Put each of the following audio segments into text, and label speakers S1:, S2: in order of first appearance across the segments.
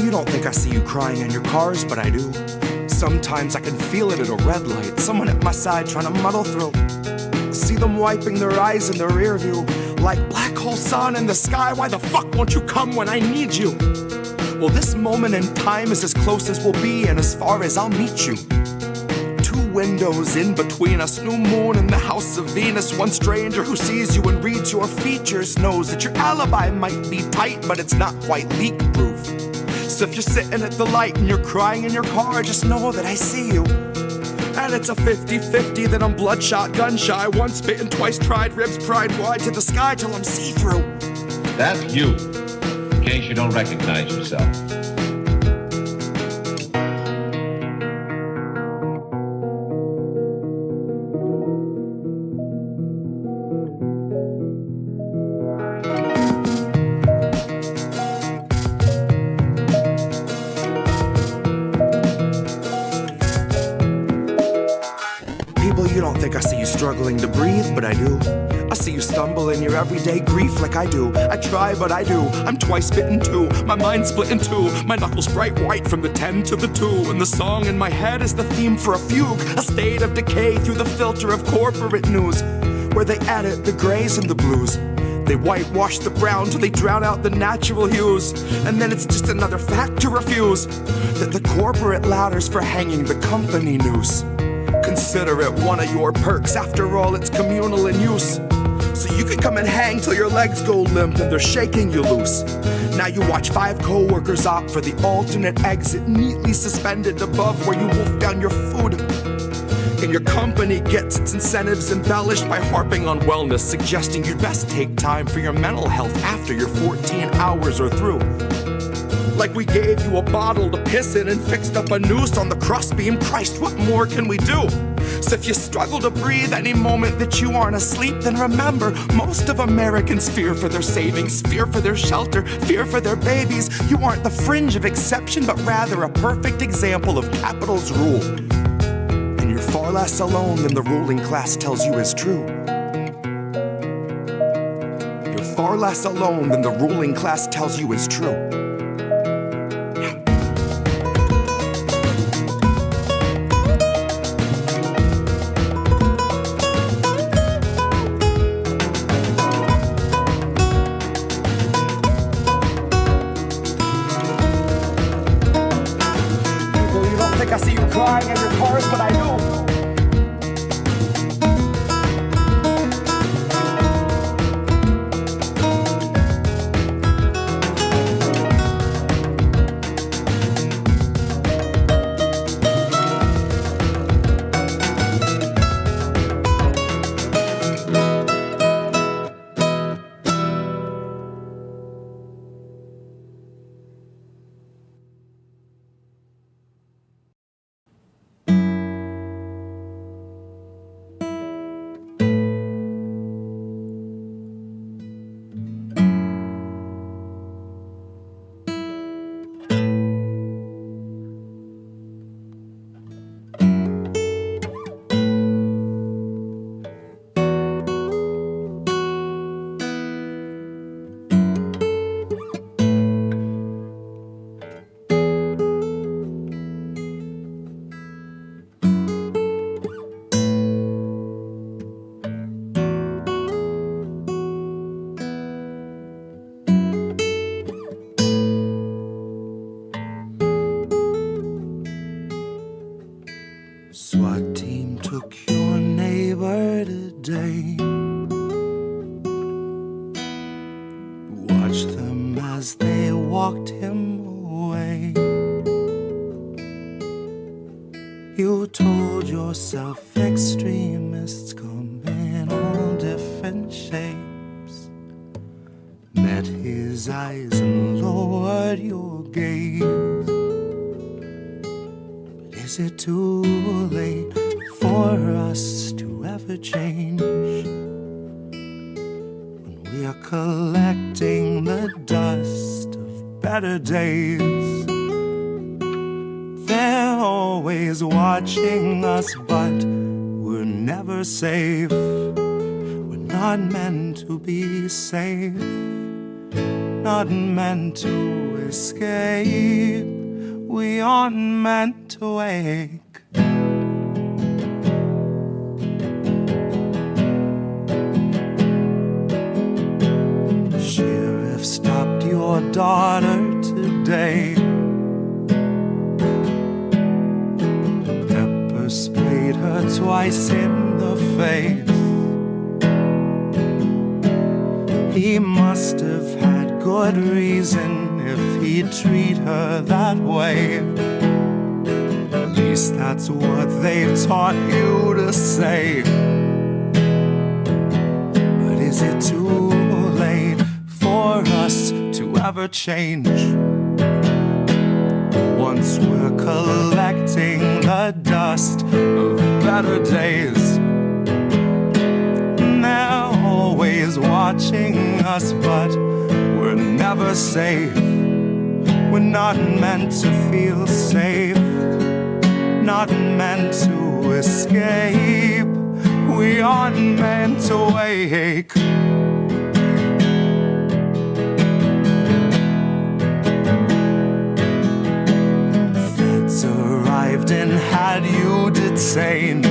S1: you don't think I see you crying in your cars, but I do. Sometimes I can feel it at a red light, someone at my side trying to muddle through. See them wiping their eyes in their rear view, like black hole sun in the sky. Why the fuck won't you come when I need you? Well, this moment in time is as close as we'll be and as far as I'll meet you. Two windows in between us, new moon in the house of Venus. One stranger who sees you and reads your features knows that your alibi might be tight, but it's not quite leak-proof. So if you're sitting at the light and you're crying in your car, just know that I see you. And it's a 50-50 that I'm bloodshot, gun-shy, once bitten, twice tried, ribs pried wide to the sky till I'm see-through.
S2: That's you, in case you don't recognize yourself.
S1: You don't think I see you struggling to breathe, but I do. I see you stumble in your everyday grief like I do. I try, but I do. I'm twice bitten too. My mind's split in two. My knuckles bright white from the 10 to the 2. And the song in my head is the theme for a fugue. A state of decay through the filter of corporate news, where they edit the grays and the blues. They whitewash the brown till they drown out the natural hues. And then it's just another fact to refuse, that the corporate ladders for hanging the company noose. Consider it one of your perks, after all it's communal in use. So you can come and hang till your legs go limp and they're shaking you loose. Now you watch 5 co-workers opt for the alternate exit, neatly suspended above where you wolf down your food. And your company gets its incentives embellished by harping on wellness, suggesting you'd best take time for your mental health after your 14 hours are through. Like we gave you a bottle to piss in and fixed up a noose on the crossbeam. Christ, what more can we do? So if you struggle to breathe any moment that you aren't asleep, then remember, most of Americans fear for their savings, fear for their shelter, fear for their babies. You aren't the fringe of exception, but rather a perfect example of capital's rule. And you're far less alone than the ruling class tells you is true. You're far less alone than the ruling class tells you is true. I see you crying in your cars, but I do. SWAT team took your neighbor today. Watched them as they walked him away. You told yourself extremists come in all different shapes. Met his eyes and lowered your gaze. Is it too late for us to ever change? When we are collecting the dust of better days, they're always watching us, but we're never safe. We're not meant to be safe, not meant to escape. We aren't meant to wake. Sheriff stopped your daughter today. Pepper sprayed her twice in the face. He must have had good reason if he'd treat her that way. At least that's what they've taught you to say. But is it too late for us to ever change? Once we're collecting the dust of better days, they're always watching us, but we're never safe. We're not meant to feel safe, not meant to escape. We aren't meant to wake. Feds arrived and had you detained.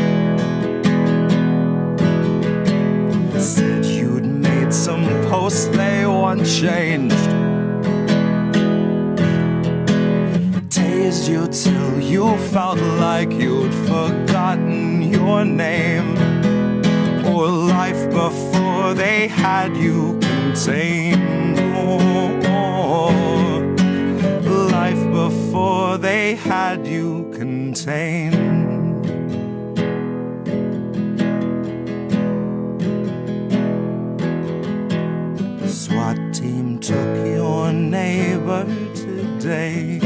S1: Said you'd made some posts they want changed. Tased you till you felt like you'd forgotten your name, or life before they had you contained. Life before they had you contained. SWAT team took your neighbor today.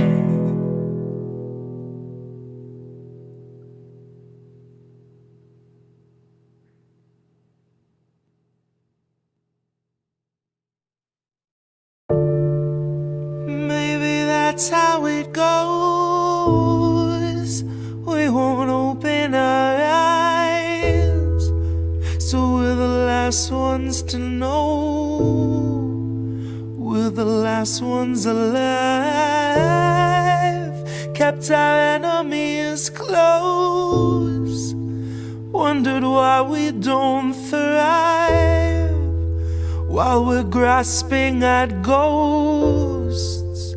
S1: Maybe that's how it goes. We won't open our eyes, so we're the last ones to know. We're the last ones alive. Kept our enemies close. Wondered why we don't thrive while we're grasping at ghosts,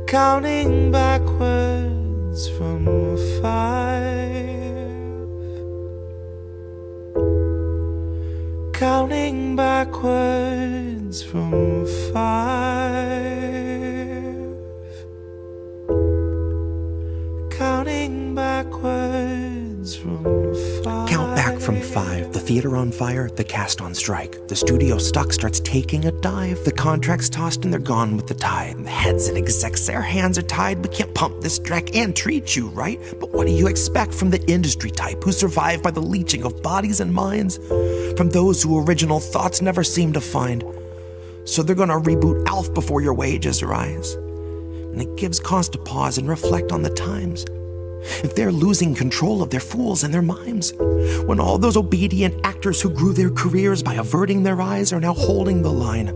S1: counting backwards from 5. Counting backwards from 5. Counting backwards from 5.
S3: Count back from 5. The theater on fire, the cast on strike. The studio stock starts taking a dive. The contracts tossed and they're gone with the tide. The heads and execs, their hands are tied. We can't pump this dreck and treat you right. But what do you expect from the industry type who survive by the leeching of bodies and minds? From those who original thoughts never seem to find. So they're gonna reboot ALF before your wages rise. And it gives cause to pause and reflect on the times. If they're losing control of their fools and their mimes, when all those obedient actors who grew their careers by averting their eyes are now holding the line,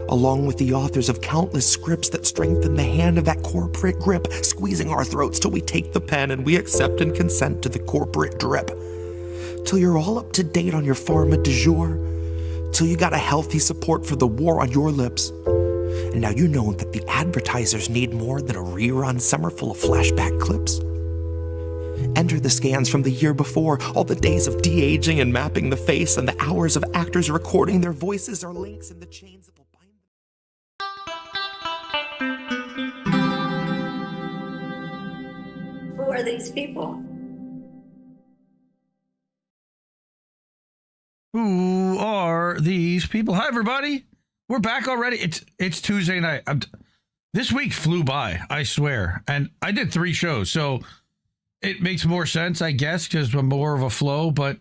S3: along with the authors of countless scripts that strengthen the hand of that corporate grip, squeezing our throats till we take the pen and we accept and consent to the corporate drip. Till you're all up to date on your pharma du jour, till you got a healthy support for the war on your lips. And now you know that the advertisers need more than a rerun summer full of flashback clips. Enter the scans from the year before, all the days of de-aging and mapping the face, and the hours of actors recording their voices are links in the chains that will bind
S4: them. Who are these people?
S5: Who are these people? Hi, everybody. We're back already. It's Tuesday night. This week flew by, I swear. And I did 3 shows, so it makes more sense, I guess, because I'm more of a flow. But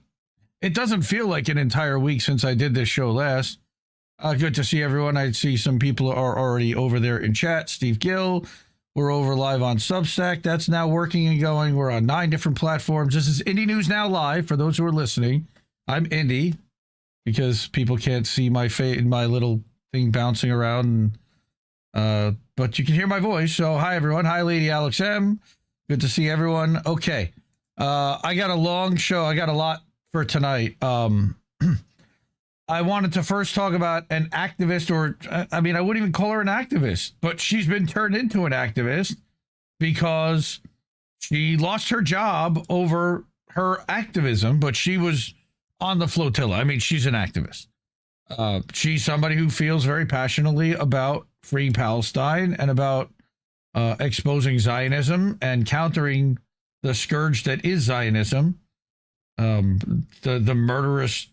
S5: it doesn't feel like an entire week since I did this show last. Good to see everyone. I see some people are already over there in chat. Steve Gill. We're over live on Substack. That's now working and going. We're on 9 different platforms. This is Indie News Now Live, for those who are listening. I'm Indy, because people can't see my face, my little thing bouncing around. But but you can hear my voice. So hi, everyone. Hi, Lady Alex M. Good to see everyone. Okay. I got a long show. I got a lot for tonight. I wanted to first talk about an activist, or I mean, I wouldn't even call her an activist, but she's been turned into an activist because she lost her job over her activism, but she was on the flotilla. I mean, she's an activist. She's somebody who feels very passionately about freeing Palestine and about exposing Zionism and countering the scourge that is Zionism, the murderous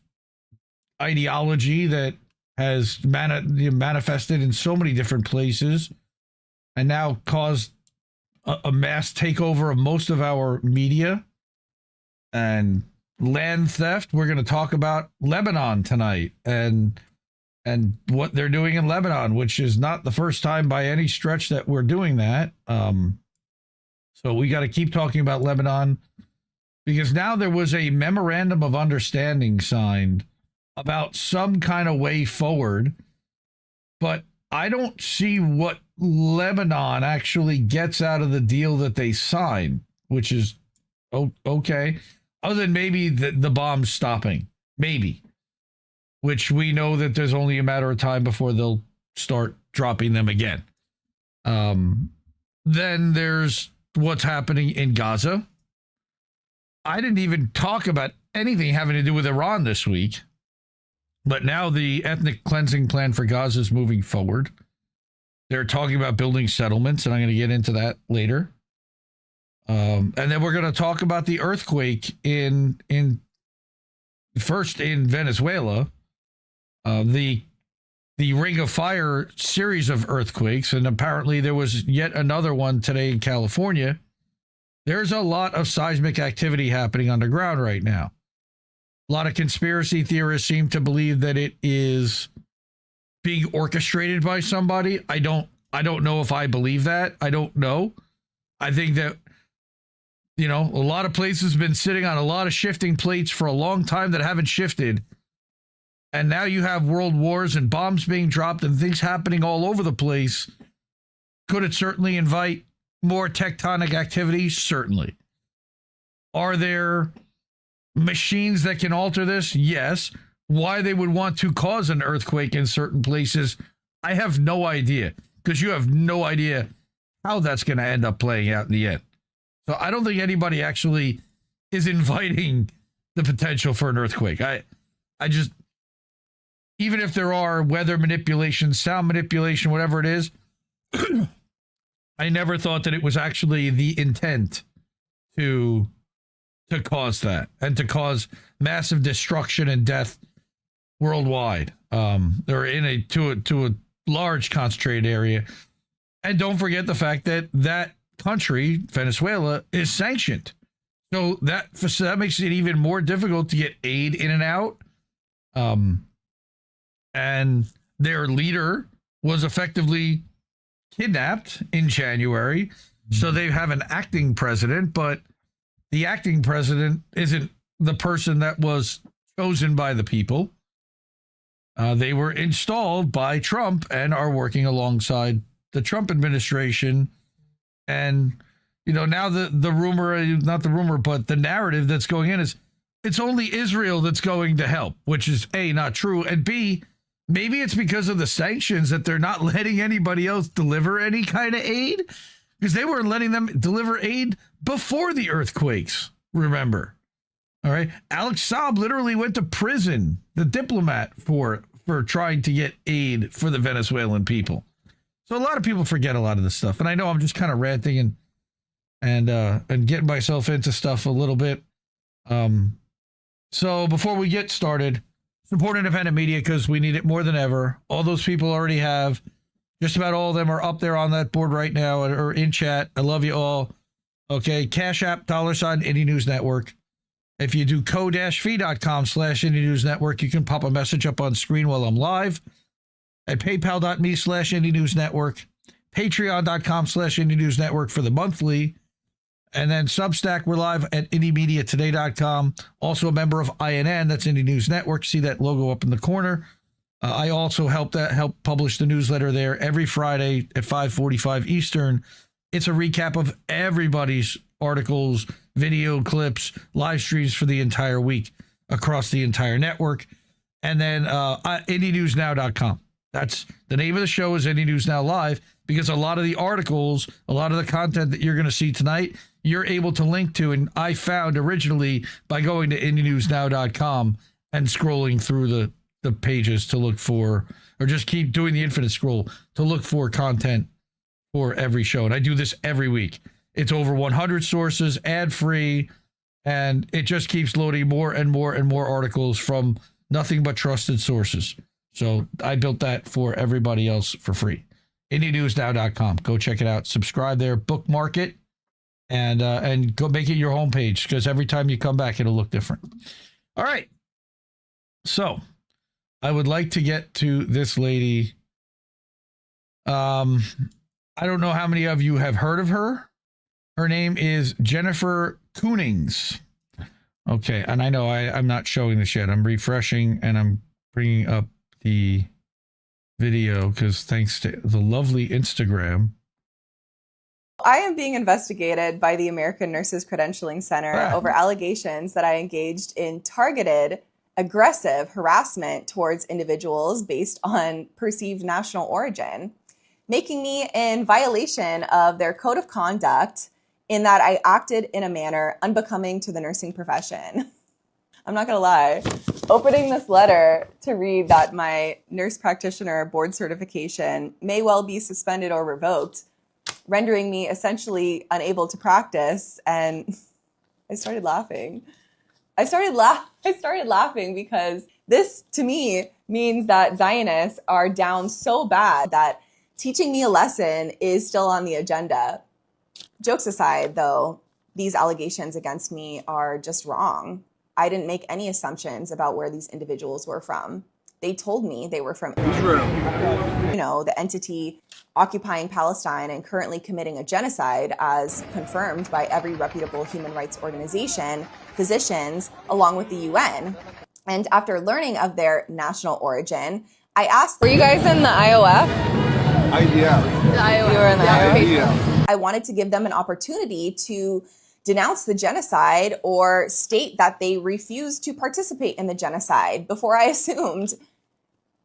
S5: ideology that has manifested in so many different places and now caused a mass takeover of most of our media and land theft. We're going to talk about Lebanon tonight and what they're doing in Lebanon, which is not the first time by any stretch that we're doing that. So we got to keep talking about Lebanon because now there was a memorandum of understanding signed about some kind of way forward, but I don't see what Lebanon actually gets out of the deal that they signed, which is okay, other than maybe the bombs stopping, maybe, which we know that there's only a matter of time before they'll start dropping them again. Then there's what's happening in Gaza. I didn't even talk about anything having to do with Iran this week. But now the ethnic cleansing plan for Gaza is moving forward. They're talking about building settlements, and I'm going to get into that later. And then we're going to talk about the earthquake in Venezuela, the Ring of Fire series of earthquakes, and apparently there was yet another one today in California. There's a lot of seismic activity happening underground right now. A lot of conspiracy theorists seem to believe that it is being orchestrated by somebody. I don't know if I believe that. I don't know. I think that, a lot of places have been sitting on a lot of shifting plates for a long time that haven't shifted. And now you have world wars and bombs being dropped and things happening all over the place. Could it certainly invite more tectonic activity? Certainly. Are there machines that can alter this? Yes. Why they would want to cause an earthquake in certain places, I have no idea, because you have no idea how that's going to end up playing out in the end. So I don't think anybody actually is inviting the potential for an earthquake. I just, even if there are weather manipulation, sound manipulation, whatever it is, I never thought that it was actually the intent to cause that and to cause massive destruction and death worldwide. They're in to a large concentrated area. And don't forget the fact that country, Venezuela, is sanctioned. So that makes it even more difficult to get aid in and out. And their leader was effectively kidnapped in January. So they have an acting president, but the acting president isn't the person that was chosen by the people. They were installed by Trump and are working alongside the Trump administration. And, now the rumor, not the rumor, but the narrative that's going in is it's only Israel that's going to help, which is A, not true. And B, maybe it's because of the sanctions that they're not letting anybody else deliver any kind of aid, because they weren't letting them deliver aid before the earthquakes, remember. All right. Alex Saab literally went to prison, the diplomat, for trying to get aid for the Venezuelan people. So a lot of people forget a lot of this stuff. And I know I'm just kind of ranting and getting myself into stuff a little bit. So before we get started, support independent media because we need it more than ever. All those people already have. Just about all of them are up there on that board right now or in chat. I love you all. Okay, Cash App, $, Indie News Network. If you do ko-fi.com/Indie News Network, you can pop a message up on screen while I'm live. At paypal.me/Indie News Network. Patreon.com/Indie News Network for the monthly. And then Substack, we're live at IndieMediaToday.com. Also a member of INN, that's Indie News Network. See that logo up in the corner. I also help publish the newsletter there every Friday at 5:45 Eastern. It's a recap of everybody's articles, video clips, live streams for the entire week across the entire network. And then IndieNewsNow.com. That's the name of the show, is Indie News Now Live, because a lot of the articles, a lot of the content that you're going to see tonight, you're able to link to. And I found originally by going to IndieNewsNow.com and scrolling through the pages to look for, or just keep doing the infinite scroll to look for content for every show. And I do this every week. It's over 100 sources, ad-free, and it just keeps loading more and more and more articles from nothing but trusted sources. So I built that for everybody else for free. IndieNewsNow.com. Go check it out. Subscribe there, bookmark it, and go make it your homepage, because every time you come back, it'll look different. All right. So I would like to get to this lady. I don't know how many of you have heard of her. Her name is Jennifer Koonings. Okay, and I know I'm not showing this yet. I'm refreshing and I'm bringing up the video because thanks to the lovely Instagram.
S6: I am being investigated by the American Nurses Credentialing Center over allegations that I engaged in targeted, aggressive harassment towards individuals based on perceived national origin, making me in violation of their code of conduct in that I acted in a manner unbecoming to the nursing profession. I'm not gonna lie, opening this letter to read that my nurse practitioner board certification may well be suspended or revoked, rendering me essentially unable to practice, and I started laughing. I started laughing because this, to me, means that Zionists are down so bad that teaching me a lesson is still on the agenda. Jokes aside, though, these allegations against me are just wrong. I didn't make any assumptions about where these individuals were from. They told me they were from Israel, you know, the entity occupying Palestine and currently committing a genocide, as confirmed by every reputable human rights organization, physicians, along with the UN. And after learning of their national origin, I asked, were you guys in the IOF?
S7: IDF.
S6: The IOF. You were in the IOF.
S7: IDF.
S6: I wanted to give them an opportunity to denounce the genocide or state that they refused to participate in the genocide before I assumed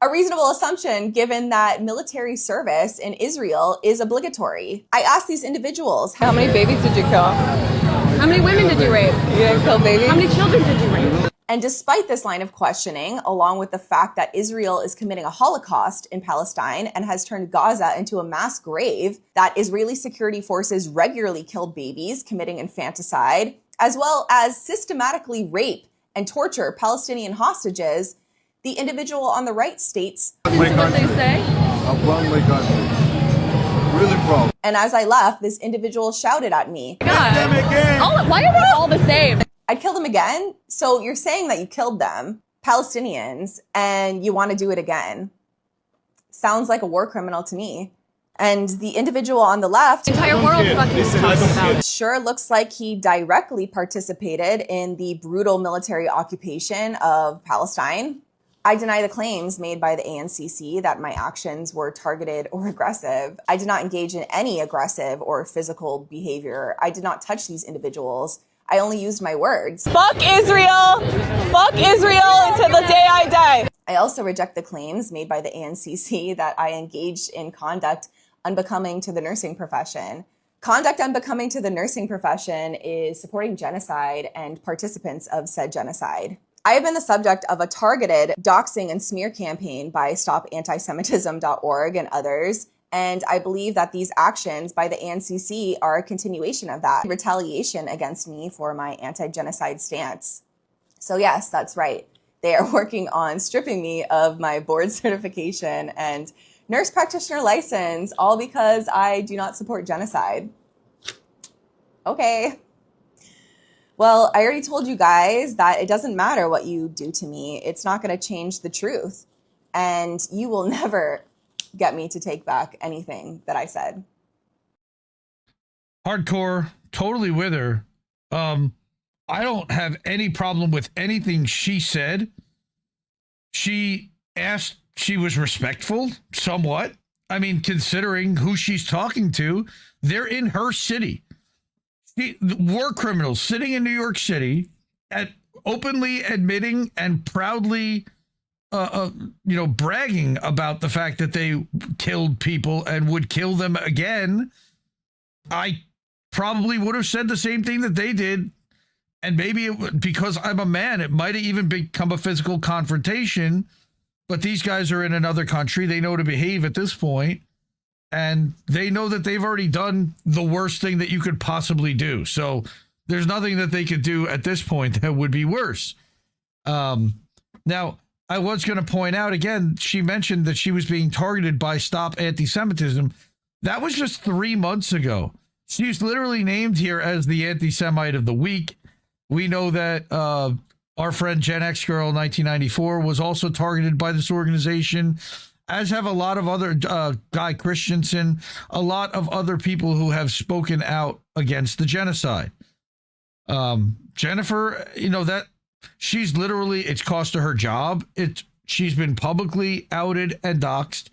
S6: a reasonable assumption, given that military service in Israel is obligatory. I asked these individuals, how many babies did you kill?
S8: How many women did you rape?
S6: You didn't kill babies?
S8: How many children did you rape?
S6: And despite this line of questioning, along with the fact that Israel is committing a Holocaust in Palestine and has turned Gaza into a mass grave, that Israeli security forces regularly kill babies, committing infanticide, as well as systematically rape and torture Palestinian hostages, the individual on the right states,
S8: What they say?
S7: I've run my country. Really proud.
S6: and as I left, this individual shouted at me,
S7: Them again.
S8: Why are they all the same?
S6: I'd kill them again? So you're saying that you killed them, Palestinians, and you want to do it again? Sounds like a war criminal to me. And the individual on the left,
S8: The entire world fucking is talking about it.
S6: sure looks like he directly participated in the brutal military occupation of Palestine. I deny the claims made by the ANCC that my actions were targeted or aggressive. I did not engage in any aggressive or physical behavior. I did not touch these individuals. I only used my words. Fuck Israel! Fuck Israel until the day I die! I also reject the claims made by the ANCC that I engaged in conduct unbecoming to the nursing profession. Conduct unbecoming to the nursing profession is supporting genocide and participants of said genocide. I have been the subject of a targeted doxing and smear campaign by StopAntisemitism.org and others, and I believe that these actions by the ANCC are a continuation of that retaliation against me for my anti-genocide stance. So yes, that's right. They are working on stripping me of my board certification and nurse practitioner license, all because I do not support genocide. Okay. Well, I already told you guys that it doesn't matter what you do to me. It's not going to change the truth. And you will never get me to take back anything that I said.
S5: Hardcore, totally with her. I don't have any problem with anything she said. She asked she was respectful, somewhat. I mean, considering who she's talking to, they're in her city. War criminals sitting in New York City, openly admitting and proudly, bragging about the fact that they killed people and would kill them again. I probably would have said the same thing that they did. And maybe because I'm a man, it might have even become a physical confrontation. But these guys are in another country. They know to behave at this point, and they know that they've already done the worst thing that you could possibly do. So there's nothing that they could do at this point that would be worse. Now, I was going to point out again, she mentioned that she was being targeted by Stop Anti-Semitism. That was just 3 months ago. She's literally named here as the anti-Semite of the week. We know that our friend Gen X Girl 1994 was also targeted by this organization, as have a lot of other Guy Christensen, a lot of other people who have spoken out against the genocide. Jennifer, that she's literally, it's cost her her job. She's been publicly outed and doxxed,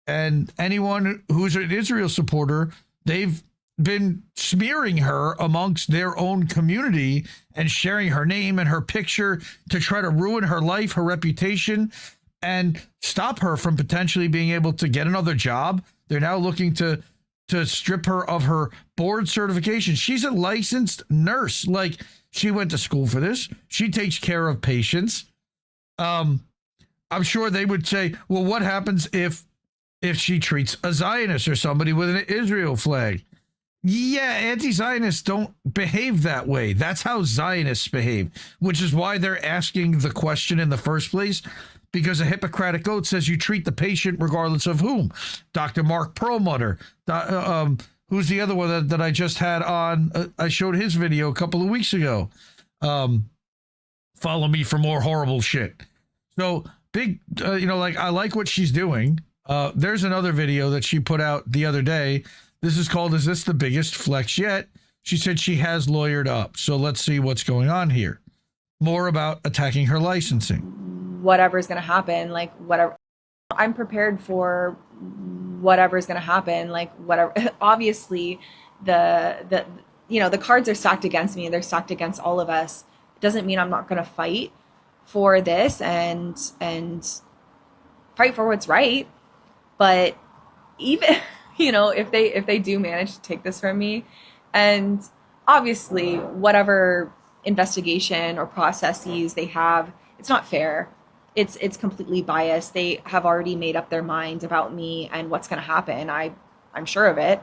S5: and anyone who's an Israel supporter, they've been smearing her amongst their own community and sharing her name and her picture to try to ruin her life, her reputation, and stop her from potentially being able to get another job. They're now looking to strip her of her board certification. She's a licensed nurse. Like, she went to school for this. She takes care of patients. I'm sure they would say, well, what happens if she treats a Zionist or somebody with an Israel flag? Yeah, anti-Zionists don't behave that way. That's how Zionists behave, which is why they're asking the question in the first place, because a Hippocratic oath says you treat the patient regardless of whom. Dr. Mark Perlmutter, who's the other one that I just had on, I showed his video a couple of weeks ago. Follow me for more horrible shit. So big, I like what she's doing. There's another video that she put out the other day. This is called, Is This the Biggest Flex Yet? She said she has lawyered up. So let's see what's going on here. More about attacking her licensing.
S6: Whatever's going to happen, like whatever. I'm prepared for whatever's going to happen, like whatever. Obviously, the cards are stacked against me. They're stacked against all of us. It doesn't mean I'm not going to fight for this and fight for what's right. But even... if they do manage to take this from me, and obviously whatever investigation or processes they have, it's not fair. It's completely biased. They have already made up their mind about me and what's going to happen. I'm sure of it.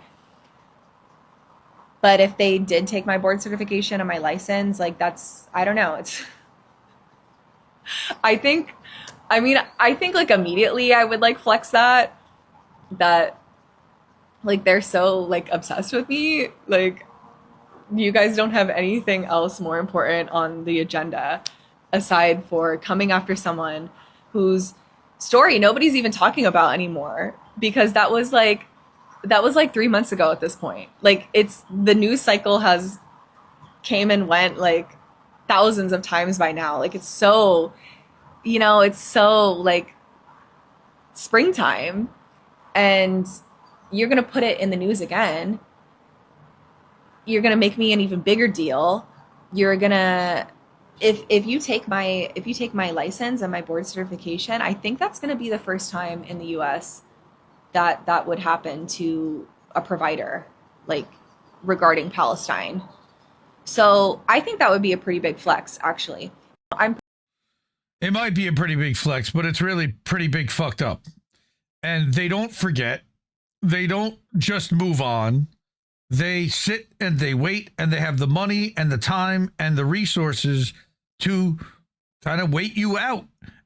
S6: But if they did take my board certification and my license, like I don't know. I think like immediately I would like flex that like they're so like obsessed with me. Like, you guys don't have anything else more important on the agenda aside for coming after someone whose story nobody's even talking about anymore, because that was like 3 months ago at this point. Like, it's the news cycle has came and went like thousands of times by now. Like, it's so like springtime, and you're going to put it in the news again. You're going to make me an even bigger deal. You're going to, if you take my license and my board certification, I think that's going to be the first time in the US that would happen to a provider, like regarding Palestine. So I think that would be a pretty big flex, actually.
S5: It might be a pretty big flex, but it's really pretty big fucked up. And they don't forget. They don't just move on. They sit and they wait, and they have the money and the time and the resources to kind of wait you out.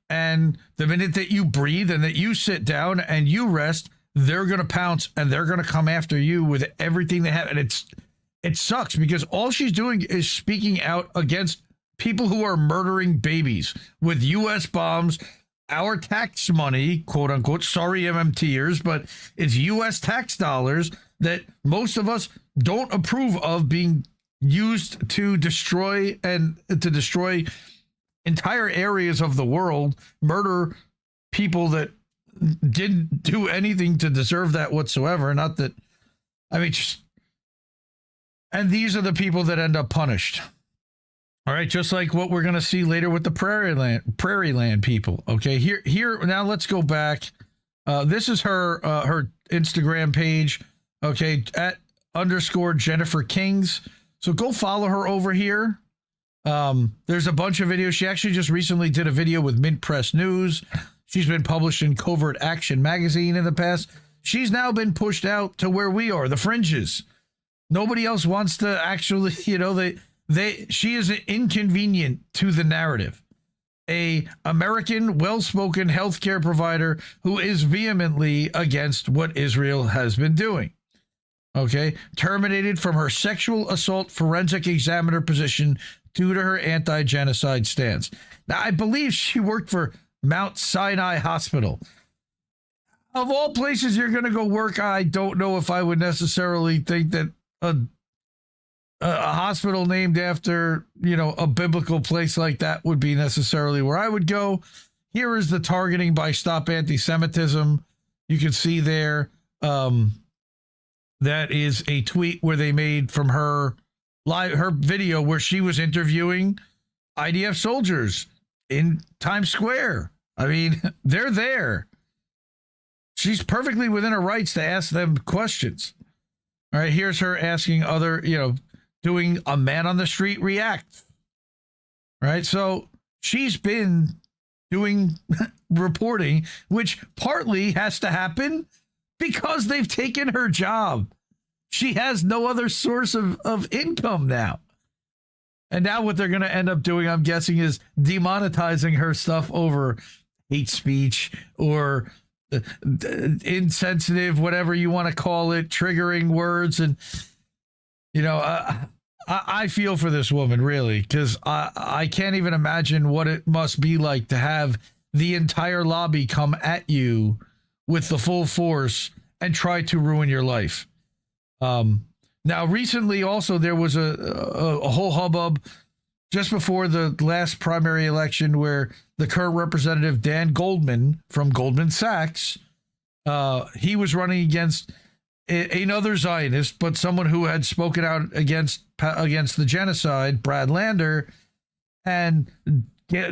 S5: And the minute that you breathe and that you sit down and you rest, they're going to pounce and they're going to come after you with everything they have. And it sucks, because all she's doing is speaking out against people who are murdering babies with U.S. bombs, our tax money, quote unquote, sorry MMTers, but it's U.S. tax dollars that most of us don't approve of being used to destroy entire areas of the world, murder people that didn't do anything to deserve that whatsoever. Not that, I mean, and these are the people that end up punished. All right, just like what we're going to see later with the prairie land people. Okay, here now let's go back. This is her Instagram page. Okay, at _ Jennifer Kings. So go follow her over here. There's a bunch of videos. She actually just recently did a video with Mint Press News. She's been published in Covert Action magazine in the past. She's now been pushed out to where we are, the fringes. Nobody else wants to actually, she is inconvenient to the narrative. A American, well-spoken healthcare provider who is vehemently against what Israel has been doing. Okay, terminated from her sexual assault forensic examiner position due to her anti-genocide stance. Now, I believe she worked for Mount Sinai Hospital. Of all places you're going to go work, I don't know if I would necessarily think that a hospital named after, a biblical place like that would be necessarily where I would go. Here is the targeting by Stop Anti-Semitism. You can see there, that is a tweet where they made from her video where she was interviewing IDF soldiers in Times Square. I mean, they're there. She's perfectly within her rights to ask them questions. All right, here's her asking doing a man on the street react. Right, so she's been doing reporting, which partly has to happen because they've taken her job. She has no other source of income now. And now what they're going to end up doing, I'm guessing, is demonetizing her stuff over hate speech or insensitive, whatever you want to call it, triggering words. And, I feel for this woman, really, because I can't even imagine what it must be like to have the entire lobby come at you with the full force and try to ruin your life. Now, recently, also, there was a whole hubbub just before the last primary election where the current representative, Dan Goldman from Goldman Sachs, he was running against another Zionist, but someone who had spoken out against the genocide, Brad Lander, and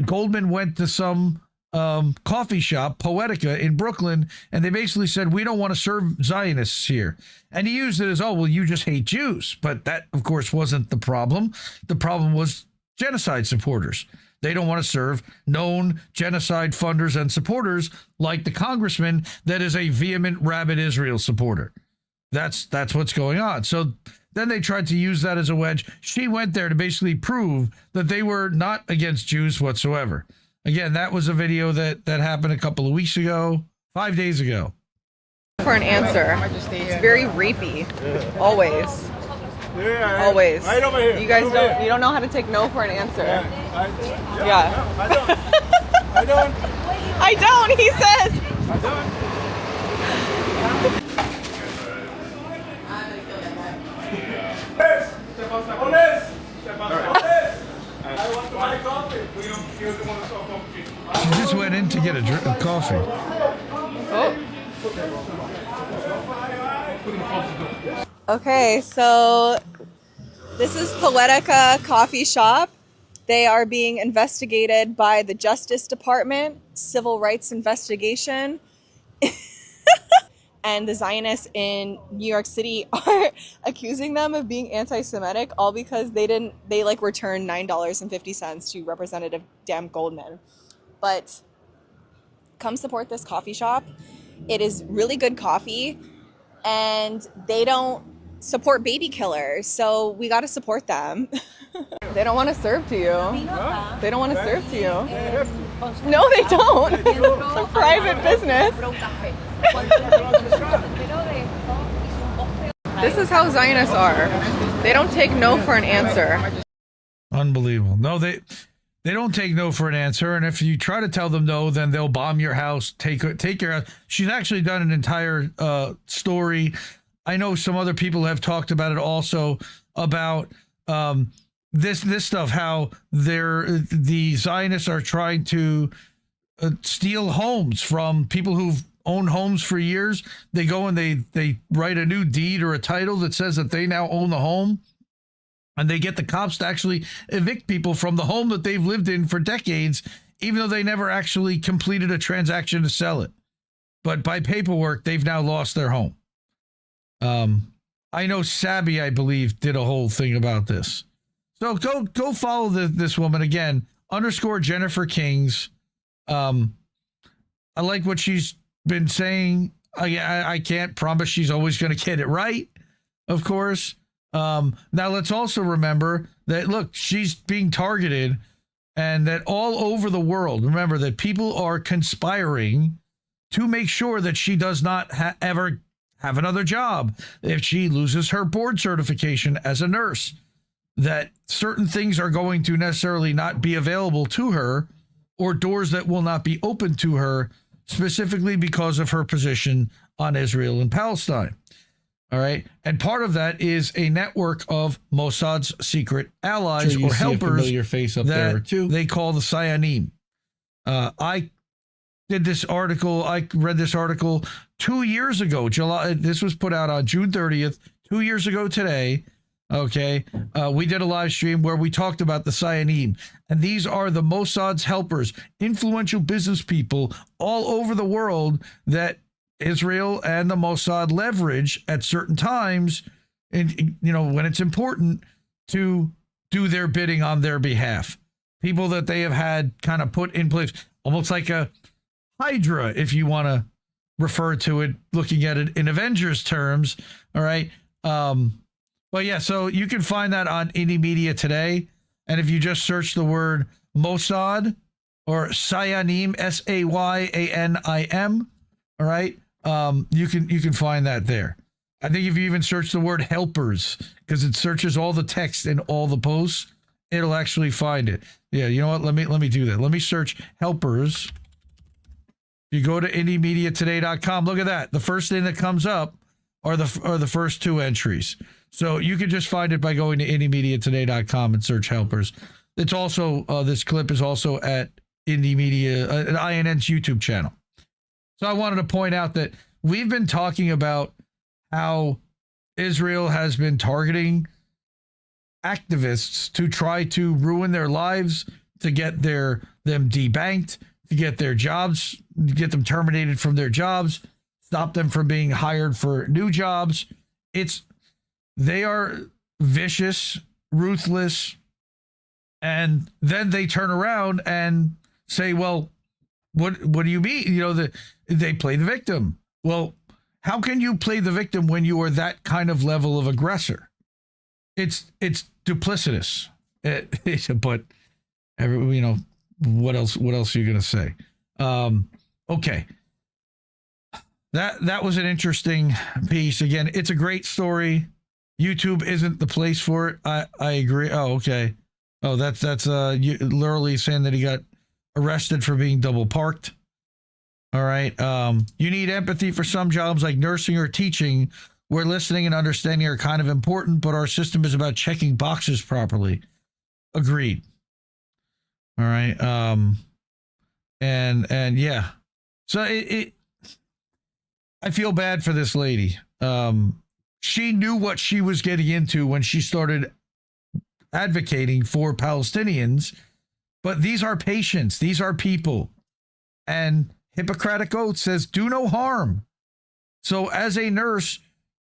S5: Goldman went to some coffee shop, Poetica in Brooklyn, and they basically said, we don't want to serve Zionists here. And he used it as, oh, well, you just hate Jews. But that, of course, wasn't the problem. The problem was genocide supporters. They don't want to serve known genocide funders and supporters like the congressman that is a vehement, rabid Israel supporter. That's what's going on. So then they tried to use that as a wedge. She went there to basically prove that they were not against Jews whatsoever. Again, that was a video that happened a couple of weeks ago, 5 days ago.
S6: For an answer. It's very rapey. Always. Always.
S7: Right over here.
S6: You guys don't know how to take no for an answer. Yeah.
S7: I don't.
S6: I don't, he says.
S7: I don't. I want to buy coffee.
S5: She just went in to get a drink of coffee.
S6: Oh. Okay, so this is Poetica Coffee Shop. They are being investigated by the Justice Department, Civil Rights Investigation. And the Zionists in New York City are accusing them of being anti-Semitic, all because they returned $9.50 to Representative Dan Goldman. But come support this coffee shop. It is really good coffee, and they don't support baby killers, so we got to support them. They don't want to serve to you. They don't want to serve to you. No, they don't. It's a private business. This is how Zionists are. They don't take no for an answer.
S5: Unbelievable. No, they don't take no for an answer. And if you try to tell them no, then they'll bomb your house, take your house. She's actually done an entire story. I know some other people have talked about it also, about this stuff, how the Zionists are trying to steal homes from people who've owned homes for years. They go and they write a new deed or a title that says that they now own the home, and they get the cops to actually evict people from the home that they've lived in for decades, even though they never actually completed a transaction to sell it. But by paperwork, they've now lost their home. I know Sabby, I believe, did a whole thing about this. So go follow this woman again, _ Jennifer Kings. I like what she's been saying. I can't promise she's always going to get it right, of course. Now let's also remember that, look, she's being targeted, and that all over the world, remember that people are conspiring to make sure that she does not ever have another job. If she loses her board certification as a nurse, that certain things are going to necessarily not be available to her, or doors that will not be open to her, specifically because of her position on Israel and Palestine. All right. And part of that is a network of Mossad's secret allies or helpers face up that there too. They call the Sayanim. I did this article. I read this article 2 years ago. July. This was put out on June 30th, 2 years ago today. Okay. We did a live stream where we talked about the Sayanim. And these are the Mossad's helpers, influential business people all over the world that Israel and the Mossad leverage at certain times, and when it's important, to do their bidding on their behalf. People that they have had kind of put in place, almost like a Hydra, if you want to refer to it, looking at it in Avengers terms. All right. But yeah, so you can find that on Indie Media Today. And if you just search the word Mossad or Sayanim, Sayanim, all right, you can find that there. I think if you even search the word helpers, because it searches all the text in all the posts, it'll actually find it. Yeah, you know what? Let me do that. Let me search helpers. You go to IndieMediaToday.com. Look at that. The first thing that comes up are the first two entries. So you can just find it by going to IndieMediaToday.com and search helpers. It's also this clip is also at Indie Media, INN's YouTube channel. So I wanted to point out that we've been talking about how Israel has been targeting activists to try to ruin their lives, to get them debanked, to get their jobs, get them terminated from their jobs, stop them from being hired for new jobs. They are vicious, ruthless, and then they turn around and say, well, what do you mean? They play the victim. Well, how can you play the victim when you are that kind of level of aggressor? It's duplicitous. But what else are you going to say? Okay. That was an interesting piece. Again, it's a great story. YouTube isn't the place for it. I agree. Oh, okay. Oh, that's literally saying that he got arrested for being double parked. All right. You need empathy for some jobs like nursing or teaching, where listening and understanding are kind of important, but our system is about checking boxes properly. Agreed. All right. And yeah. So I feel bad for this lady. She knew what she was getting into when she started advocating for Palestinians, but these are patients. These are people. And Hippocratic Oath says, do no harm. So as a nurse,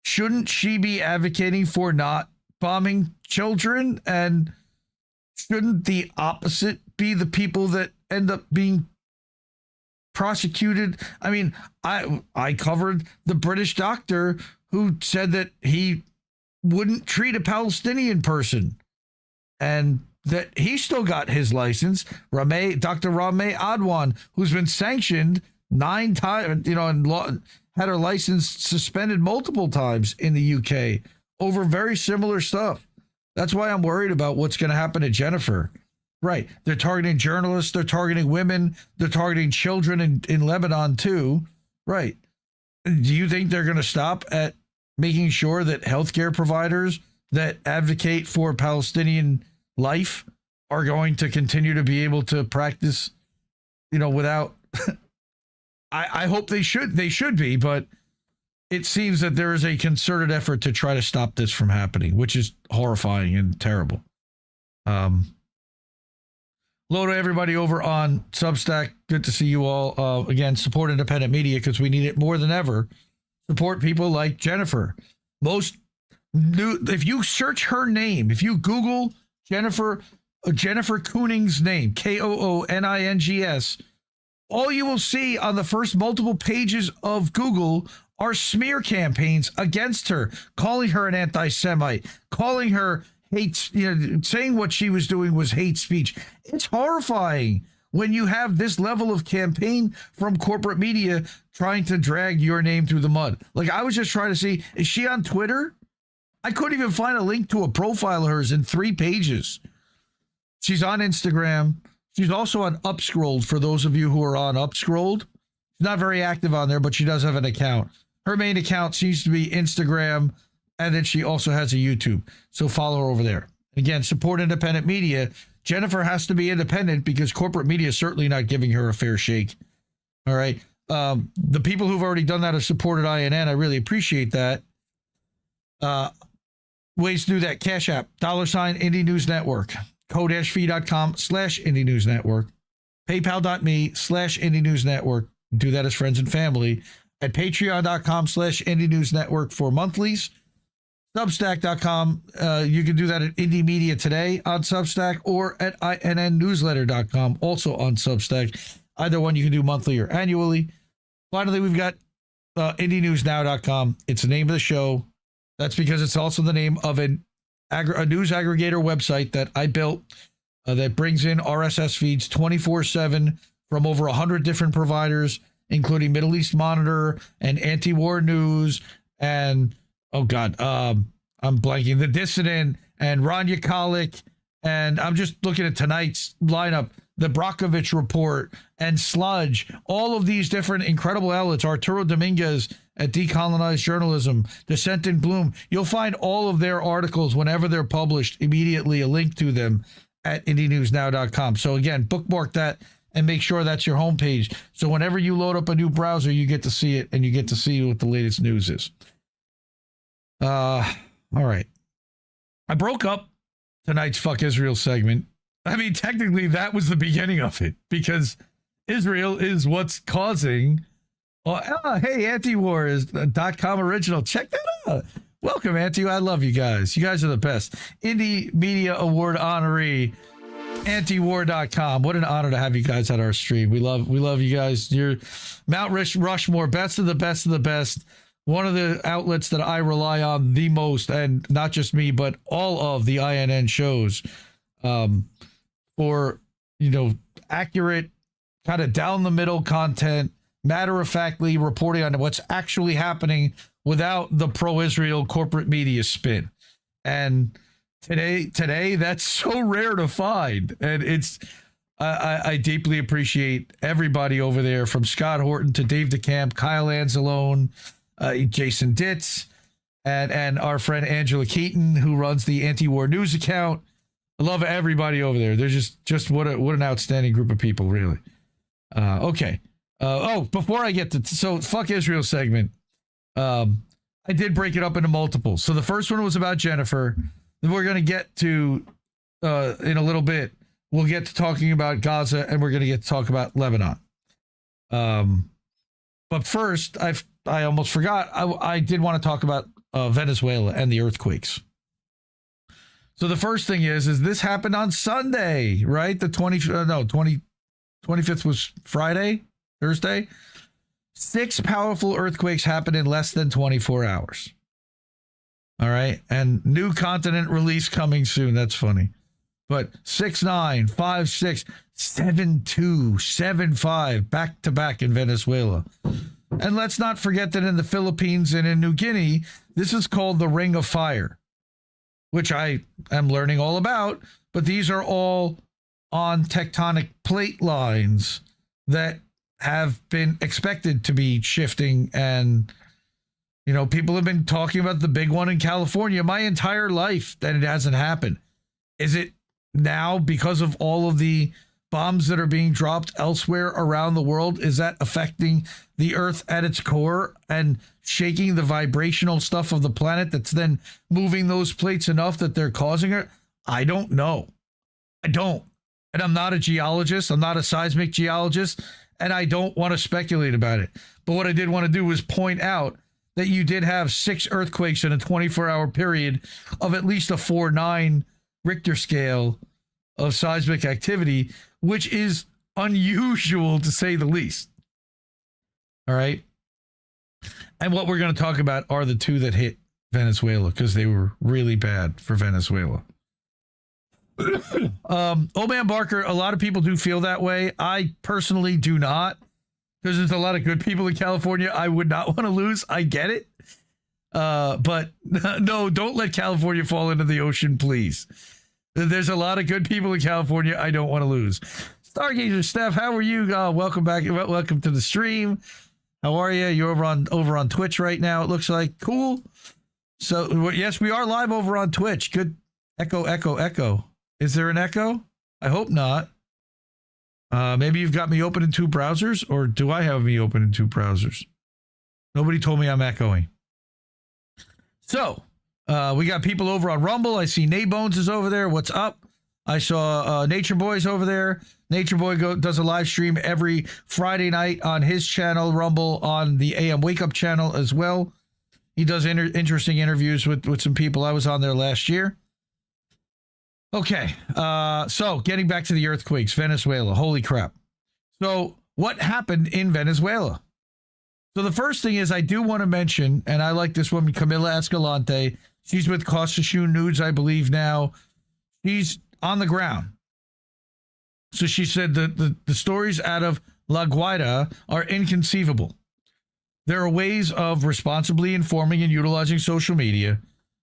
S5: shouldn't she be advocating for not bombing children? And shouldn't the opposite be the people that end up being prosecuted? I mean, I covered the British doctor who said that he wouldn't treat a Palestinian person, and that he still got his license. Dr. Rameh Adwan, who's been sanctioned 9 times, and had her license suspended multiple times in the UK over very similar stuff. That's why I'm worried about what's going to happen to Jennifer. Right. They're targeting journalists. They're targeting women. They're targeting children in Lebanon too. Right. Do you think they're going to stop at making sure that healthcare providers that advocate for Palestinian life are going to continue to be able to practice without, I hope they should be, but it seems that there is a concerted effort to try to stop this from happening, which is horrifying and terrible. Hello to everybody over on Substack. Good to see you all. Again, support independent media because we need it more than ever. Support people like Jennifer. If you search her name, if you Google Jennifer Koonings' name, Koonings, all you will see on the first multiple pages of Google are smear campaigns against her, calling her an anti-Semite, calling her saying what she was doing was hate speech. It's horrifying when you have this level of campaign from corporate media trying to drag your name through the mud. Like, I was just trying to see, is she on Twitter? I couldn't even find a link to a profile of hers in 3 pages. She's on Instagram. She's also on Upscrolled, for those of you who are on Upscrolled. She's not very active on there, but she does have an account. Her main account seems to be Instagram, and then she also has a YouTube. So follow her over there. Again, support independent media. Jennifer has to be independent because corporate media is certainly not giving her a fair shake. All right. The people who've already done that have supported INN. I really appreciate that. Ways to do that: Cash App, $ Indie News Network, ko-fi.com/Indie News Network, paypal.me/Indie News Network. Do that as friends and family. At patreon.com/Indie News Network for monthlies. Substack.com. You can do that at Indie Media Today on Substack or at INNnewsletter.com, also on Substack. Either one you can do monthly or annually. Finally, we've got IndieNewsNow.com. It's the name of the show. That's because it's also the name of a news aggregator website that I built that brings in RSS feeds 24/7 from over 100 different providers, including Middle East Monitor and Anti-War News and, I'm blanking, The Dissident and Rania Kalik, and I'm just looking at tonight's lineup, the Brockovich Report and Sludge, all of these different incredible outlets, Arturo Dominguez at Decolonized Journalism, Dissent in Bloom. You'll find all of their articles whenever they're published, immediately a link to them at IndieNewsNow.com. So again, bookmark that and make sure that's your homepage. So whenever you load up a new browser, you get to see it and you get to see what the latest news is. All right. I broke up tonight's Fuck Israel segment. I mean, technically that was the beginning of it because Israel is what's causing. Hey, Antiwar.com original. Check that out. Welcome, Anti. I love you guys. You guys are the best. Indie Media Award honoree, Antiwar.com. What an honor to have you guys at our stream. We love you guys. You're Mount Rushmore, best of the best of the best. One of the outlets that I rely on the most, and not just me, but all of the INN shows, for, accurate, kind of down the middle content, matter-of-factly reporting on what's actually happening without the pro-Israel corporate media spin. And today that's so rare to find. And it's, I deeply appreciate everybody over there, from Scott Horton to Dave DeCamp, Kyle Anzalone, Jason Ditz, and our friend Angela Keaton, who runs the Anti-War News account. I love everybody over there. They're just what an outstanding group of people, really. Okay. Before I get to Fuck Israel segment, I did break it up into multiples. So the first one was about Jennifer. Then we're going to get to, in a little bit, we'll get to talking about Gaza, and we're going to get to talk about Lebanon. But first, I almost forgot. I did want to talk about Venezuela and the earthquakes. So the first thing is this happened on Sunday, right? The 25th was Thursday. 6 powerful earthquakes happened in less than 24 hours. All right. And new continent release coming soon. That's funny. But 6-9, 5-6, 7-2, 7-5, back to back in Venezuela. And let's not forget that in the Philippines and in New Guinea, this is called the Ring of Fire, which I am learning all about. But these are all on tectonic plate lines that have been expected to be shifting. And, people have been talking about the big one in California my entire life, that it hasn't happened. Is it now because of all of the bombs that are being dropped elsewhere around the world, is that affecting the Earth at its core and shaking the vibrational stuff of the planet that's then moving those plates enough that they're causing it? I don't know. I don't. And I'm not a geologist. I'm not a seismic geologist. And I don't want to speculate about it. But what I did want to do was point out that you did have 6 earthquakes in a 24-hour period of at least a 4.9 Richter scale of seismic activity, which is unusual to say the least. All right. And what we're going to talk about are the 2 that hit Venezuela, because they were really bad for Venezuela. Old Man Barker, a lot of people do feel that way. I personally do not, because there's a lot of good people in California I would not want to lose. I get it. But no, don't let California fall into the ocean, please. There's a lot of good people in California I don't want to lose. Stargazer Steph, how are you? Welcome back. Welcome to the stream. How are you? You're over on Twitch right now, it looks like. Cool. So, yes, we are live over on Twitch. Good. Echo, echo, echo. Is there an echo? I hope not. Maybe you've got me open in 2 browsers, or do I have me open in 2 browsers? Nobody told me I'm echoing. So, we got people over on Rumble. I see Naybones is over there. What's up? I saw Nature Boy's over there. Nature Boy does a live stream every Friday night on his channel, Rumble, on the AM Wake Up channel as well. He does interesting interviews with some people. I was on there last year. Okay, so getting back to the earthquakes, Venezuela, holy crap. So what happened in Venezuela? So the first thing is I do want to mention, and I like this woman, Camila Escalante. She's with Costashoe News, I believe now. She's on the ground. So she said the stories out of La Guaira are inconceivable. There are ways of responsibly informing and utilizing social media.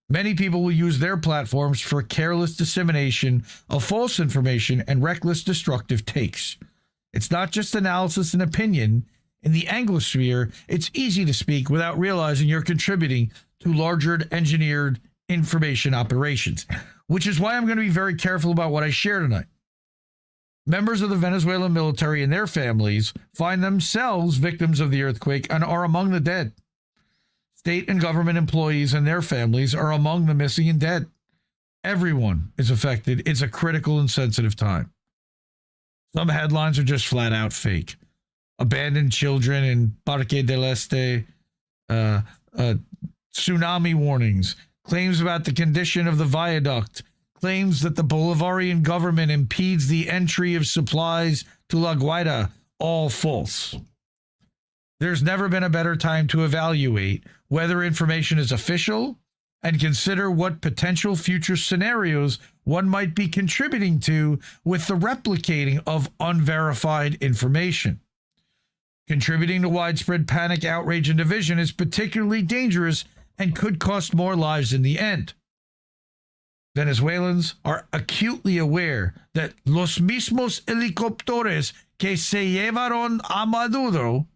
S5: Many people will use their platforms for careless dissemination of false information and reckless destructive takes. It's not just analysis and opinion. In the Anglosphere, it's easy to speak without realizing you're contributing to larger engineered information operations, which is why I'm going to be very careful about what I share tonight. Members of the Venezuelan military and their families find themselves victims of the earthquake and are among the dead. State and government employees and their families are among the missing and dead. Everyone is affected. It's a critical and sensitive time. Some headlines are just flat out fake. Abandoned children in Parque del Este, tsunami warnings, claims about the condition of the viaduct, claims that the Bolivarian government impedes the entry of supplies to La Guaira, all false. There's never been a better time to evaluate whether information is official and consider what potential future scenarios one might be contributing to with the replicating of unverified information. Contributing to widespread panic, outrage, and division is particularly dangerous and could cost more lives in the end. Venezuelans are acutely aware that los mismos helicópteros que se llevaron a Maduro,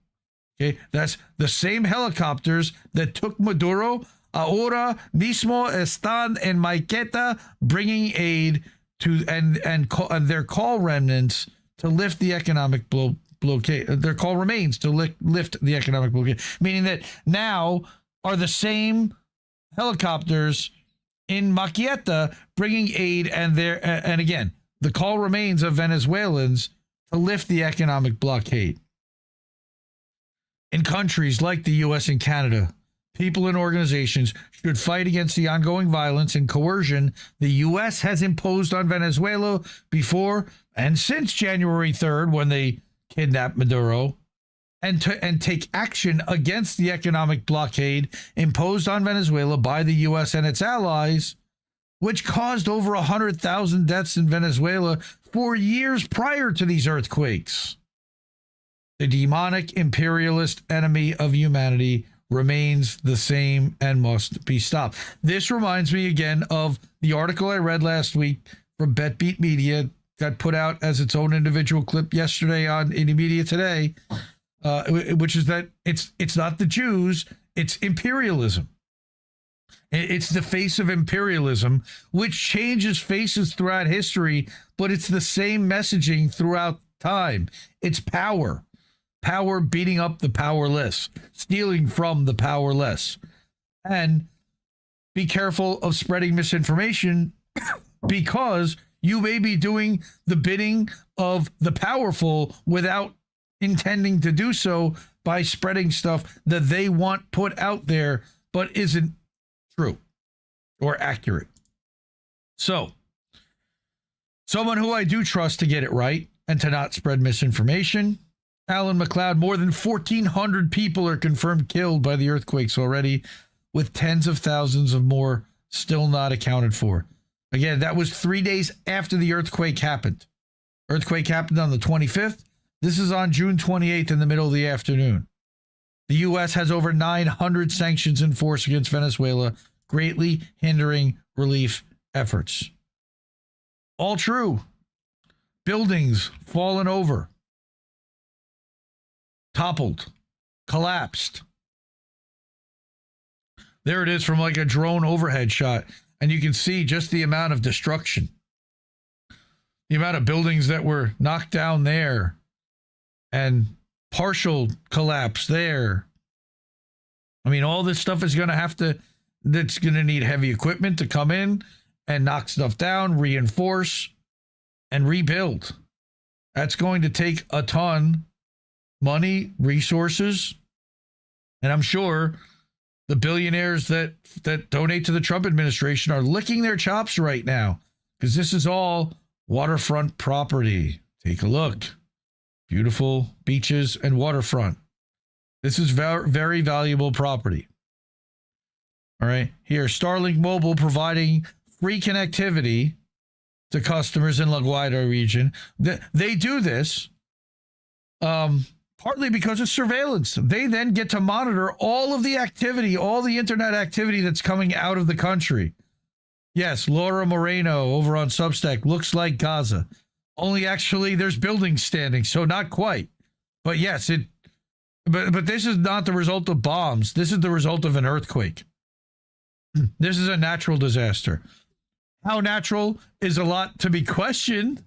S5: okay, that's the same helicopters that took Maduro, ahora mismo están en Maiqueta bringing aid to and their call remnants to lift the economic blockade. Their call remains to lift the economic blockade, meaning that now are the same helicopters in Maiqueta bringing aid, and again, the call remains of Venezuelans to lift the economic blockade. In countries like the U.S. and Canada, people and organizations should fight against the ongoing violence and coercion the U.S. has imposed on Venezuela before and since January 3rd, when they kidnapped Maduro, and take action against the economic blockade imposed on Venezuela by the U.S. and its allies, which caused over 100,000 deaths in Venezuela for years prior to these earthquakes. The demonic imperialist enemy of humanity remains the same and must be stopped. This reminds me again of the article I read last week from BetBeat Media, got put out as its own individual clip yesterday on Indie Media Today, which is that it's not the Jews, it's imperialism. It's the face of imperialism, which changes faces throughout history, but it's the same messaging throughout time. It's power. Power beating up the powerless, stealing from the powerless. And be careful of spreading misinformation because you may be doing the bidding of the powerful without intending to do so by spreading stuff that they want put out there but isn't true or accurate. So, someone who I do trust to get it right and to not spread misinformation, Alan McLeod. More than 1,400 people are confirmed killed by the earthquakes already, with tens of thousands of more still not accounted for. Again, that was 3 days after the earthquake happened. Earthquake happened on the 25th. This is on June 28th in the middle of the afternoon. The U.S. has over 900 sanctions in force against Venezuela, greatly hindering relief efforts. All true. Buildings fallen over, toppled, collapsed. There it is from like a drone overhead shot, and you can see just the amount of destruction. The amount of buildings that were knocked down there and partial collapse there. I mean, all this stuff is going to that's going to need heavy equipment to come in and knock stuff down, reinforce, and rebuild. That's going to take a ton money, resources, and I'm sure the billionaires that donate to the Trump administration are licking their chops right now because this is all waterfront property. Take a look. Beautiful beaches and waterfront. This is very valuable property. All right. Here, Starlink Mobile providing free connectivity to customers in La Guaira region. They do this partly because of surveillance. They then get to monitor all of the activity, all the internet activity that's coming out of the country. Yes, Laura Moreno over on Substack looks like Gaza. Only actually there's buildings standing, so not quite. But yes, but this is not the result of bombs. This is the result of an earthquake. This is a natural disaster. How natural is a lot to be questioned.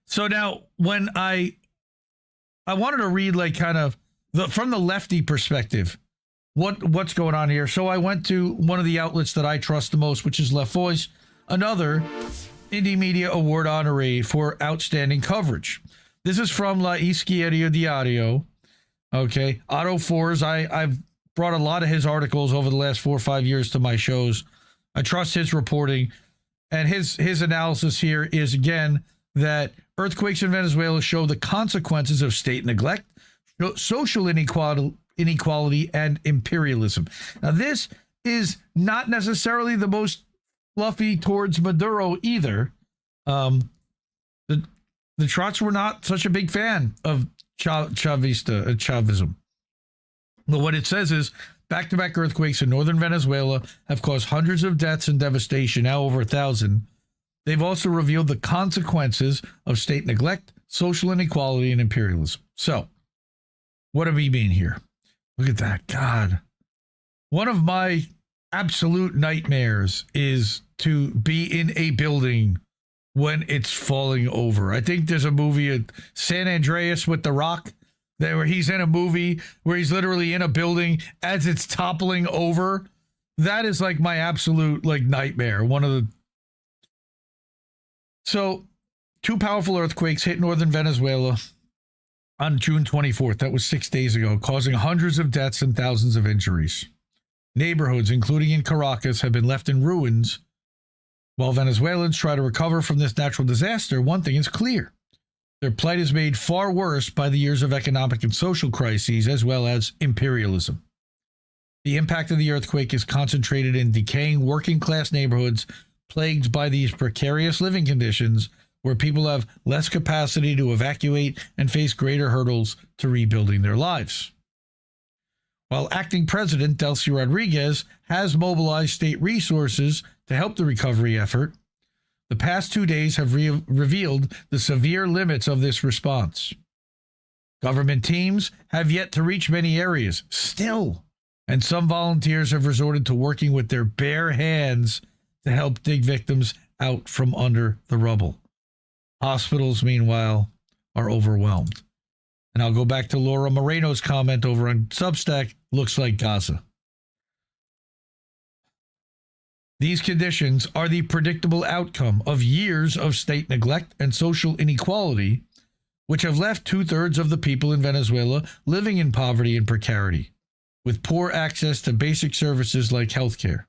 S5: So now when I wanted to read like kind of from the lefty perspective, what's going on here. So I went to one of the outlets that I trust the most, which is Left Voice, another Indie Media Award honoree for outstanding coverage. This is from La Izquierda Diario. Okay. Otto Fors. I've brought a lot of his articles over the last 4 or 5 years to my shows. I trust his reporting, and his analysis here is again that earthquakes in Venezuela show the consequences of state neglect, social inequality, and imperialism. Now, this is not necessarily the most fluffy towards Maduro either. The Trots were not such a big fan of Chavism. But what it says is back-to-back earthquakes in northern Venezuela have caused hundreds of deaths and devastation, now over 1,000. They've also revealed the consequences of state neglect, social inequality, and imperialism. So, what do we mean here? Look at that. God. One of my absolute nightmares is to be in a building when it's falling over. I think there's a movie, San Andreas with The Rock, where he's in a movie where he's literally in a building as it's toppling over. That is like my absolute like nightmare. So 2 powerful earthquakes hit northern Venezuela on June 24th. That was 6 days ago, causing hundreds of deaths and thousands of injuries. Neighborhoods, including in Caracas, have been left in ruins. While Venezuelans try to recover from this natural disaster, one thing is clear. Their plight is made far worse by the years of economic and social crises, as well as imperialism. The impact of the earthquake is concentrated in decaying working-class neighborhoods plagued by these precarious living conditions where people have less capacity to evacuate and face greater hurdles to rebuilding their lives. While acting President Delcy Rodriguez has mobilized state resources to help the recovery effort, the past 2 days have revealed the severe limits of this response. Government teams have yet to reach many areas, still, and some volunteers have resorted to working with their bare hands to help dig victims out from under the rubble. Hospitals, meanwhile, are overwhelmed. And I'll go back to Laura Moreno's comment over on Substack, looks like Gaza. These conditions are the predictable outcome of years of state neglect and social inequality, which have left 2/3 of the people in Venezuela living in poverty and precarity, with poor access to basic services like healthcare.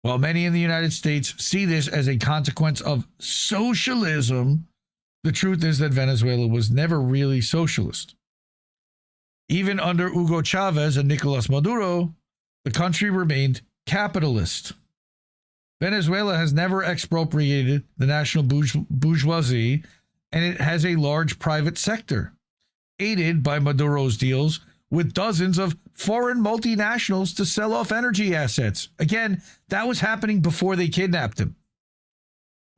S5: While many in the United States see this as a consequence of socialism, the truth is that Venezuela was never really socialist. Even under Hugo Chavez and Nicolas Maduro, the country remained capitalist. Venezuela has never expropriated the national bourgeoisie, and it has a large private sector, aided by Maduro's deals with dozens of foreign multinationals to sell off energy assets. Again, that was happening before they kidnapped him.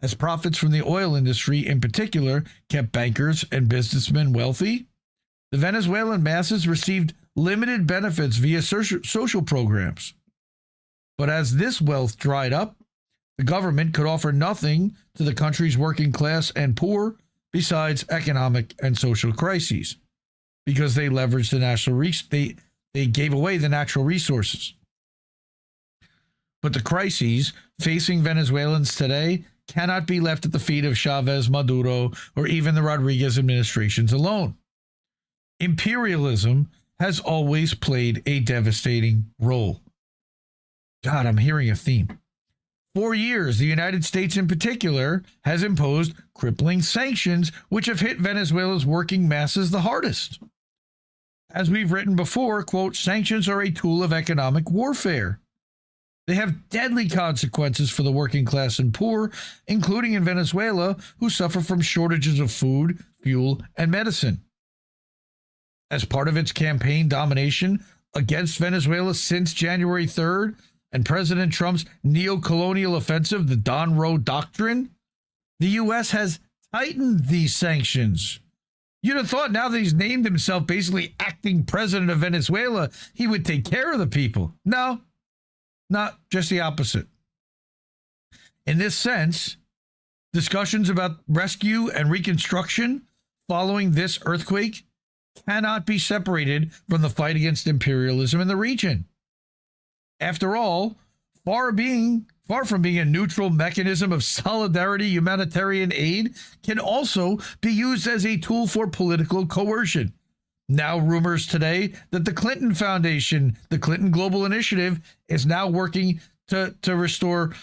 S5: As profits from the oil industry in particular kept bankers and businessmen wealthy, the Venezuelan masses received limited benefits via social programs. But as this wealth dried up, the government could offer nothing to the country's working class and poor besides economic and social crises, because they leveraged the national they gave away the natural resources. But the crises facing Venezuelans today cannot be left at the feet of Chavez, Maduro, or even the Rodriguez administrations alone. Imperialism has always played a devastating role. God, I'm hearing a theme. For years, the United States in particular has imposed crippling sanctions, which have hit Venezuela's working masses the hardest. As we've written before, quote, sanctions are a tool of economic warfare. They have deadly consequences for the working class and poor, including in Venezuela, who suffer from shortages of food, fuel, and medicine. As part of its campaign domination against Venezuela since January 3rd, and President Trump's neo-colonial offensive, the Don Roe Doctrine, the U.S. has tightened these sanctions. You'd have thought now that he's named himself basically acting president of Venezuela, he would take care of the people. No, not just the opposite. In this sense, discussions about rescue and reconstruction following this earthquake cannot be separated from the fight against imperialism in the region. After all, far from being a neutral mechanism of solidarity, humanitarian aid can also be used as a tool for political coercion. Now rumors today that the Clinton Foundation, the Clinton Global Initiative, is now working to restore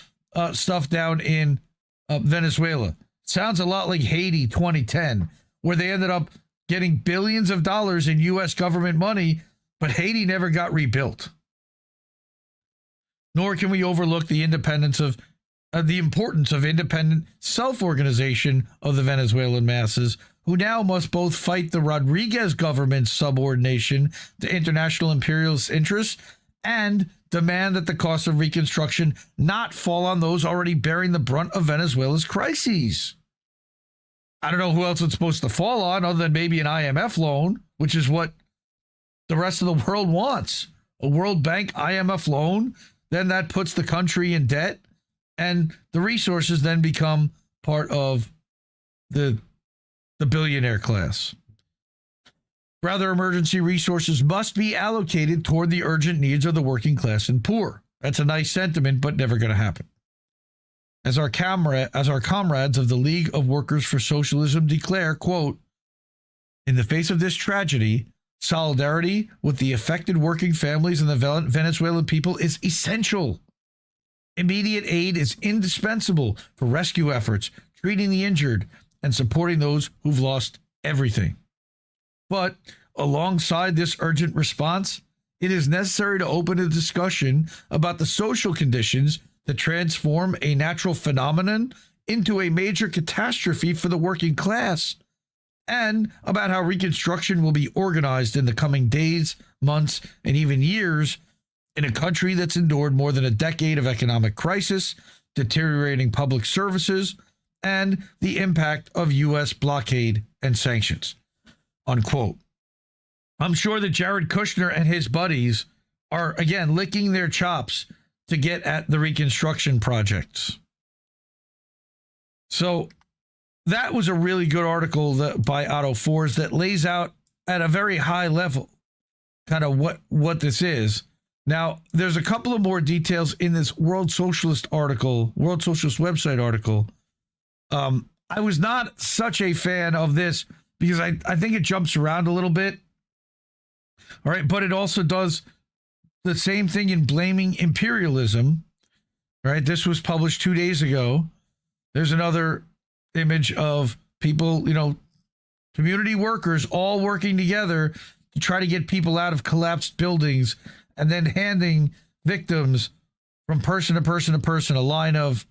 S5: stuff down in Venezuela. Sounds a lot like Haiti 2010, where they ended up getting billions of dollars in U.S. government money, but Haiti never got rebuilt. Nor can we overlook the importance of independent self-organization of the Venezuelan masses, who now must both fight the Rodriguez government's subordination to international imperialist interests and demand that the cost of reconstruction not fall on those already bearing the brunt of Venezuela's crises. I don't know who else it's supposed to fall on other than maybe an IMF loan, which is what the rest of the world wants. A World Bank IMF loan. Then that puts the country in debt, and the resources then become part of the billionaire class. Rather, emergency resources must be allocated toward the urgent needs of the working class and poor. That's a nice sentiment, but never going to happen. As our comrades of the League of Workers for Socialism declare, quote, in the face of this tragedy, solidarity with the affected working families and the Venezuelan people is essential. Immediate aid is indispensable for rescue efforts, treating the injured, and supporting those who've lost everything. But alongside this urgent response, it is necessary to open a discussion about the social conditions that transform a natural phenomenon into a major catastrophe for the working class, and about how reconstruction will be organized in the coming days, months, and even years in a country that's endured more than a decade of economic crisis, deteriorating public services, and the impact of U.S. blockade and sanctions. Unquote. I'm sure that Jared Kushner and his buddies are, again, licking their chops to get at the reconstruction projects. So that was a really good article by Otto Fors that lays out at a very high level kind of what this is. Now, there's a couple of more details in this World Socialist website article. I was not such a fan of this because I think it jumps around a little bit. All right, but it also does the same thing in blaming imperialism. All right, this was published 2 days ago. There's another image of people, community workers all working together to try to get people out of collapsed buildings and then handing victims from person to person to person a line of,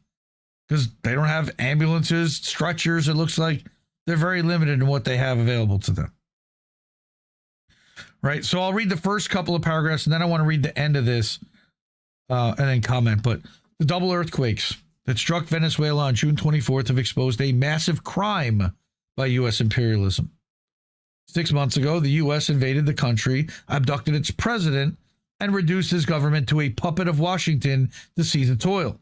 S5: because they don't have ambulances, stretchers. It looks like they're very limited in what they have available to them. Right. So I'll read the first couple of paragraphs and then I want to read the end of this and then comment. But the double earthquakes that struck Venezuela on June 24th have exposed a massive crime by U.S. imperialism. 6 months ago, the U.S. invaded the country, abducted its president, and reduced his government to a puppet of Washington to seize its oil.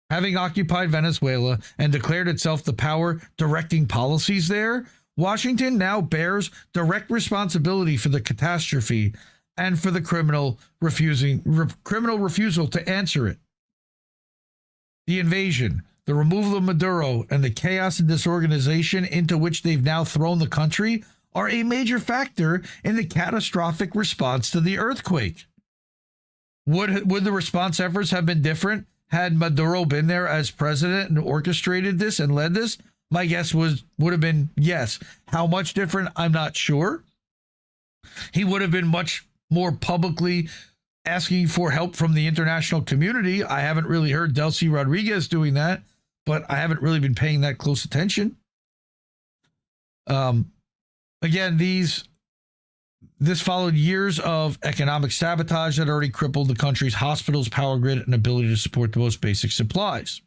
S5: Having occupied Venezuela and declared itself the power directing policies there, Washington now bears direct responsibility for the catastrophe and for the criminal refusal to answer it. The invasion, the removal of Maduro, and the chaos and disorganization into which they've now thrown the country are a major factor in the catastrophic response to the earthquake. Would the response efforts have been different had Maduro been there as president and orchestrated this and led this? My guess would have been yes. How much different? I'm not sure. He would have been much more publicly asking for help from the international community. I haven't really heard Delcy Rodriguez doing that, but I haven't really been paying that close attention. Again, this followed years of economic sabotage that already crippled the country's hospitals, power grid, and ability to support the most basic supplies.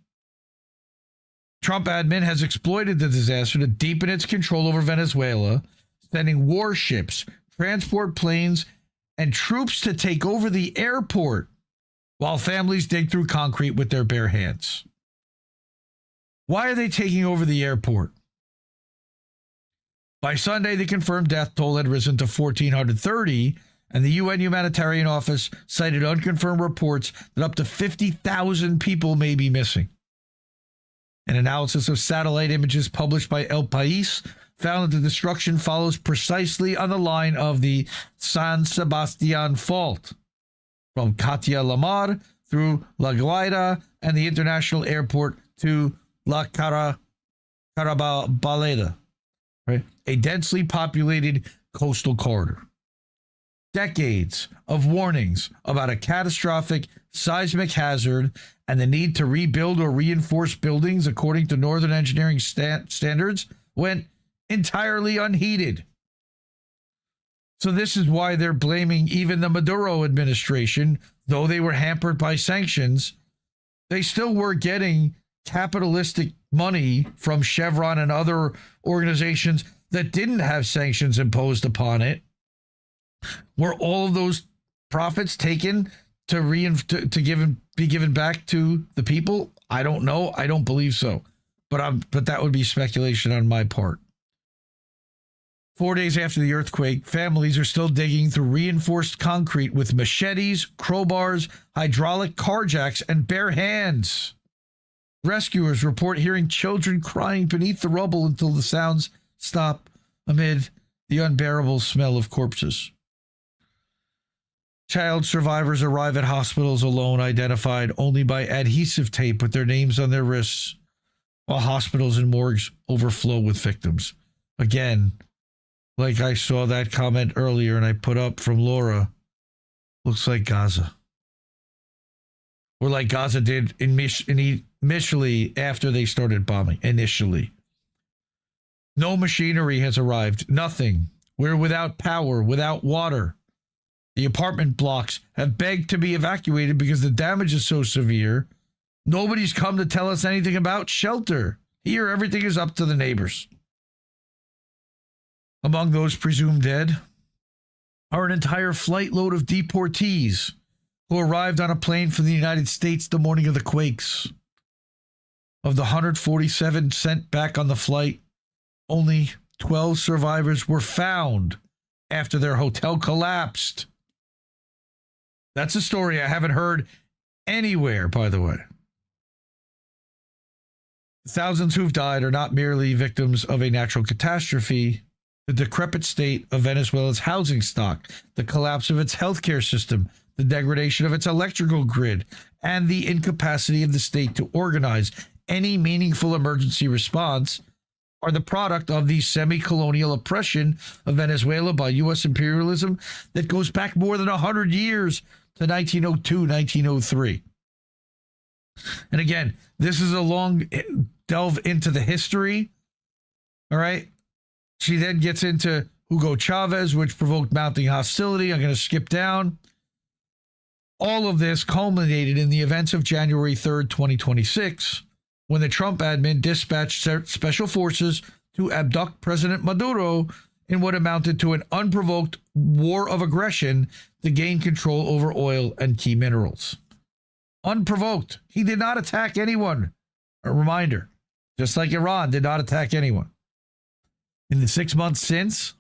S5: Trump admin has exploited the disaster to deepen its control over Venezuela, sending warships, transport planes, and troops to take over the airport while families dig through concrete with their bare hands. Why are they taking over the airport? By Sunday, the confirmed death toll had risen to 1,430, and the UN Humanitarian Office cited unconfirmed reports that up to 50,000 people may be missing. An analysis of satellite images published by El País found that the destruction follows precisely on the line of the San Sebastian Fault, from Katia Lamar through La Guaira and the international airport to La Carabaleda, right? A densely populated coastal corridor. Decades of warnings about a catastrophic seismic hazard and the need to rebuild or reinforce buildings according to Northern engineering standards went entirely unheeded. So this is why they're blaming even the Maduro administration. Though they were hampered by sanctions, they still were getting capitalistic money from Chevron and other organizations that didn't have sanctions imposed upon it. Were all of those profits taken to be given back to the people? I don't know. I don't believe so. But that would be speculation on my part. 4 days after the earthquake, families are still digging through reinforced concrete with machetes, crowbars, hydraulic car jacks, and bare hands. Rescuers report hearing children crying beneath the rubble until the sounds stop amid the unbearable smell of corpses. Child survivors arrive at hospitals alone, identified only by adhesive tape with their names on their wrists, while hospitals and morgues overflow with victims. Again, like I saw that comment earlier and I put up from Laura, looks like Gaza. Or like Gaza did initially after they started bombing, initially. No machinery has arrived, nothing. We're without power, without water. The apartment blocks have begged to be evacuated because the damage is so severe. Nobody's come to tell us anything about shelter. Here, everything is up to the neighbors. Among those presumed dead are an entire flight load of deportees who arrived on a plane from the United States the morning of the quakes. Of the 147 sent back on the flight, only 12 survivors were found after their hotel collapsed. That's a story I haven't heard anywhere, by the way. The thousands who've died are not merely victims of a natural catastrophe. The decrepit state of Venezuela's housing stock, the collapse of its healthcare system, the degradation of its electrical grid, and the incapacity of the state to organize any meaningful emergency response are the product of the semi-colonial oppression of Venezuela by U.S. imperialism that goes back more than 100 years to 1902, 1903. And again, this is a long delve into the history. All right. She then gets into Hugo Chavez, which provoked mounting hostility. I'm going to skip down. All of this culminated in the events of January 3rd, 2026, when the Trump admin dispatched special forces to abduct President Maduro in what amounted to an unprovoked war of aggression to gain control over oil and key minerals. Unprovoked. He did not attack anyone. A reminder, just like Iran did not attack anyone. In the 6 months since,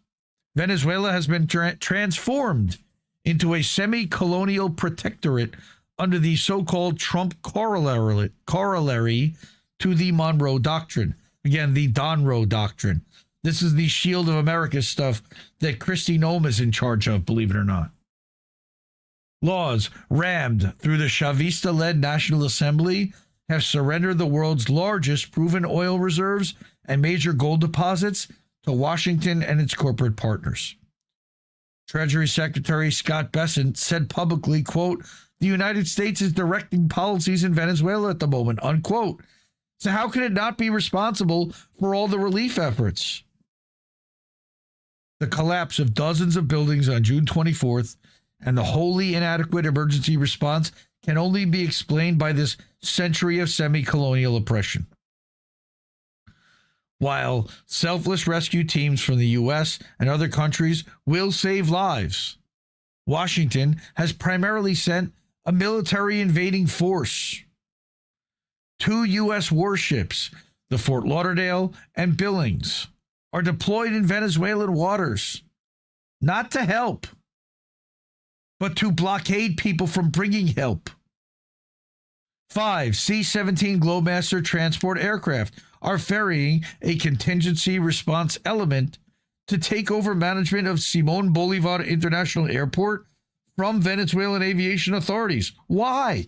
S5: Venezuela has been transformed into a semi-colonial protectorate under the so-called Trump corollary to the Monroe Doctrine. Again, the Donroe Doctrine. This is the Shield of America stuff that Kristi Noem is in charge of, believe it or not. Laws rammed through the Chavista-led National Assembly have surrendered the world's largest proven oil reserves and major gold deposits to Washington and its corporate partners. Treasury Secretary Scott Bessent said publicly, quote, "The United States is directing policies in Venezuela at the moment," unquote. So how can it not be responsible for all the relief efforts? The collapse of dozens of buildings on June 24th and the wholly inadequate emergency response can only be explained by this century of semi-colonial oppression. While selfless rescue teams from the U.S. and other countries will save lives, Washington has primarily sent a military invading force. 2 U.S. warships, the Fort Lauderdale and Billings, are deployed in Venezuelan waters, not to help, but to blockade people from bringing help. 5 C-17 Globemaster transport aircraft are ferrying a contingency response element to take over management of Simón Bolívar International Airport from Venezuelan aviation authorities. Why?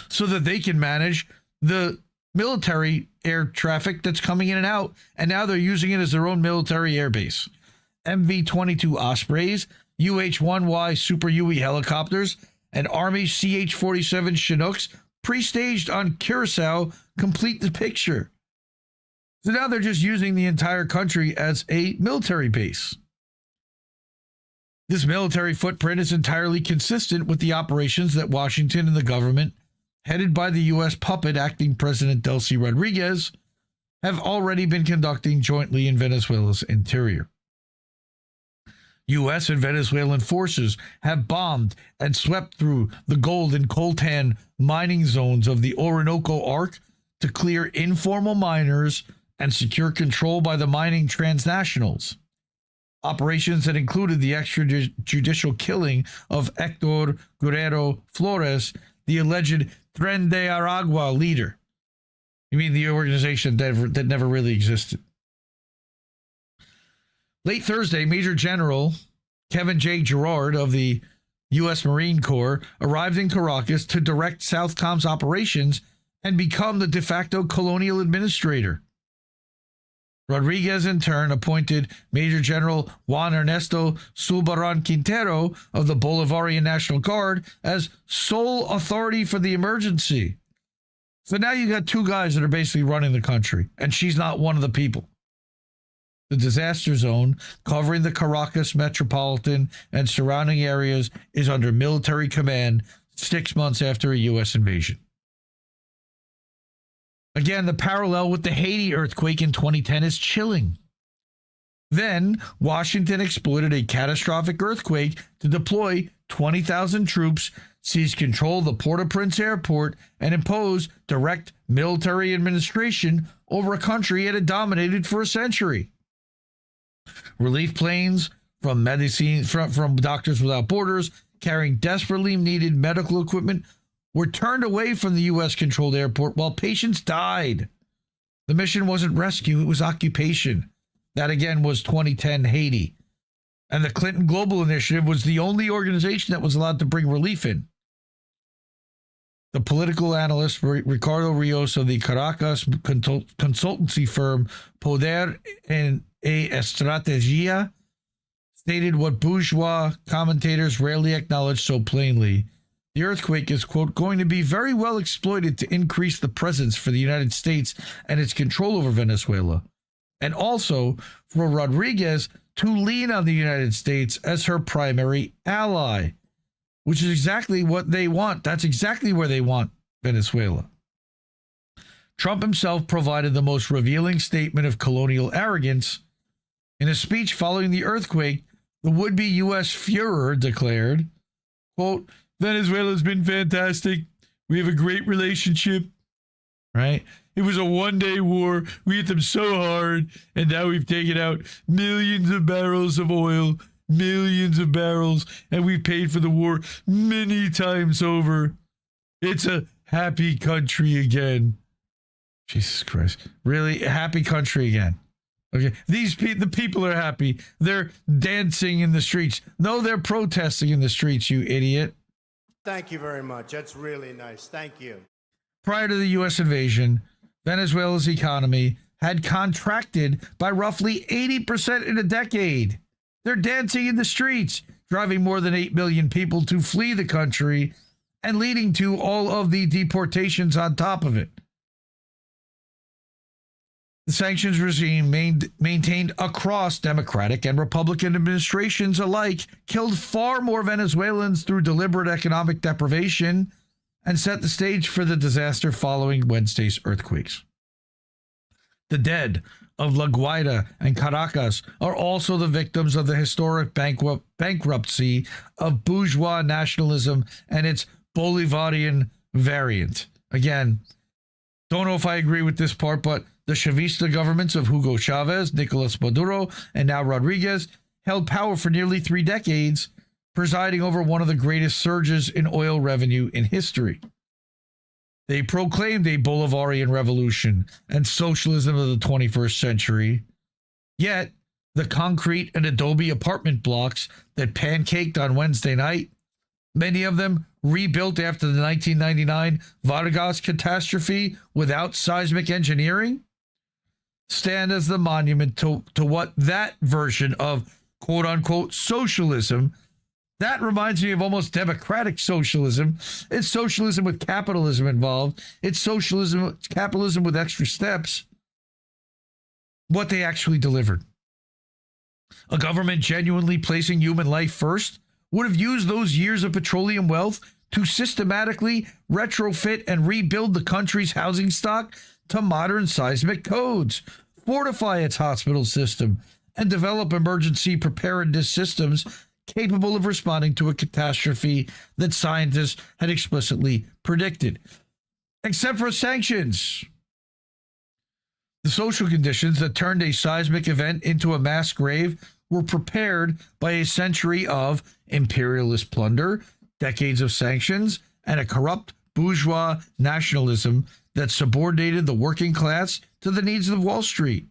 S5: So that they can manage the military air traffic that's coming in and out, and now they're using it as their own military airbase. MV-22 Ospreys, UH-1Y Super Huey helicopters, and Army CH-47 Chinooks pre-staged on Curacao complete the picture. So now they're just using the entire country as a military base. This military footprint is entirely consistent with the operations that Washington and the government, headed by the U.S. puppet acting President Delcy Rodriguez, have already been conducting jointly in Venezuela's interior. U.S. and Venezuelan forces have bombed and swept through the gold and coltan mining zones of the Orinoco Arc to clear informal miners and secure control by the mining transnationals. Operations that included the extrajudicial killing of Hector Guerrero Flores, the alleged Tren de Aragua leader. You mean the organization that never really existed? Late Thursday, Major General Kevin J. Girard of the U.S. Marine Corps arrived in Caracas to direct Southcom's operations and become the de facto colonial administrator. Rodriguez, in turn, appointed Major General Juan Ernesto Zulbarán Quintero of the Bolivarian National Guard as sole authority for the emergency. So now you got 2 guys that are basically running the country, and she's not one of the people. The disaster zone, covering the Caracas metropolitan and surrounding areas, is under military command 6 months after a U.S. invasion. Again, the parallel with the Haiti earthquake in 2010 is chilling. Then, Washington exploited a catastrophic earthquake to deploy 20,000 troops seized control of the Port-au-Prince airport and imposed direct military administration over a country it had dominated for a century. Relief planes from Doctors Without Borders carrying desperately needed medical equipment were turned away from the U.S.-controlled airport while patients died. The mission wasn't rescue, it was occupation. That, again, was 2010 Haiti. And the Clinton Global Initiative was the only organization that was allowed to bring relief in. The political analyst Ricardo Rios of the Caracas consultancy firm Poder e Estrategia stated what bourgeois commentators rarely acknowledge so plainly. The earthquake is, quote, going to be very well exploited to increase the presence for the United States and its control over Venezuela, and also for Rodriguez to lean on the United States as her primary ally, which is exactly what they want. That's exactly where they want Venezuela. Trump himself provided the most revealing statement of colonial arrogance. In a speech following the earthquake, the would-be U.S. Führer declared, quote, Venezuela's been fantastic. We have a great relationship, right? It was a one-day war. We hit them so hard, and now we've taken out millions of barrels of oil, millions of barrels, and we've paid for the war many times over. It's a happy country again. Jesus Christ. Really? A happy country again. Okay, the people are happy. They're dancing in the streets. No, they're protesting in the streets, you idiot.
S9: Thank you very much. That's really nice. Thank you.
S5: Prior to the U.S. invasion, Venezuela's economy had contracted by roughly 80% in a decade. They're dancing in the streets, driving more than 8 million people to flee the country and leading to all of the deportations on top of it. The sanctions regime maintained across Democratic and Republican administrations alike killed far more Venezuelans through deliberate economic deprivation and set the stage for the disaster following Wednesday's earthquakes. The dead of La Guaira and Caracas are also the victims of the historic bankruptcy of bourgeois nationalism and its Bolivarian variant. Again, don't know if I agree with this part, but the Chavista governments of Hugo Chavez, Nicolas Maduro, and now Rodriguez held power for nearly 3 decades, presiding over one of the greatest surges in oil revenue in history. They proclaimed a Bolivarian revolution and socialism of the 21st century, yet the concrete and adobe apartment blocks that pancaked on Wednesday night, many of them rebuilt after the 1999 Vargas catastrophe without seismic engineering, stand as the monument to what that version of quote-unquote socialism, that reminds me of almost democratic socialism. It's socialism with capitalism involved. It's socialism, capitalism with extra steps. What they actually delivered. A government genuinely placing human life first would have used those years of petroleum wealth to systematically retrofit and rebuild the country's housing stock to modern seismic codes, fortify its hospital system, and develop emergency preparedness systems capable of responding to a catastrophe that scientists had explicitly predicted. Except for sanctions. The social conditions that turned a seismic event into a mass grave were prepared by a century of imperialist plunder, decades of sanctions, and a corrupt bourgeois nationalism that subordinated the working class to the needs of Wall Street.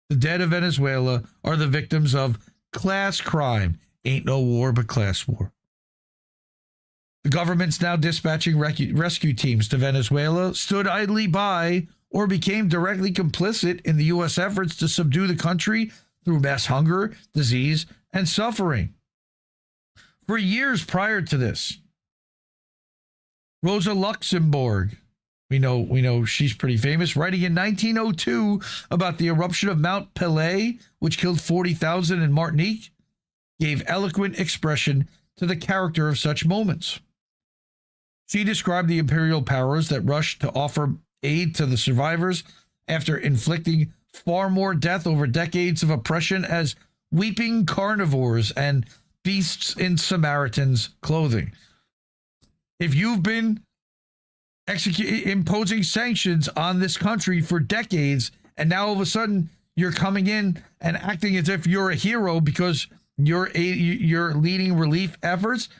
S5: The dead of Venezuela are the victims of class crime. Ain't no war but class war. The government's now dispatching rescue teams to Venezuela stood idly by or became directly complicit in the U.S. efforts to subdue the country through mass hunger, disease, and suffering. For years prior to this, Rosa Luxemburg, we know she's pretty famous, writing in 1902 about the eruption of Mount Pelée, which killed 40,000 in Martinique, gave eloquent expression to the character of such moments. She described the imperial powers that rushed to offer aid to the survivors after inflicting far more death over decades of oppression as weeping carnivores and beasts in Samaritans' clothing. If you've been imposing sanctions on this country for decades, and now all of a sudden you're coming in and acting as if you're a hero because you're leading relief efforts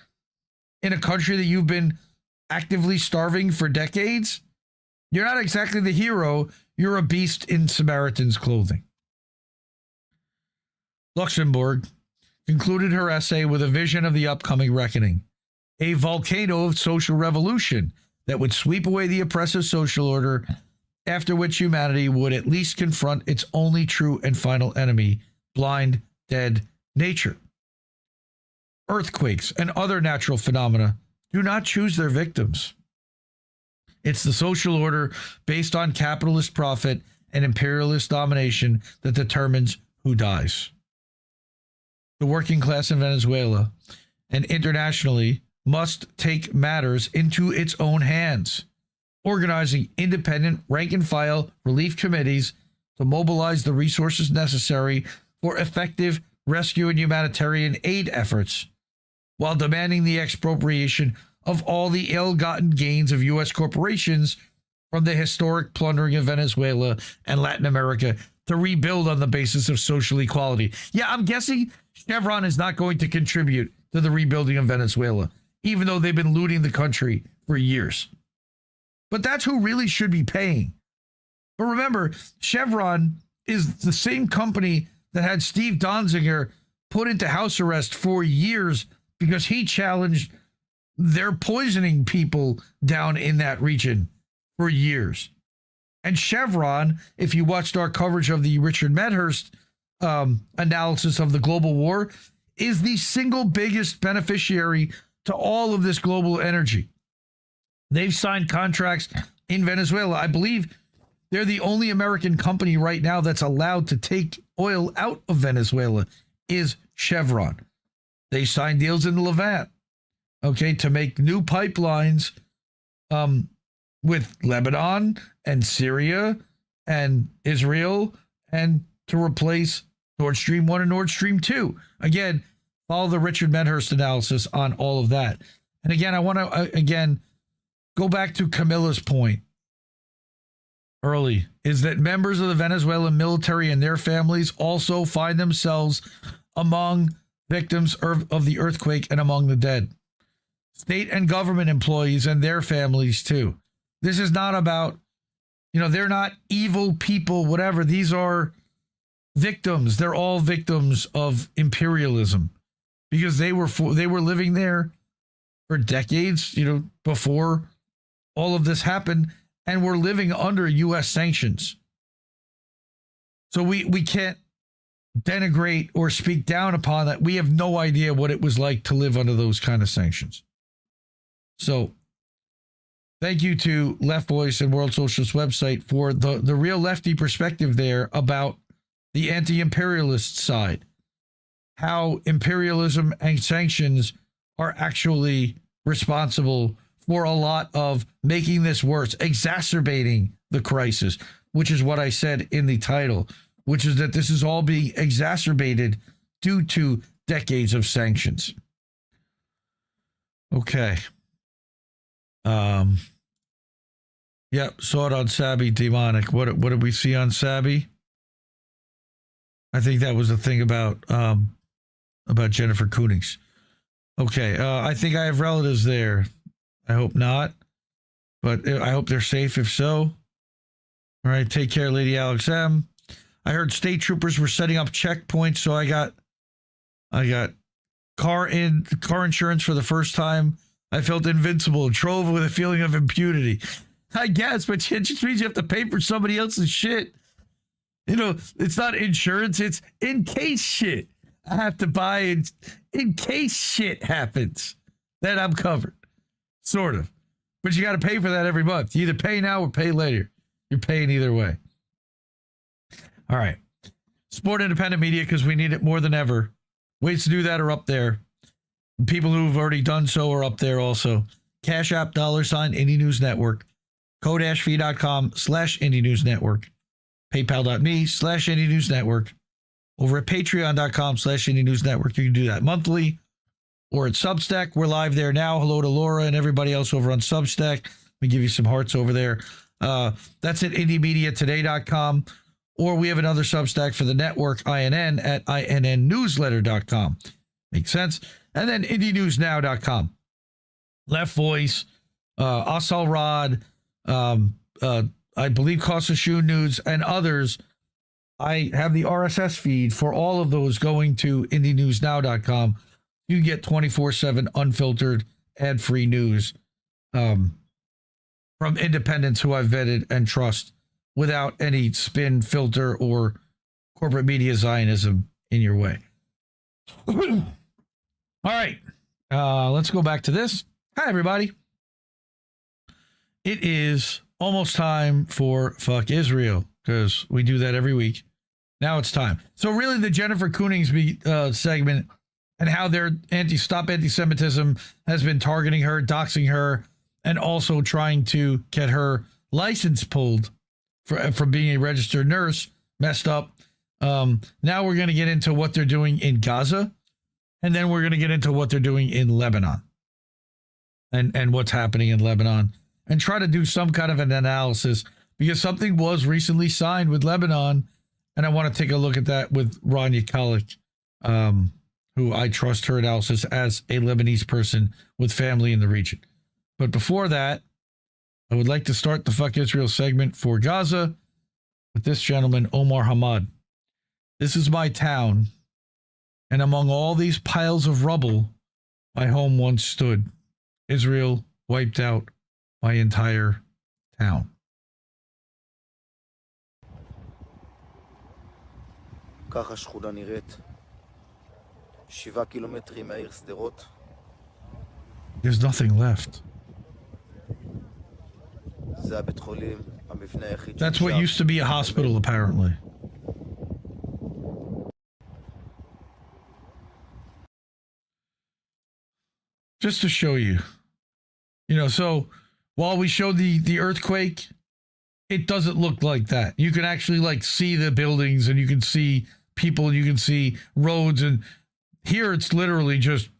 S5: in a country that you've been actively starving for decades, you're not exactly the hero. You're a beast in Samaritan's clothing. Luxembourg concluded her essay with a vision of the upcoming reckoning, a volcano of social revolution that would sweep away the oppressive social order, after which humanity would at least confront its only true and final enemy, blind, dead nature. Earthquakes and other natural phenomena do not choose their victims. It's the social order based on capitalist profit and imperialist domination that determines who dies. The working class in Venezuela and internationally must take matters into its own hands, organizing independent rank-and-file relief committees to mobilize the resources necessary for effective rescue and humanitarian aid efforts, while demanding the expropriation of all the ill-gotten gains of U.S. corporations from the historic plundering of Venezuela and Latin America to rebuild on the basis of social equality. Yeah, I'm guessing Chevron is not going to contribute to the rebuilding of Venezuela, even though they've been looting the country for years. But that's who really should be paying. But remember, Chevron is the same company that had Steve Donziger put into house arrest for years because he challenged their poisoning people down in that region for years. And Chevron, if you watched our coverage of the Richard Medhurst analysis of the global war, is the single biggest beneficiary to all of this global energy. They've signed contracts in Venezuela. I believe they're the only American company right now that's allowed to take oil out of Venezuela is Chevron. They signed deals in the Levant, okay, to make new pipelines with Lebanon and Syria and Israel, and to replace Nord Stream 1 and Nord Stream 2. Again, follow the Richard Medhurst analysis on all of that. And again, I want to, go back to Camilla's point early, is that members of the Venezuelan military and their families also find themselves among victims of the earthquake and among the dead. State and government employees and their families too. This is not about, they're not evil people, whatever. These are victims. They're all victims of imperialism because they were living there for decades, before all of this happened, and we're living under U.S. sanctions. So we can't denigrate or speak down upon that. We have no idea what it was like to live under those kind of sanctions. So thank you to Left Voice and World Socialist website for the real lefty perspective there about the anti-imperialist side, how imperialism and sanctions are actually responsible for a lot of making this worse, exacerbating the crisis, which is what I said in the title, which is that this is all being exacerbated due to decades of sanctions. Okay. Yep, saw it on Sabby Demonic. What did we see on Sabby? I think that was the thing about Jennifer Koonings. Okay, I think I have relatives there. I hope not, but I hope they're safe if so. All right, take care, Lady Alex M. I heard state troopers were setting up checkpoints, so I got car insurance for the first time. I felt invincible, drove with a feeling of impunity. I guess, but it just means you have to pay for somebody else's shit. It's not insurance, it's in case shit. I have to buy in case shit happens. Then I'm covered. Sort of. But you got to pay for that every month. You either pay now or pay later. You're paying either way. All right. Support independent media because we need it more than ever. Ways to do that are up there. People who've already done so are up there also. Cash App, $, Indie News Network. Code-V.com/Indie News Network. PayPal.me/Indie News Network. Over at Patreon.com/Indie News Network. You can do that monthly or at Substack. We're live there now. Hello to Laura and everybody else over on Substack. We give you some hearts over there. That's at IndieMediaToday.com, or we have another Substack for the network, INN, at INNNewsletter.com. Makes sense? And then IndieNewsNow.com. Left Voice, Asal Rod, I believe Kosashu News, and others. I have the RSS feed for all of those going to IndieNewsNow.com. You get 24/7 unfiltered, ad-free news from independents who I've vetted and trust without any spin, filter, or corporate media Zionism in your way. All right, let's go back to this. Hi, everybody. It is almost time for Fuck Israel, because we do that every week. Now it's time. So really the Jennifer Koonings segment and how their Stop Anti-Semitism has been targeting her, doxing her, and also trying to get her license pulled from being a registered nurse, messed up. Now we're going to get into what they're doing in Gaza, and then we're going to get into what they're doing in Lebanon and what's happening in Lebanon, and try to do some kind of an analysis, because something was recently signed with Lebanon, and I want to take a look at that with Rania Khalek, who I trust her analysis as a Lebanese person with family in the region. But before that, I would like to start the Fuck Israel segment for Gaza with this gentleman, Omar Hamad. This is my town, and among all these piles of rubble, my home once stood. Israel wiped out my entire town.
S10: ככה שכונה נראית. 7 קילומטרים מהעיר שדרות.
S5: There's nothing left.
S10: זה הבית חולים, המבנה היחיד.
S5: That's what used to be a hospital, apparently. Just to show you. So while we showed the earthquake, it doesn't look like that. You can actually see the buildings, and you can see people, and you can see roads, and here it's literally just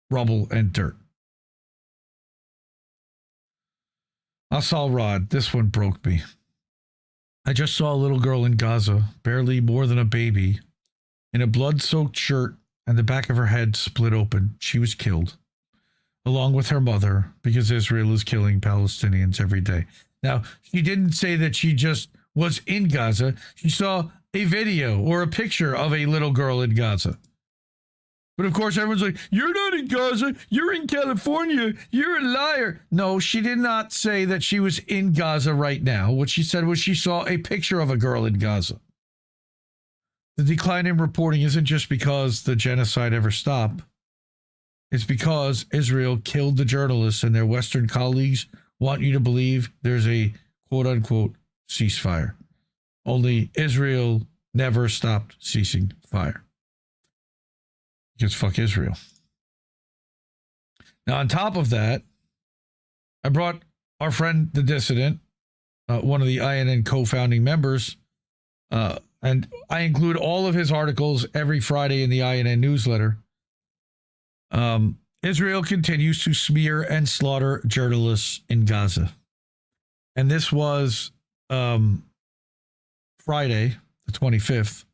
S5: rubble and dirt. Asal Rod, this one broke me. I just saw a little girl in Gaza, barely more than a baby, in a blood-soaked shirt, and the back of her head split open. She was killed, along with her mother, because Israel is killing Palestinians every day. Now, she didn't say that she just was in Gaza. She saw a video or a picture of a little girl in Gaza. But of course, everyone's like, you're not in Gaza. You're in California. You're a liar. No, she did not say that she was in Gaza right now. What she said was she saw a picture of a girl in Gaza. The decline in reporting isn't just because the genocide ever stopped. It's because Israel killed the journalists, and their Western colleagues want you to believe there's a quote-unquote ceasefire. Only Israel never stopped ceasing fire. Because fuck Israel. Now, on top of that, I brought our friend, the dissident, one of the INN co-founding members, and I include all of his articles every Friday in the INN newsletter. Israel continues to smear and slaughter journalists in Gaza. And this was Friday, the 25th.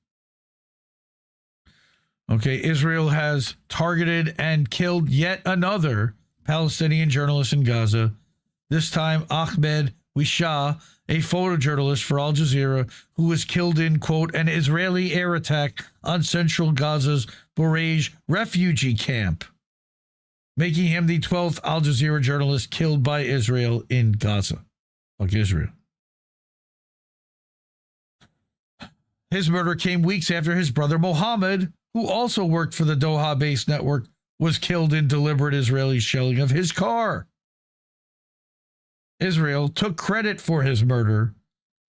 S5: Okay, Israel has targeted and killed yet another Palestinian journalist in Gaza, this time Ahmed Wisha, a photojournalist for Al Jazeera, who was killed in, quote, an Israeli air attack on central Gaza's Bureij refugee camp, making him the 12th Al Jazeera journalist killed by Israel in Gaza. Fuck Israel. His murder came weeks after his brother Mohammed, who also worked for the Doha-based network, was killed in deliberate Israeli shelling of his car. Israel took credit for his murder,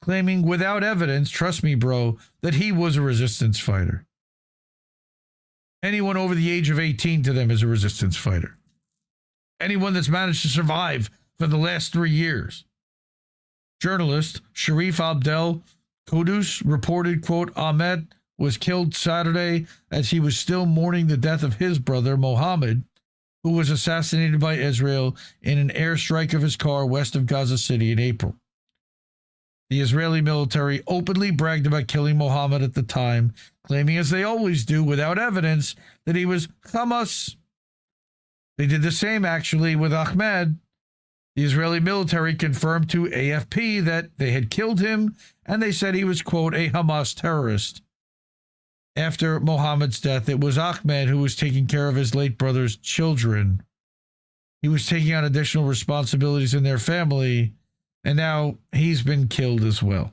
S5: claiming without evidence, trust me, bro, that he was a resistance fighter. Anyone over the age of 18 to them is a resistance fighter. Anyone that's managed to survive for the last 3 years. Journalist Sharif Abdel Kudus reported, quote, Ahmed was killed Saturday as he was still mourning the death of his brother, Mohammed, who was assassinated by Israel in an airstrike of his car west of Gaza City in April. The Israeli military openly bragged about killing Mohammed at the time, claiming, as they always do without evidence, that he was Hamas. They did the same, actually, with Ahmed. The Israeli military confirmed to AFP that they had killed him, and they said he was, quote, a Hamas terrorist. After Mohammed's death, it was Ahmed who was taking care of his late brother's children. He was taking on additional responsibilities in their family, and now he's been killed as well.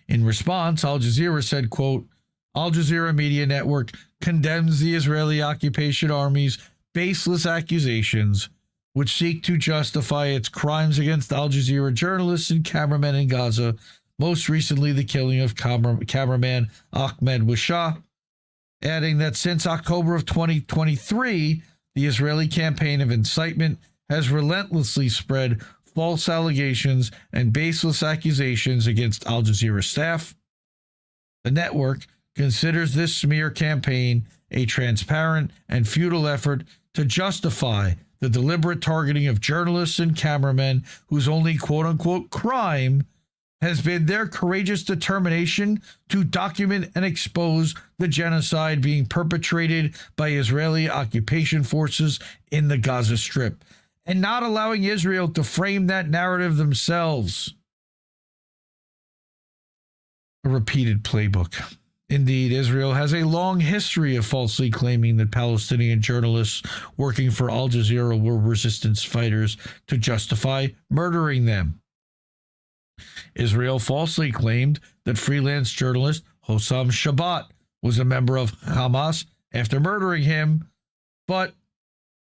S5: In response, Al Jazeera said, quote, Al Jazeera Media Network condemns the Israeli occupation army's baseless accusations, which seek to justify its crimes against Al Jazeera journalists and cameramen in Gaza, most recently the killing of cameraman Ahmed Wishah, adding that since October of 2023, the Israeli campaign of incitement has relentlessly spread false allegations and baseless accusations against Al Jazeera staff. The network considers this smear campaign a transparent and futile effort to justify the deliberate targeting of journalists and cameramen whose only quote-unquote crime has been their courageous determination to document and expose the genocide being perpetrated by Israeli occupation forces in the Gaza Strip, and not allowing Israel to frame that narrative themselves. A repeated playbook. Indeed, Israel has a long history of falsely claiming that Palestinian journalists working for Al Jazeera were resistance fighters to justify murdering them. Israel falsely claimed that freelance journalist Hossam Shabbat was a member of Hamas after murdering him, but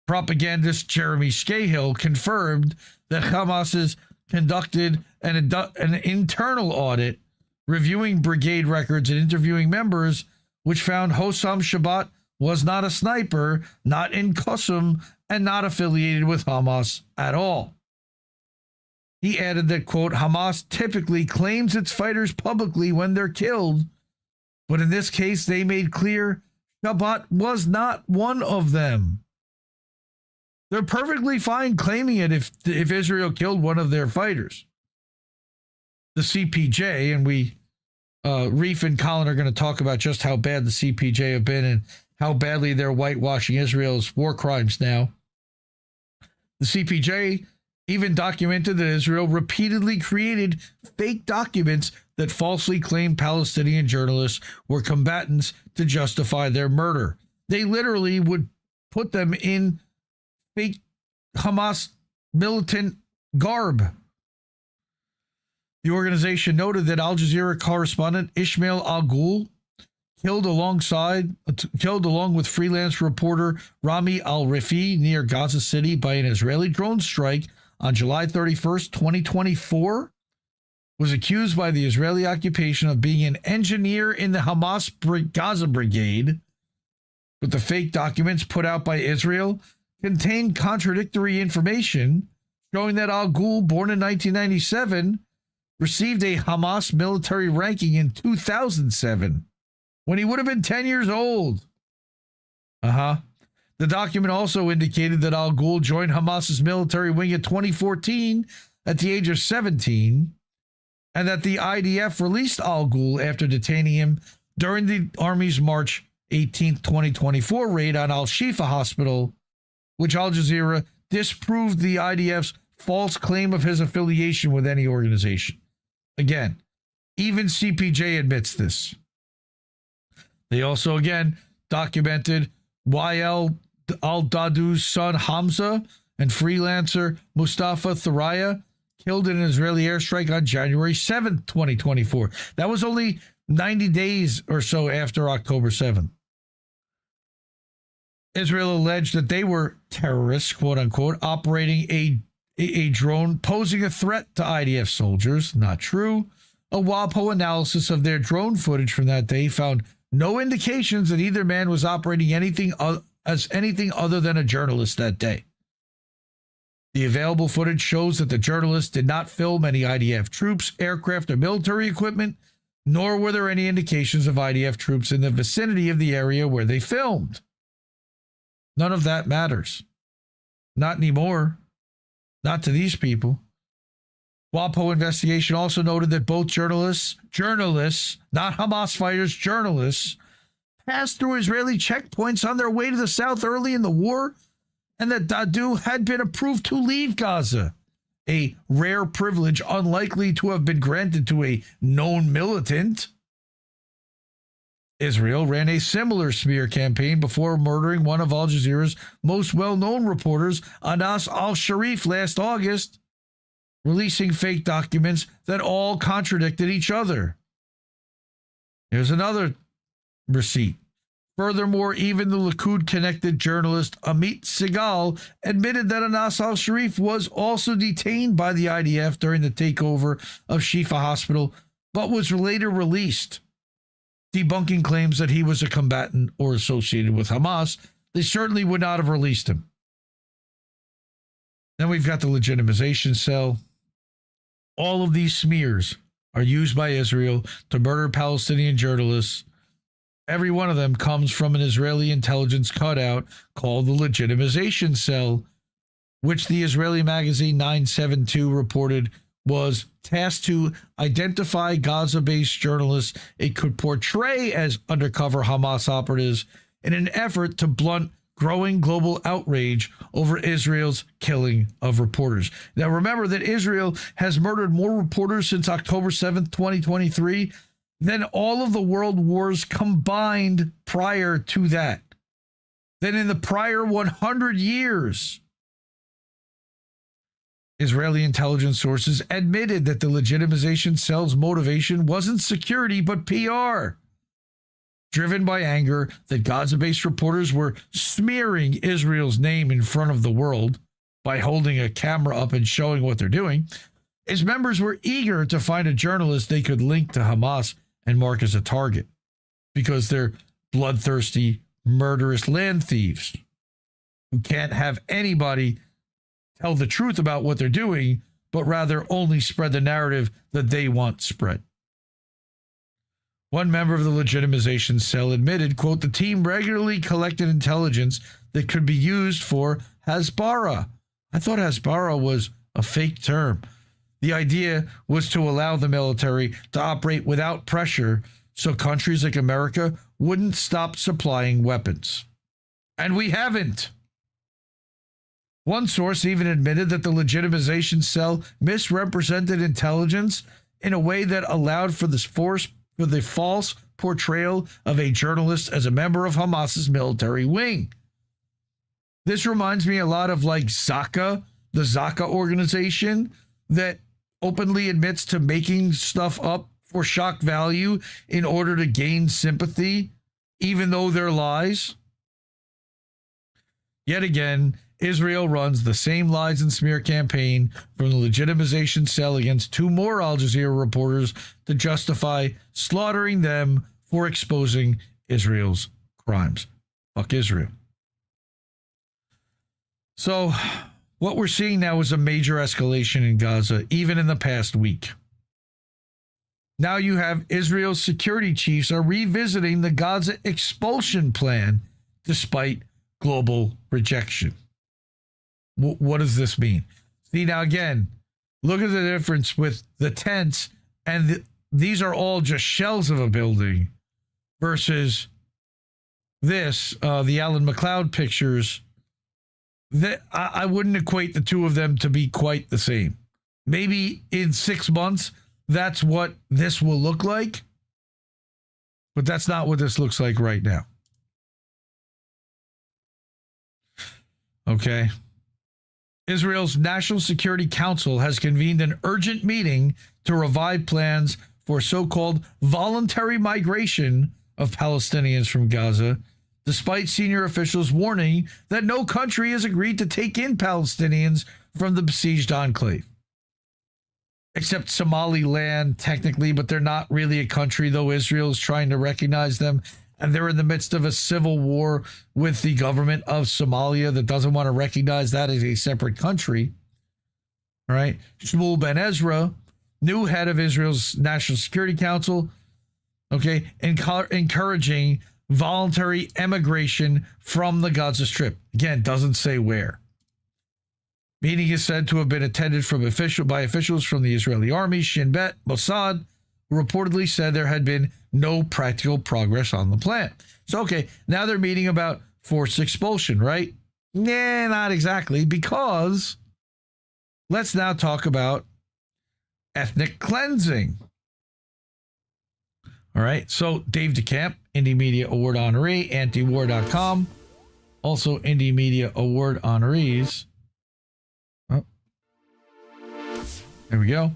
S5: propagandist Jeremy Scahill confirmed that Hamas has conducted an internal audit reviewing brigade records and interviewing members, which found Hossam Shabbat was not a sniper, not in Qasem, and not affiliated with Hamas at all. He added that, quote, Hamas typically claims its fighters publicly when they're killed, but in this case they made clear Shabbat was not one of them. They're perfectly fine claiming it if Israel killed one of their fighters. The CPJ, and Reef and Colin are going to talk about just how bad the CPJ have been and how badly they're whitewashing Israel's war crimes now. The CPJ even documented that Israel repeatedly created fake documents that falsely claimed Palestinian journalists were combatants to justify their murder. They literally would put them in fake Hamas militant garb. The organization noted that Al Jazeera correspondent Ismail Al-Ghul, killed along with freelance reporter Rami Al-Rifi near Gaza City by an Israeli drone strike on July 31st, 2024, was accused by the Israeli occupation of being an engineer in the Hamas Gaza Brigade. But the fake documents put out by Israel contained contradictory information showing that Al-Ghul, born in 1997, received a Hamas military ranking in 2007, when he would have been 10 years old. The document also indicated that Al-Ghul joined Hamas's military wing in 2014 at the age of 17, and that the IDF released Al-Ghul after detaining him during the Army's March 18, 2024 raid on Al-Shifa Hospital, which Al Jazeera disproved the IDF's false claim of his affiliation with any organization. Again, even CPJ admits this. They also, again, documented YL al-Dadu's son Hamza and freelancer Mustafa Thuraya killed in an Israeli airstrike on January 7th, 2024. That was only 90 days or so after October 7th. Israel alleged that they were terrorists, quote unquote, operating a drone posing a threat to IDF soldiers. Not true. A WAPO analysis of their drone footage from that day found no indications that either man was operating anything other than a journalist that day. The available footage shows that the journalists did not film any IDF troops, aircraft, or military equipment, nor were there any indications of IDF troops in the vicinity of the area where they filmed. None of that matters. Not anymore. Not to these people. WAPO investigation also noted that both journalists, not Hamas fighters, journalists, passed through Israeli checkpoints on their way to the south early in the war, and that Dadu had been approved to leave Gaza, a rare privilege unlikely to have been granted to a known militant. Israel ran a similar smear campaign before murdering one of Al Jazeera's most well-known reporters, Anas al-Sharif, last August, releasing fake documents that all contradicted each other. Here's another receipt. Furthermore, even the Likud-connected journalist Amit Segal admitted that Anas al-Sharif was also detained by the IDF during the takeover of Shifa Hospital, but was later released, debunking claims that he was a combatant or associated with Hamas. They certainly would not have released him. Then we've got the legitimization cell. All of these smears are used by Israel to murder Palestinian journalists. Every one of them comes from an Israeli intelligence cutout called the legitimization cell, which the Israeli magazine 972 reported was tasked to identify Gaza-based journalists it could portray as undercover Hamas operatives in an effort to blunt growing global outrage over Israel's killing of reporters. Now, remember that Israel has murdered more reporters since October 7th, 2023, than all of the world wars combined prior to that, than in the prior 100 years. Israeli intelligence sources admitted that the legitimization cell's motivation wasn't security, but PR. Driven by anger that Gaza-based reporters were smearing Israel's name in front of the world by holding a camera up and showing what they're doing, its members were eager to find a journalist they could link to Hamas and mark as a target, because they're bloodthirsty, murderous land thieves who can't have anybody tell the truth about what they're doing, but rather only spread the narrative that they want spread. One member of the legitimization cell admitted, quote, the team regularly collected intelligence that could be used for Hasbara. I thought Hasbara was a fake term. The idea was to allow the military to operate without pressure so countries like America wouldn't stop supplying weapons. And we haven't. One source even admitted that the legitimization cell misrepresented intelligence in a way that allowed for the false portrayal of a journalist as a member of Hamas's military wing. This reminds me a lot of like Zaka, the Zaka organization that openly admits to making stuff up for shock value in order to gain sympathy, even though they're lies. Yet again, Israel runs the same lies and smear campaign from the legitimization cell against two more Al Jazeera reporters to justify slaughtering them for exposing Israel's crimes. Fuck Israel. So what we're seeing now is a major escalation in Gaza, even in the past week. Now you have Israel's security chiefs are revisiting the Gaza expulsion plan despite global rejection. What does this mean? See, now again, look at the difference with the tents, and these are all just shells of a building, versus this, the Alan McLeod pictures. That I wouldn't equate the two of them to be quite the same. Maybe in 6 months, that's what this will look like, but that's not what this looks like right now. Okay. Israel's National Security Council has convened an urgent meeting to revive plans for so-called voluntary migration of Palestinians from Gaza, despite senior officials warning that no country has agreed to take in Palestinians from the besieged enclave. Except Somaliland, technically, but they're not really a country, though Israel is trying to recognize them. And they're in the midst of a civil war with the government of Somalia that doesn't want to recognize that as a separate country. All right. Shmuel Ben Ezra, new head of Israel's National Security Council, okay, encouraging voluntary emigration from the Gaza Strip. Again, doesn't say where. Meeting is said to have been attended by officials from the Israeli army, Shin Bet, Mossad, who reportedly said there had been no practical progress on the plan. So, okay, now they're meeting about forced expulsion, right? Nah, not exactly, because let's now talk about ethnic cleansing. All right, so Dave DeCamp, Indie Media Award honoree, antiwar.com, also Indie Media Award honorees. Oh, there we go.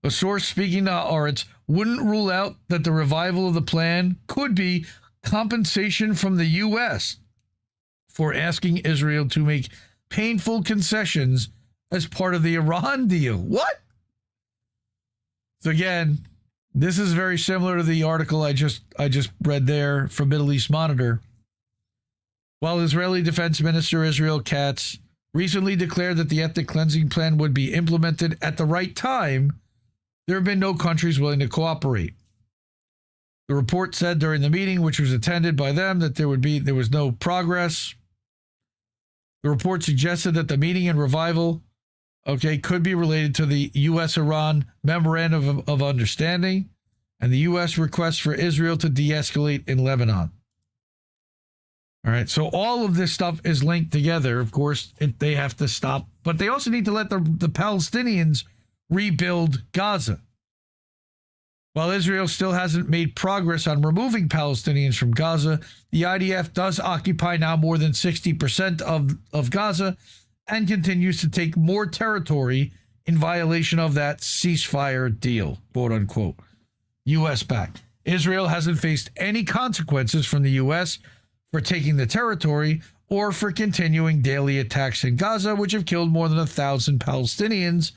S5: A source speaking to Aretz wouldn't rule out that the revival of the plan could be compensation from the U.S. for asking Israel to make painful concessions as part of the Iran deal. What? So again, this is very similar to the article I just read there from Middle East Monitor. While Israeli Defense Minister Israel Katz recently declared that the ethnic cleansing plan would be implemented at the right time, there have been no countries willing to cooperate. The report said during the meeting, which was attended by them, that there was no progress. The report suggested that the meeting and revival, could be related to the U.S.-Iran Memorandum of Understanding and the U.S. request for Israel to de-escalate in Lebanon. All right, so all of this stuff is linked together. Of course, they have to stop, but they also need to let the Palestinians rebuild Gaza. While Israel still hasn't made progress on removing Palestinians from Gaza, the IDF does occupy now more than 60% of Gaza and continues to take more territory in violation of that ceasefire deal, quote unquote, U.S. backed. Israel hasn't faced any consequences from the U.S. for taking the territory or for continuing daily attacks in Gaza, which have killed more than 1,000 Palestinians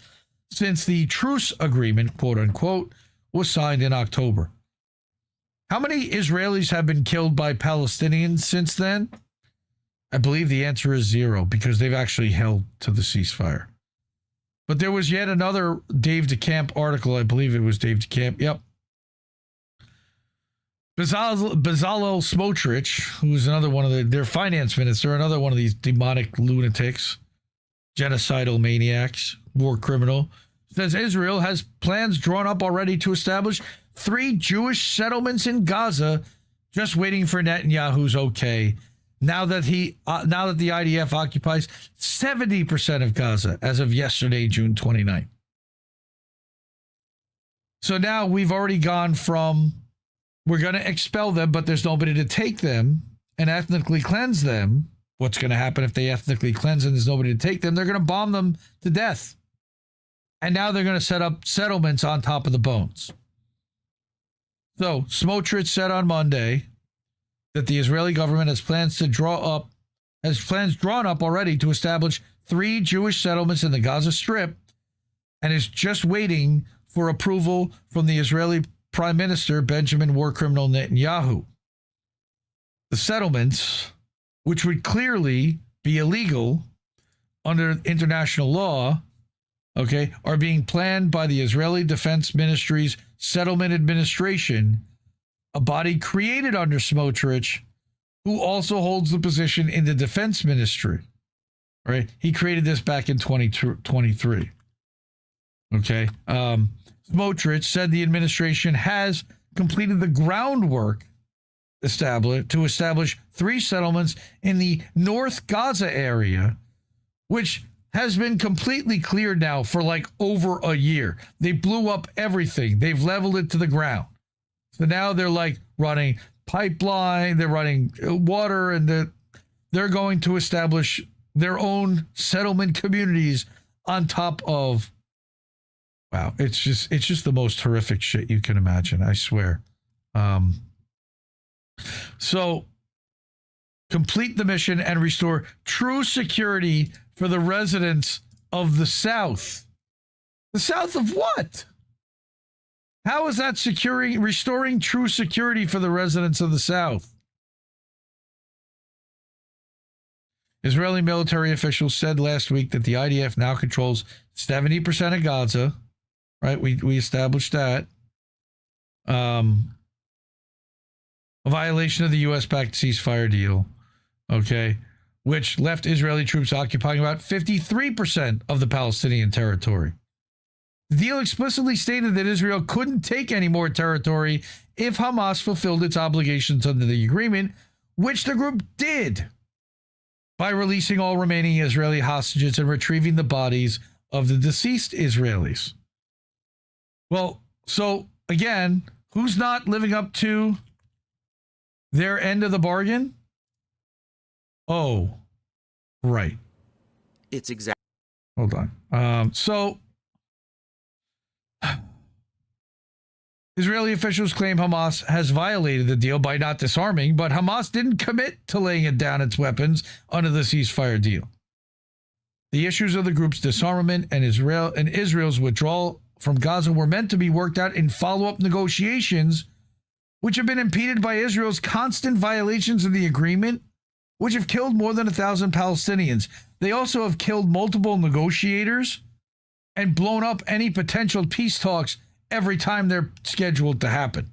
S5: since the truce agreement, quote unquote, was signed in October. How many Israelis have been killed by Palestinians since then? I believe the answer is 0, because they've actually held to the ceasefire. But there was yet another Dave DeCamp article. I believe it was Dave DeCamp. Yep. Bezalel Smotrich, who's another one of their finance minister, another one of these demonic lunatics, genocidal maniacs, war criminal, says Israel has plans drawn up already to establish 3 Jewish settlements in Gaza, just waiting for Netanyahu's okay. Now that the IDF occupies 70% of Gaza as of yesterday, June 29th. So now we've already gone from we're going to expel them, but there's nobody to take them and ethnically cleanse them. What's going to happen if they ethnically cleanse and there's nobody to take them? They're going to bomb them to death. And now they're going to set up settlements on top of the bones. So Smotrich said on Monday that the Israeli government has plans drawn up already to establish 3 Jewish settlements in the Gaza Strip and is just waiting for approval from the Israeli Prime Minister Benjamin war criminal Netanyahu. The settlements, which would clearly be illegal under international law, are being planned by the Israeli Defense Ministry's Settlement Administration, a body created under Smotrich, who also holds the position in the Defense Ministry. Right? He created this back in 2023. Smotrich said the administration has completed the groundwork to establish 3 settlements in the North Gaza area, which has been completely cleared now for like over a year. They blew up everything. They've leveled it to the ground. So now they're like running pipeline, they're running water, and they're going to establish their own settlement communities on top of, wow, it's just the most horrific shit you can imagine, I swear. So complete the mission and restore true security for the residents of the South. The South of what? How is that restoring true security for the residents of the South? Israeli military officials said last week that the IDF now controls 70% of Gaza. Right, we established that. a violation of the U.S.-backed ceasefire deal, okay, which left Israeli troops occupying about 53% of the Palestinian territory. The deal explicitly stated that Israel couldn't take any more territory if Hamas fulfilled its obligations under the agreement, which the group did by releasing all remaining Israeli hostages and retrieving the bodies of the deceased Israelis. Well, so again, who's not living up to their end of the bargain? Oh, right.
S3: It's exactly.
S5: Hold on. So Israeli officials claim Hamas has violated the deal by not disarming, but Hamas didn't commit to laying down its weapons under the ceasefire deal. The issues of the group's disarmament and Israel's withdrawal from Gaza were meant to be worked out in follow-up negotiations, which have been impeded by Israel's constant violations of the agreement, which have killed more than 1,000 Palestinians. They also have killed multiple negotiators and blown up any potential peace talks every time they're scheduled to happen.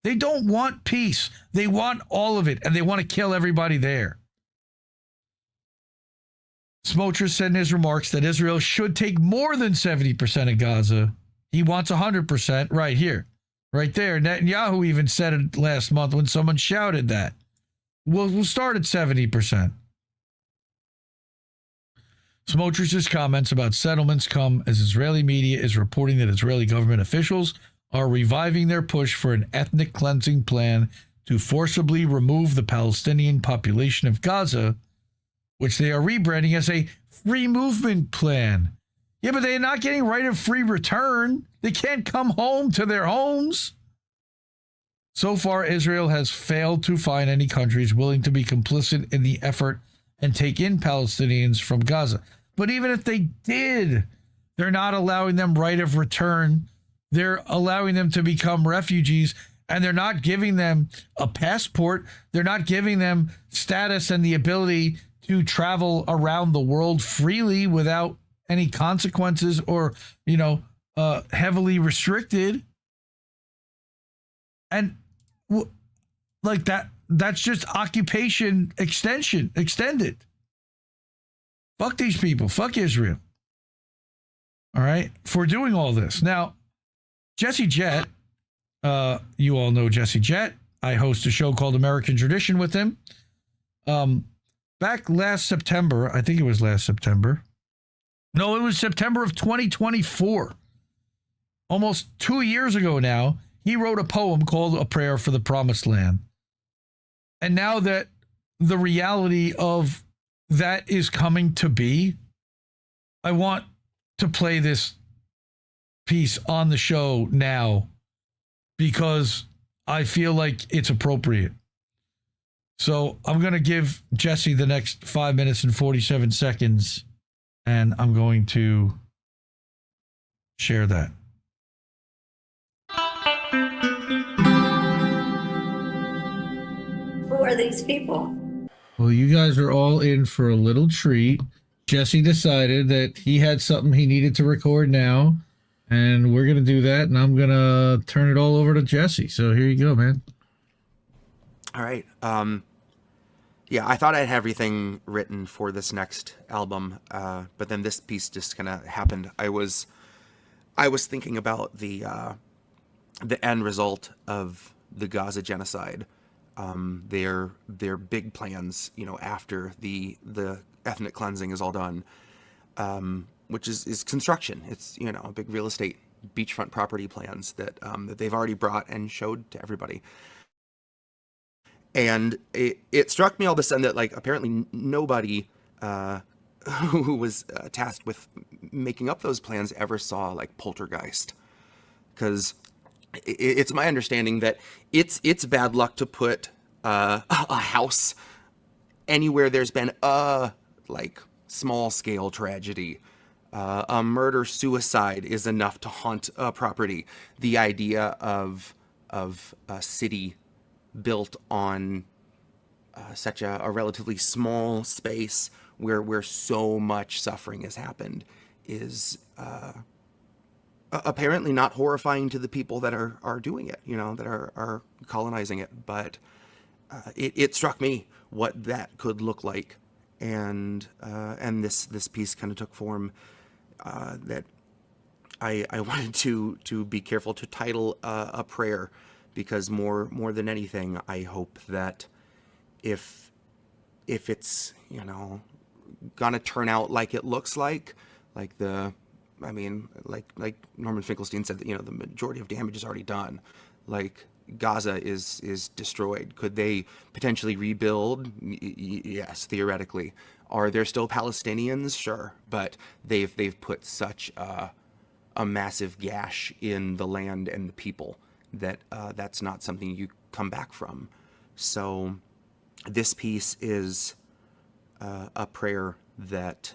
S5: They don't want peace. They want all of it, and they want to kill everybody there. Smotrich said in his remarks that Israel should take more than 70% of Gaza. He wants 100% right here, right there. Netanyahu even said it last month when someone shouted that. We'll start at 70%. Smotrich's comments about settlements come as Israeli media is reporting that Israeli government officials are reviving their push for an ethnic cleansing plan to forcibly remove the Palestinian population of Gaza, which they are rebranding as a free movement plan. Yeah, but they're not getting right of free return. They can't come home to their homes. So far, Israel has failed to find any countries willing to be complicit in the effort and take in Palestinians from Gaza. But even if they did, they're not allowing them right of return. They're allowing them to become refugees, and they're not giving them a passport. They're not giving them status and the ability to travel around the world freely without any consequences or, heavily restricted. And like that's just occupation extended. Fuck these people. Fuck Israel. All right. For doing all this. Now, Jesse Jett, you all know Jesse Jett. I host a show called American Tradition with him. Back last September, I think it was last September. No, it was September of 2024. Almost 2 years ago now, he wrote a poem called A Prayer for the Promised Land. And now that the reality of that is coming to be, I want to play this piece on the show now because I feel like it's appropriate. So I'm going to give Jesse the next 5 minutes and 47 seconds, and I'm going to share that.
S4: Who are these people?
S5: Well, you guys are all in for a little treat. Jesse decided that he had something he needed to record now, and we're going to do that, and I'm going to turn it all over to Jesse. So here you go, man.
S3: All right. Yeah, I thought I'd have everything written for this next album, but then this piece just kind of happened. I was thinking about the end result of the Gaza genocide, their big plans, after the ethnic cleansing is all done, which is construction. It's big real estate beachfront property plans that they've already brought and showed to everybody. And it struck me all of a sudden that, like, apparently nobody who was tasked with making up those plans ever saw, like, Poltergeist. Because it's my understanding that it's bad luck to put a house anywhere there's been a, like, small-scale tragedy. A murder-suicide is enough to haunt a property. The idea of a city built on such a relatively small space where so much suffering has happened is apparently not horrifying to the people that are doing it, that are colonizing it. But it struck me what that could look like, and this piece kind of took form that I wanted to be careful to title a prayer, because more than anything, I hope that if it's, you know, gonna turn out like it looks like Norman Finkelstein said, that, you know, the majority of damage is already done. Like, Gaza is destroyed. Could they potentially rebuild? Yes, theoretically. Are there still Palestinians? Sure, but they've put such a massive gash in the land and the people that that's not something you come back from. So this piece is a prayer that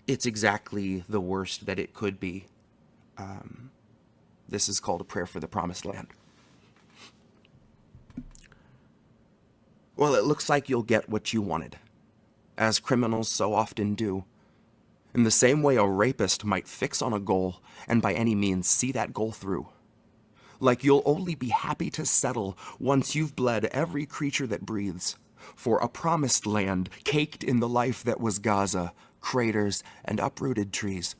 S3: it's exactly the worst that it could be. This is called A Prayer for the Promised Land. Well, it looks like you'll get what you wanted, as criminals so often do. In the same way a rapist might fix on a goal and by any means see that goal through. Like you'll only be happy to settle once you've bled every creature that breathes for a promised land caked in the life that was Gaza, craters and uprooted trees.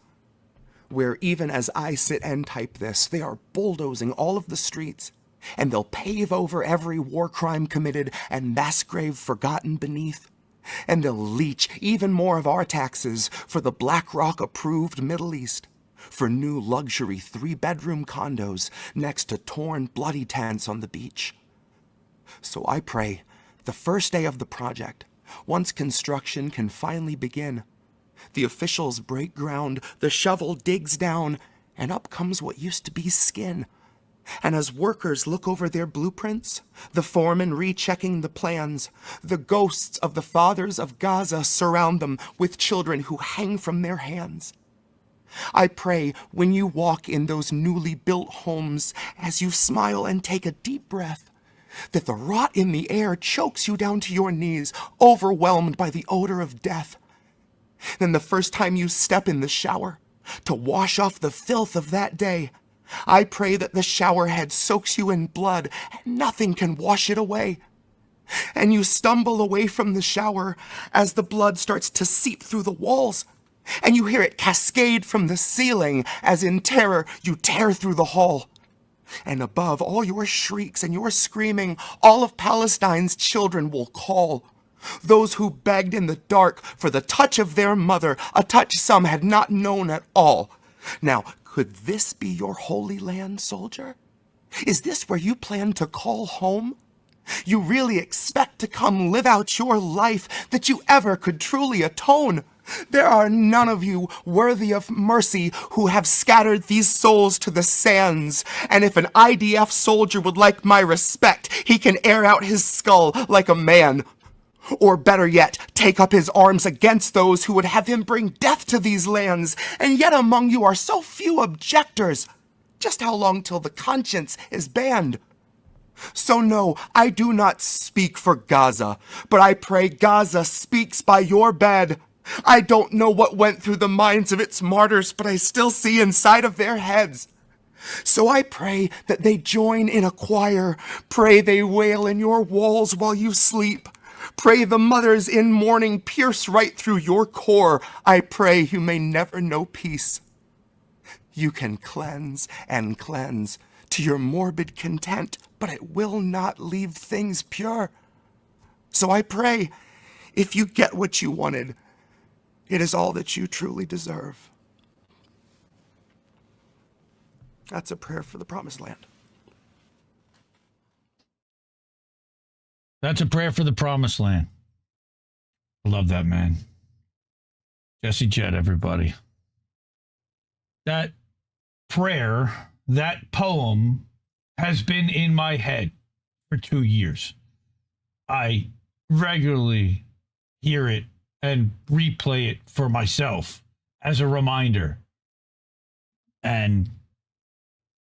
S3: Where even as I sit and type this, they are bulldozing all of the streets, and they'll pave over every war crime committed and mass grave forgotten beneath. And they'll leech even more of our taxes for the BlackRock-approved Middle East, for new luxury 3-bedroom condos next to torn, bloody tents on the beach. So I pray, the first day of the project, once construction can finally begin, the officials break ground, the shovel digs down, and up comes what used to be skin. And as workers look over their blueprints, the foreman rechecking the plans, the ghosts of the fathers of Gaza surround them with children who hang from their hands. I pray when you walk in those newly built homes, as you smile and take a deep breath, that the rot in the air chokes you down to your knees, overwhelmed by the odor of death. Then the first time you step in the shower, to wash off the filth of that day, I pray that the shower head soaks you in blood and nothing can wash it away. And you stumble away from the shower as the blood starts to seep through the walls, and you hear it cascade from the ceiling as in terror you tear through the hall. And above all your shrieks and your screaming, all of Palestine's children will call. Those who begged in the dark for the touch of their mother, a touch some had not known at all. Now, could this be your holy land, soldier? Is this where you plan to call home? You really expect to come live out your life that you ever could truly atone? There are none of you worthy of mercy who have scattered these souls to the sands. And if an IDF soldier would like my respect, he can air out his skull like a man. Or better yet, take up his arms against those who would have him bring death to these lands. And yet among you are so few objectors. Just how long till the conscience is banned? So no, I do not speak for Gaza, but I pray Gaza speaks by your bed. I don't know what went through the minds of its martyrs, but I still see inside of their heads. So I pray that they join in a choir. Pray they wail in your walls while you sleep. Pray the mothers in mourning pierce right through your core. I pray you may never know peace. You can cleanse and cleanse to your morbid content, but it will not leave things pure. So I pray, if you get what you wanted, it is all that you truly deserve. That's a prayer for the promised land.
S5: That's a prayer for the promised land. I love that, man. Jesse Jett, everybody. That prayer, that poem, has been in my head for 2 years. I regularly hear it and replay it for myself as a reminder and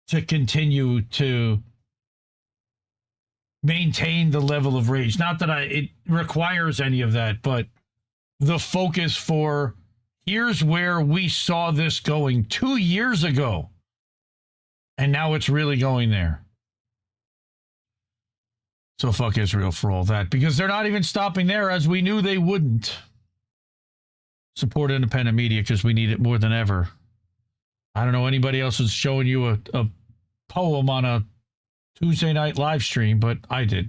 S5: to continue to maintain the level of rage. Not that it requires any of that, but the focus for here's where we saw this going 2 years ago, and now it's really going there. So fuck Israel for all that, because they're not even stopping there, as we knew they wouldn't. Support independent media because we need it more than ever. I don't know anybody else is showing you a poem on a Tuesday night live stream, but I did.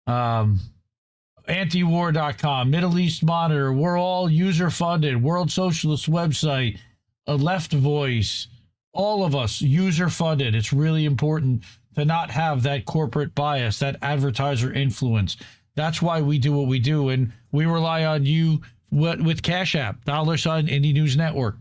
S5: Antiwar.com, Middle East Monitor, we're all user-funded, World Socialist website, a Left Voice, all of us user-funded. It's really important to not have that corporate bias, that advertiser influence. That's why we do what we do, and we rely on you with Cash App, $sign Indie News Network,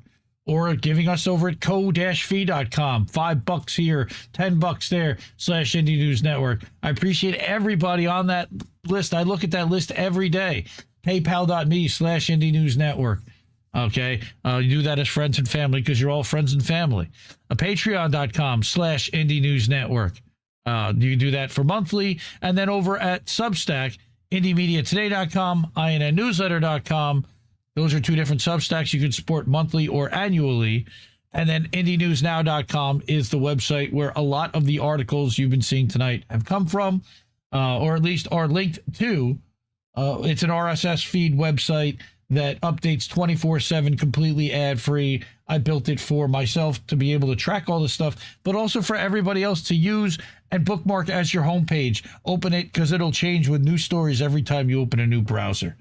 S5: or giving us over at co-fee.com, $5 here, $10 there, /Indie News Network. I appreciate everybody on that list. I look at that list every day. PayPal.me/Indie News Network. Okay. You do that as friends and family because you're all friends and family. Patreon.com/Indie News Network. You can do that for monthly. And then over at Substack, IndieMediaToday.com, INNNewsletter.com. Those are two different Substacks you can support monthly or annually. And then IndieNewsNow.com is the website where a lot of the articles you've been seeing tonight have come from, or at least are linked to. It's an RSS feed website that updates 24/7, completely ad-free. I built it for myself to be able to track all this stuff, but also for everybody else to use and bookmark as your homepage. Open it because it'll change with new stories every time you open a new browser.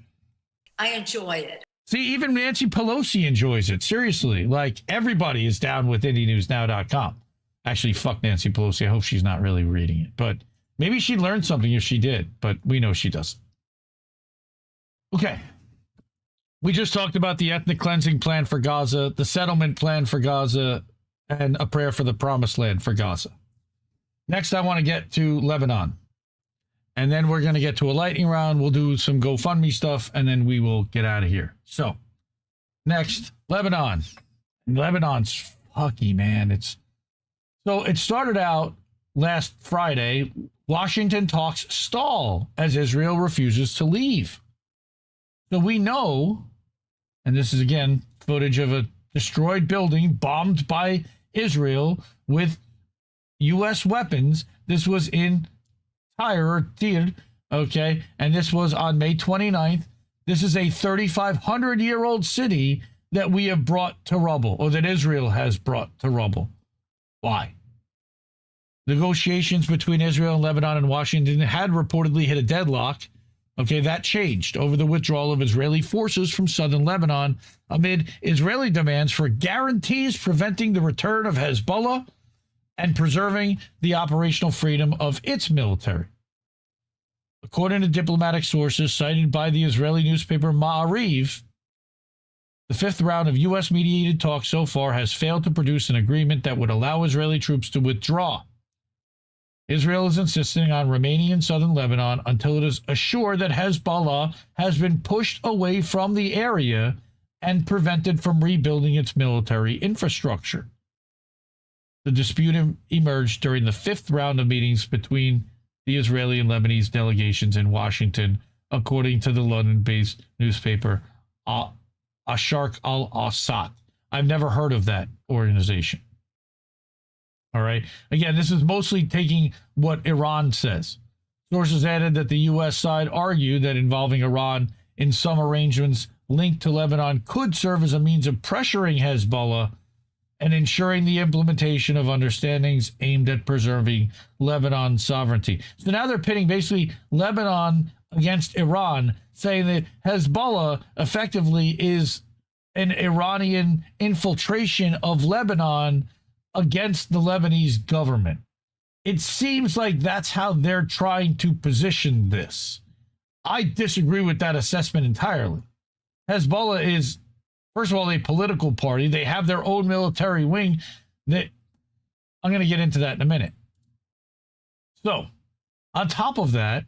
S4: I enjoy it.
S5: See, even Nancy Pelosi enjoys it. Seriously, like everybody is down with IndieNewsNow.com. Actually, fuck Nancy Pelosi. I hope she's not really reading it, but maybe she learned something if she did, but we know she doesn't. Okay. We just talked about the ethnic cleansing plan for Gaza, the settlement plan for Gaza, and a prayer for the promised land for Gaza. Next, I want to get to Lebanon. And then we're going to get to a lightning round. We'll do some GoFundMe stuff, and then we will get out of here. So, next, Lebanon. Lebanon's fucky, man. So it started out last Friday. Washington talks stall as Israel refuses to leave. So we know, and this is, again, footage of a destroyed building bombed by Israel with U.S. weapons. This was in Tyre, okay, and this was on May 29th. This is a 3,500-year-old city that we have brought to rubble, or that Israel has brought to rubble. Why? Negotiations between Israel and Lebanon and Washington had reportedly hit a deadlock. Okay, that changed over the withdrawal of Israeli forces from southern Lebanon amid Israeli demands for guarantees preventing the return of Hezbollah and preserving the operational freedom of its military. According to diplomatic sources cited by the Israeli newspaper Ma'ariv, the fifth round of U.S.-mediated talks so far has failed to produce an agreement that would allow Israeli troops to withdraw. Israel is insisting on remaining in southern Lebanon until it is assured that Hezbollah has been pushed away from the area and prevented from rebuilding its military infrastructure. The dispute emerged during the fifth round of meetings between the Israeli and Lebanese delegations in Washington, according to the London-based newspaper Asharq al-Awsat. I've never heard of that organization. All right. Again, this is mostly taking what Iran says. Sources added that the U.S. side argued that involving Iran in some arrangements linked to Lebanon could serve as a means of pressuring Hezbollah and ensuring the implementation of understandings aimed at preserving Lebanon's sovereignty. So now they're pitting basically Lebanon against Iran, saying that Hezbollah effectively is an Iranian infiltration of Lebanon against the Lebanese government. It seems like that's how they're trying to position this. I disagree with that assessment entirely. Hezbollah is, first of all, a political party. They have their own military wing. That I'm going to get into that in a minute. So, on top of that,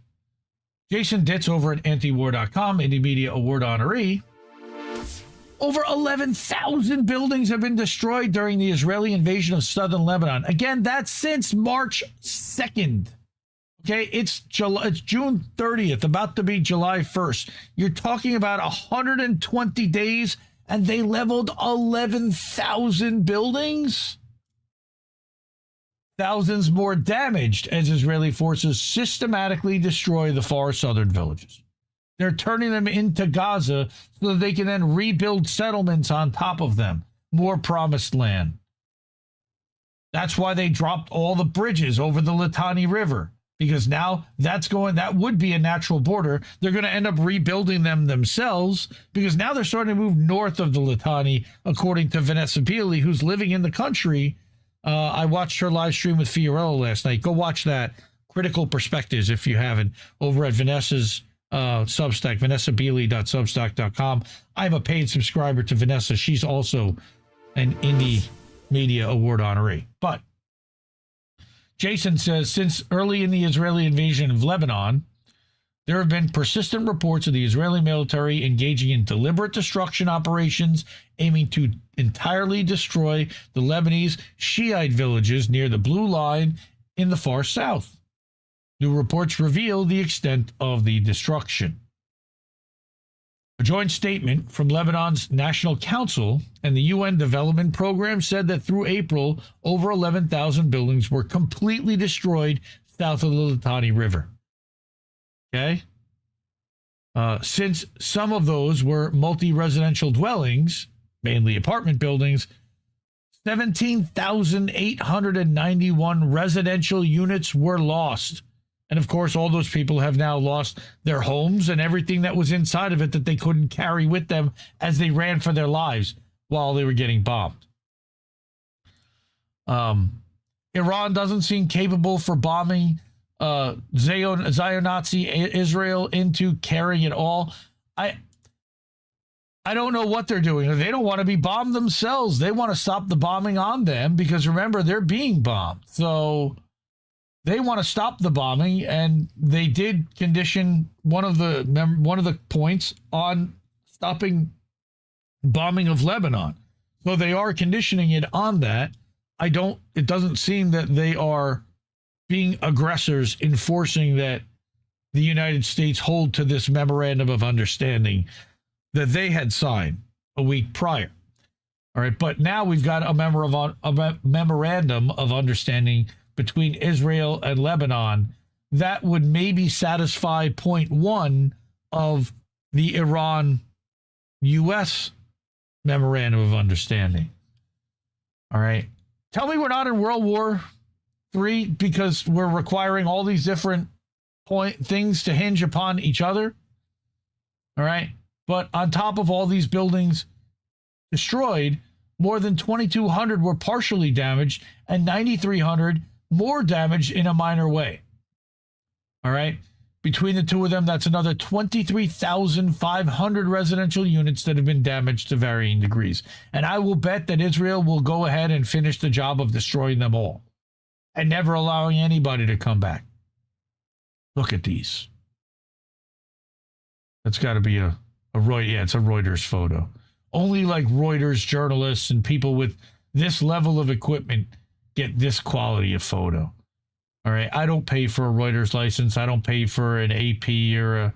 S5: Jason Ditz over at antiwar.com, Indie Media Award honoree, over 11,000 buildings have been destroyed during the Israeli invasion of southern Lebanon. Again, that's since March 2nd. Okay, it's June 30th, about to be July 1st. You're talking about 120 days, and they leveled 11,000 buildings? thousands more damaged as Israeli forces systematically destroy the far southern villages. They're turning them into Gaza so that they can then rebuild settlements on top of them. More promised land. That's why they dropped all the bridges over the Litani River, because now that would be a natural border. They're going to end up rebuilding them themselves because now they're starting to move north of the Litani, according to Vanessa Beeley, who's living in the country. I watched her live stream with Fiorello last night. Go watch that. Critical Perspectives, if you haven't, over at Vanessa's Substack, vanessabeeley.substack.com. I'm a paid subscriber to Vanessa. She's also an Indie Media Award honoree. But Jason says, since early in the Israeli invasion of Lebanon, there have been persistent reports of the Israeli military engaging in deliberate destruction operations aiming to entirely destroy the Lebanese Shiite villages near the Blue Line in the far south. New reports reveal the extent of the destruction. A joint statement from Lebanon's National Council and the UN Development Program said that through April, over 11,000 buildings were completely destroyed south of the Litani River. Okay? Since some of those were multi-residential dwellings, mainly apartment buildings, 17,891 residential units were lost. And of course, all those people have now lost their homes and everything that was inside of it that they couldn't carry with them as they ran for their lives while they were getting bombed. Iran doesn't seem capable for bombing Zionazi Israel into carrying it all. I don't know what they're doing. They don't want to be bombed themselves. They want to stop the bombing on them because, remember, they're being bombed. So they want to stop the bombing, and they did condition one of the points on stopping bombing of Lebanon. So they are conditioning it on that. It doesn't seem that they are being aggressors enforcing that the United States hold to this memorandum of understanding that they had signed a week prior. All right, but now we've got a memorandum of understanding between Israel and Lebanon that would maybe satisfy point one of the Iran-U.S. memorandum of understanding. All right. Tell me we're not in World War III because we're requiring all these different things to hinge upon each other. All right. But on top of all these buildings destroyed, more than 2,200 were partially damaged and 9,300 more damaged in a minor way. All right. Between the two of them, that's another 23,500 residential units that have been damaged to varying degrees. And I will bet that Israel will go ahead and finish the job of destroying them all and never allowing anybody to come back. Look at these. That's got to be it's a Reuters photo. Only like Reuters journalists and people with this level of equipment get this quality of photo. All right. I don't pay for a Reuters license. I don't pay for an AP or a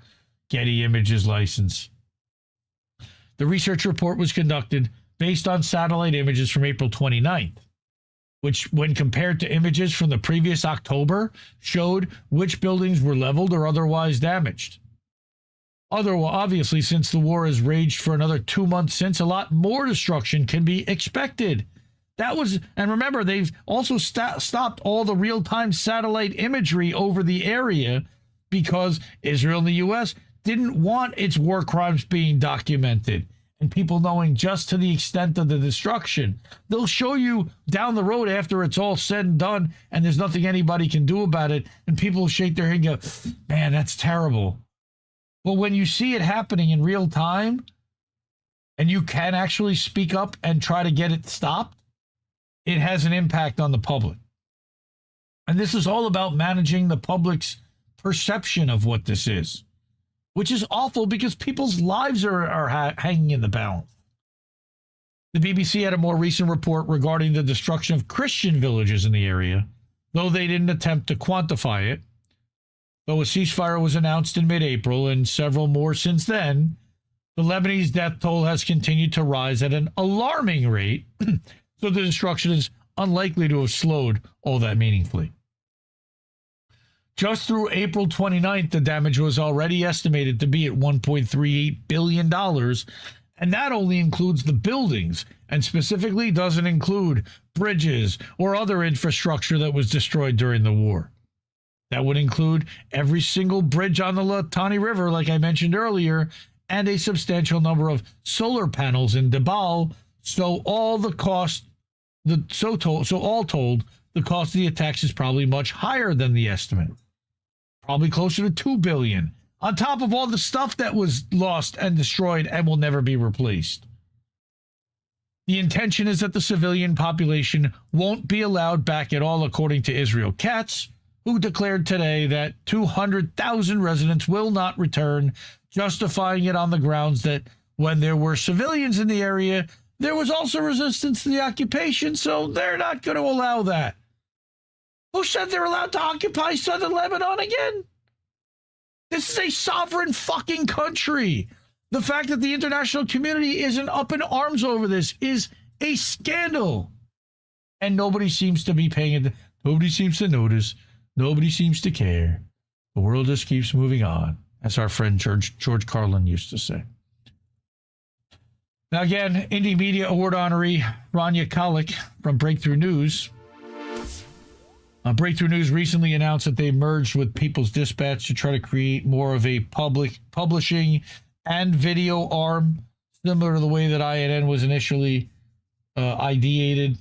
S5: Getty Images license. The research report was conducted based on satellite images from April 29th, which, when compared to images from the previous October, showed which buildings were leveled or otherwise damaged. Obviously, since the war has raged for another 2 months since, a lot more destruction can be expected. And remember, they've also stopped all the real-time satellite imagery over the area because Israel and the U.S. didn't want its war crimes being documented and people knowing just to the extent of the destruction. They'll show you down the road after it's all said and done and there's nothing anybody can do about it, and people will shake their head and go, man, that's terrible. Well, when you see it happening in real time and you can actually speak up and try to get it stopped, it has an impact on the public. And this is all about managing the public's perception of what this is, which is awful because people's lives are hanging in the balance. The BBC had a more recent report regarding the destruction of Christian villages in the area, though they didn't attempt to quantify it. Though a ceasefire was announced in mid-April and several more since then, the Lebanese death toll has continued to rise at an alarming rate. So the destruction is unlikely to have slowed all that meaningfully. Just through April 29th, the damage was already estimated to be at $1.38 billion, and that only includes the buildings and specifically doesn't include bridges or other infrastructure that was destroyed during the war. That would include every single bridge on the Litani River, like I mentioned earlier, and a substantial number of solar panels in Debal. So all told, the cost of the attacks is probably much higher than the estimate. Probably closer to $2 billion, on top of all the stuff that was lost and destroyed and will never be replaced. The intention is that the civilian population won't be allowed back at all, according to Israel Katz, who declared today that 200,000 residents will not return, justifying it on the grounds that when there were civilians in the area, there was also resistance to the occupation, so they're not going to allow that. Who said they're allowed to occupy southern Lebanon again? This is a sovereign fucking country. The fact that the international community isn't up in arms over this is a scandal. And nobody seems to be paying it. Nobody seems to notice. Nobody seems to care. The world just keeps moving on, as our friend George Carlin used to say. Now again, Indie Media Award honoree Rania Khalek from Breakthrough News. Breakthrough News recently announced that they merged with People's Dispatch to try to create more of a public publishing and video arm, similar to the way that INN was initially ideated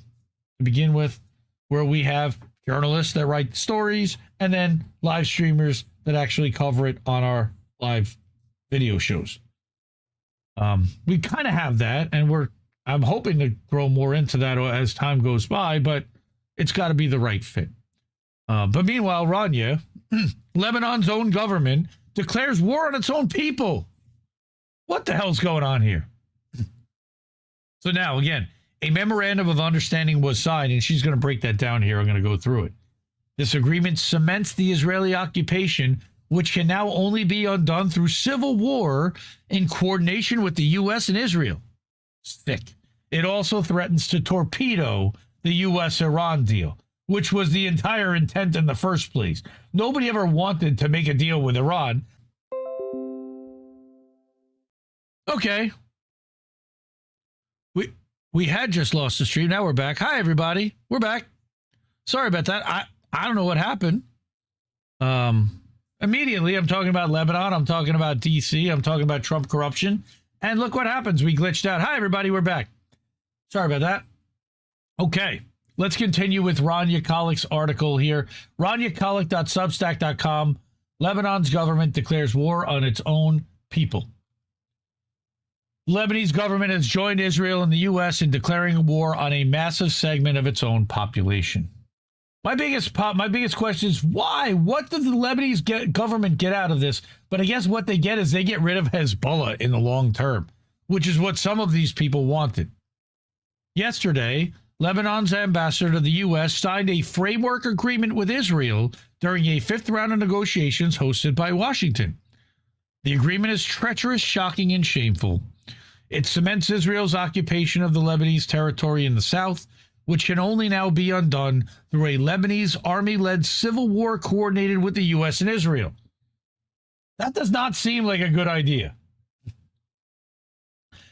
S5: to begin with, where we have journalists that write stories and then live streamers that actually cover it on our live video shows. We kind of have that, and I'm hoping to grow more into that as time goes by, but it's got to be the right fit. But meanwhile, Rania, Lebanon's own government, declares war on its own people. What the hell's going on here? So now, again, a memorandum of understanding was signed, and she's going to break that down here. I'm going to go through it. This agreement cements the Israeli occupation, which can now only be undone through civil war in coordination with the U.S. and Israel. Sick. It also threatens to torpedo the U.S.-Iran deal, which was the entire intent in the first place. Nobody ever wanted to make a deal with Iran. Okay. We had just lost the stream. Now we're back. Hi, everybody. We're back. Sorry about that. I don't know what happened. Immediately, I'm talking about Lebanon. I'm talking about D.C. I'm talking about Trump corruption. And look what happens. We glitched out. Hi, everybody. We're back. Sorry about that. Okay. Let's continue with Rania Khalek's article here. RaniaKhalek.substack.com. Lebanon's government declares war on its own people. Lebanese government has joined Israel and the U.S. in declaring a war on a massive segment of its own population. My biggest question is why? What did the Lebanese government get out of this? But I guess what they get is they get rid of Hezbollah in the long term, which is what some of these people wanted. Yesterday, Lebanon's ambassador to the U.S. signed a framework agreement with Israel during a fifth round of negotiations hosted by Washington. The agreement is treacherous, shocking, and shameful. It cements Israel's occupation of the Lebanese territory in the south, which can only now be undone through a Lebanese army-led civil war coordinated with the U.S. and Israel. That does not seem like a good idea.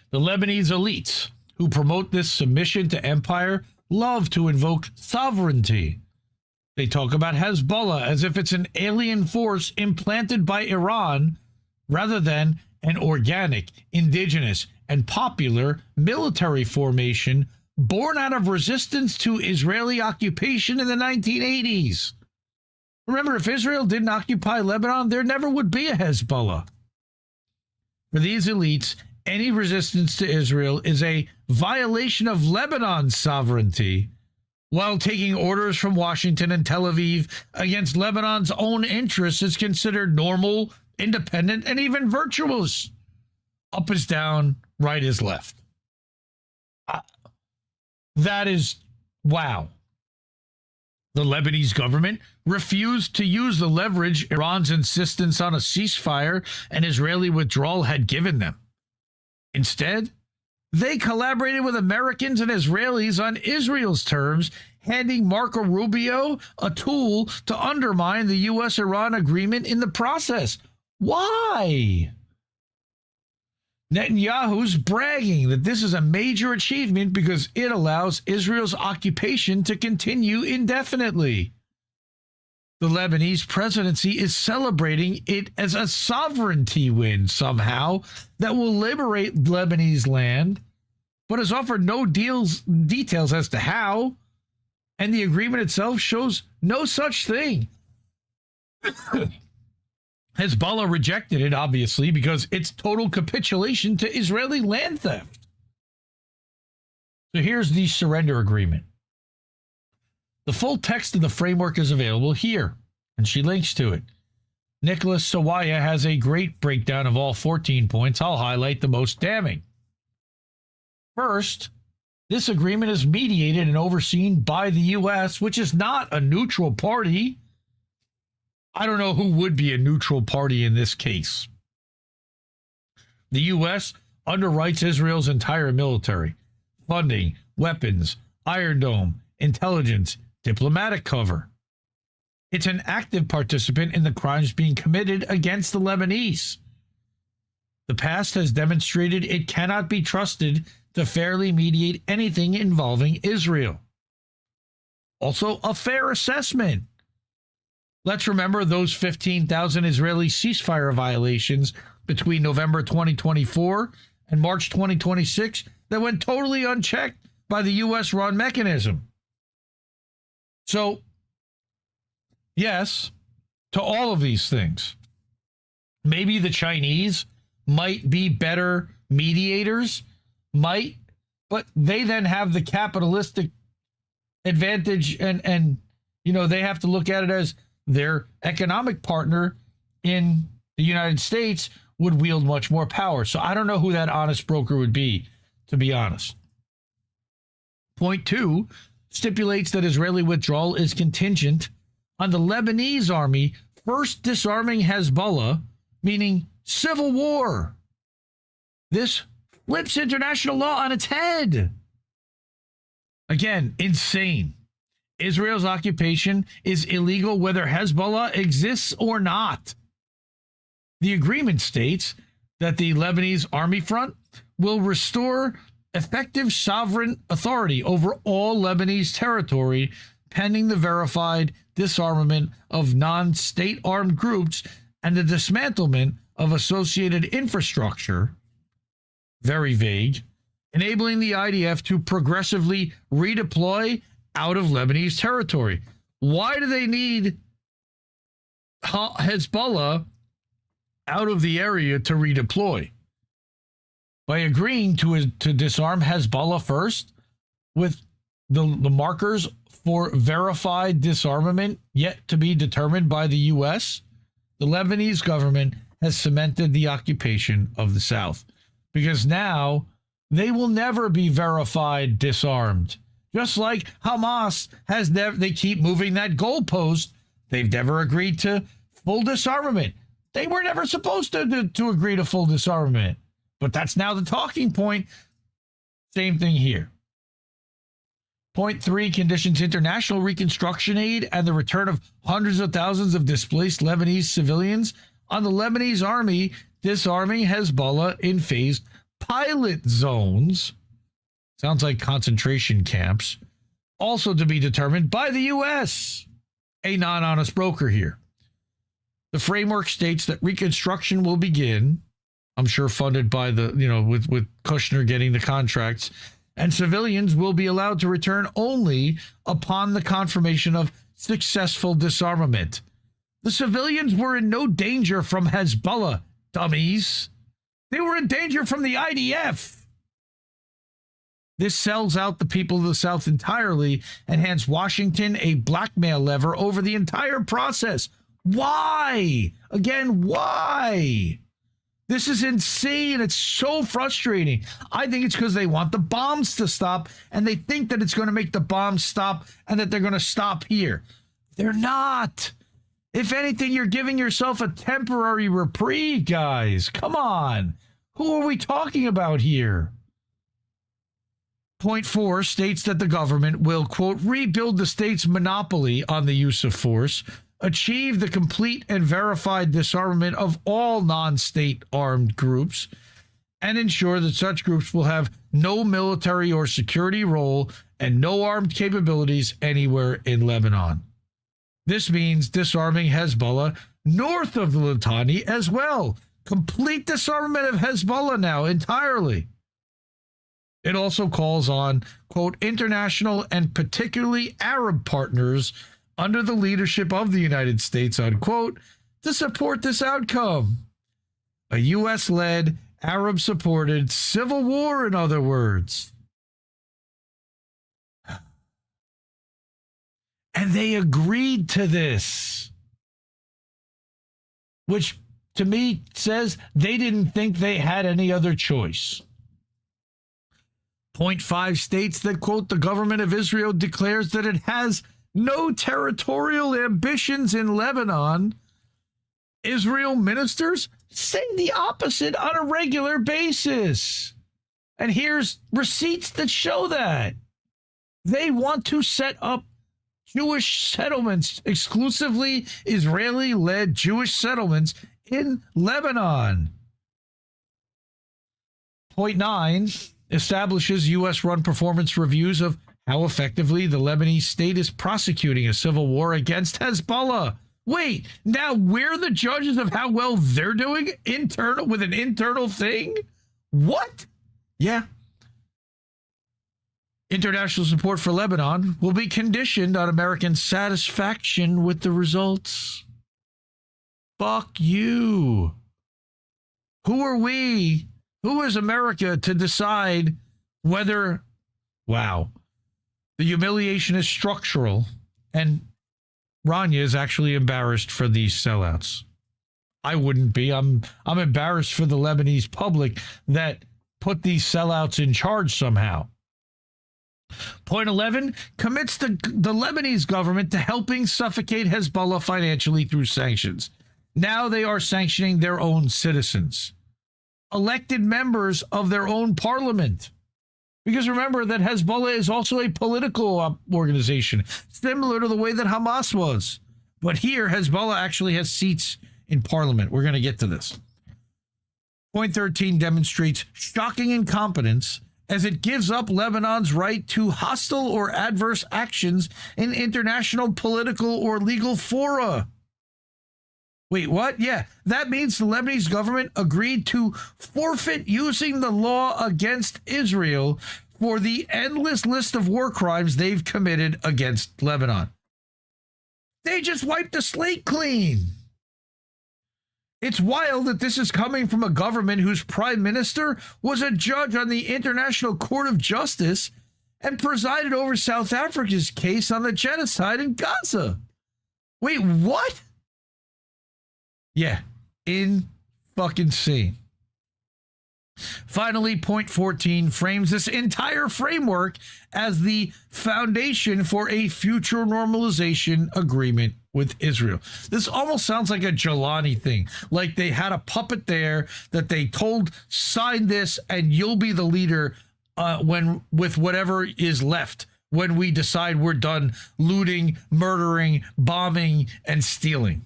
S5: The Lebanese elites who promote this submission to empire love to invoke sovereignty. They talk about Hezbollah as if it's an alien force implanted by Iran rather than an organic, indigenous, and popular military formation born out of resistance to Israeli occupation in the 1980s. Remember, if Israel didn't occupy Lebanon, there never would be a Hezbollah. For these elites, any resistance to Israel is a violation of Lebanon's sovereignty, while taking orders from Washington and Tel Aviv against Lebanon's own interests is considered normal, independent, and even virtuous. Up is down, right is left. That is, wow. The Lebanese government refused to use the leverage Iran's insistence on a ceasefire and Israeli withdrawal had given them. Instead, they collaborated with Americans and Israelis on Israel's terms, handing Marco Rubio a tool to undermine the U.S.-Iran agreement in the process. Why? Netanyahu's bragging that this is a major achievement because it allows Israel's occupation to continue indefinitely. The Lebanese presidency is celebrating it as a sovereignty win somehow that will liberate Lebanese land, but has offered no details as to how, and the agreement itself shows no such thing. Hezbollah rejected it, obviously, because it's total capitulation to Israeli land theft. So here's the surrender agreement. The full text of the framework is available here, and she links to it. Nicholas Sawaya has a great breakdown of all 14 points. I'll highlight the most damning. First, this agreement is mediated and overseen by the U.S., which is not a neutral party. I don't know who would be a neutral party in this case. The U.S. underwrites Israel's entire military, funding, weapons, Iron Dome, intelligence, diplomatic cover. It's an active participant in the crimes being committed against the Lebanese. The past has demonstrated it cannot be trusted to fairly mediate anything involving Israel. Also, a fair assessment. Let's remember those 15,000 Israeli ceasefire violations between November 2024 and March 2026 that went totally unchecked by the U.S.-run mechanism. So, yes, to all of these things. Maybe the Chinese might be better mediators, but they then have the capitalistic advantage and you know, they have to look at it as their economic partner in the United States would wield much more power. So I don't know who that honest broker would be, to be honest. Point 2 stipulates that Israeli withdrawal is contingent on the Lebanese army first disarming Hezbollah, meaning civil war. This flips international law on its head. Again, insane. Israel's occupation is illegal whether Hezbollah exists or not. The agreement states that the Lebanese army front will restore effective sovereign authority over all Lebanese territory pending the verified disarmament of non-state armed groups and the dismantlement of associated infrastructure, very vague, enabling the IDF to progressively redeploy out of Lebanese territory. Why do they need Hezbollah out of the area to redeploy? By agreeing to disarm Hezbollah first, with the markers for verified disarmament yet to be determined by the U.S., the Lebanese government has cemented the occupation of the South, because now they will never be verified disarmed. Just like Hamas has never, they keep moving that goalpost. They've never agreed to full disarmament. They were never supposed to agree to full disarmament. But that's now the talking point. Same thing here. Point 3 conditions international reconstruction aid and the return of hundreds of thousands of displaced Lebanese civilians on the Lebanese army disarming Hezbollah in phased pilot zones. Sounds like concentration camps. Also to be determined by the U.S., a non-honest broker here. The framework states that reconstruction will begin, I'm sure funded by the, with Kushner getting the contracts, and civilians will be allowed to return only upon the confirmation of successful disarmament. The civilians were in no danger from Hezbollah, dummies. They were in danger from the IDF. This sells out the people of the South entirely and hands Washington a blackmail lever over the entire process. Why? Again, why? This is insane. It's so frustrating. I think it's because they want the bombs to stop, and they think that it's going to make the bombs stop and that they're going to stop here. They're not. If anything, you're giving yourself a temporary reprieve, guys. Come on. Who are we talking about here? Point 4 states that the government will, quote, rebuild the state's monopoly on the use of force, achieve the complete and verified disarmament of all non-state armed groups, and ensure that such groups will have no military or security role and no armed capabilities anywhere in Lebanon. This means disarming Hezbollah north of the Litani as well. Complete disarmament of Hezbollah now entirely. It also calls on, quote, international and particularly Arab partners under the leadership of the United States, unquote, to support this outcome. A U.S.-led, Arab-supported civil war, in other words. And they agreed to this, which to me says they didn't think they had any other choice. Point 5 states that, quote, the government of Israel declares that it has no territorial ambitions in Lebanon. Israel ministers say the opposite on a regular basis. And here's receipts that show that. They want to set up Jewish settlements, exclusively Israeli-led Jewish settlements in Lebanon. Point 9 establishes U.S.-run performance reviews of how effectively the Lebanese state is prosecuting a civil war against Hezbollah. Wait, now we're the judges of how well they're doing with an internal thing? What? Yeah. International support for Lebanon will be conditioned on American satisfaction with the results. Fuck you. Who are we? Who is America to decide whether, wow, the humiliation is structural and Rania is actually embarrassed for these sellouts. I wouldn't be. I'm embarrassed for the Lebanese public that put these sellouts in charge somehow. Point 11 commits the Lebanese government to helping suffocate Hezbollah financially through sanctions. Now they are sanctioning their own citizens, elected members of their own parliament. Because remember that Hezbollah is also a political organization, similar to the way that Hamas was. But here, Hezbollah actually has seats in parliament. We're going to get to this. Point 13 demonstrates shocking incompetence as it gives up Lebanon's right to hostile or adverse actions in international political or legal fora. Wait, what? Yeah, that means the Lebanese government agreed to forfeit using the law against Israel for the endless list of war crimes they've committed against Lebanon. They just wiped the slate clean. It's wild that this is coming from a government whose prime minister was a judge on the International Court of Justice and presided over South Africa's case on the genocide in Gaza. Wait, what? Yeah, in fucking scene. Finally, point 14 frames this entire framework as the foundation for a future normalization agreement with Israel. This almost sounds like a Jelani thing, like they had a puppet there that they told, sign this and you'll be the leader with whatever is left when we decide we're done looting, murdering, bombing, and stealing.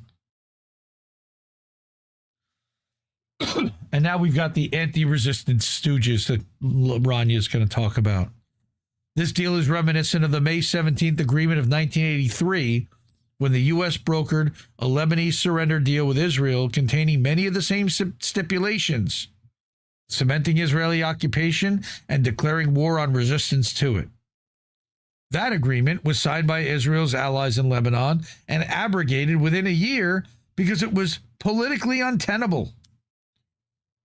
S5: And now we've got the anti-resistance stooges that Rania is going to talk about. This deal is reminiscent of the May 17th agreement of 1983, when the U.S. brokered a Lebanese surrender deal with Israel containing many of the same stipulations, cementing Israeli occupation and declaring war on resistance to it. That agreement was signed by Israel's allies in Lebanon and abrogated within a year because it was politically untenable.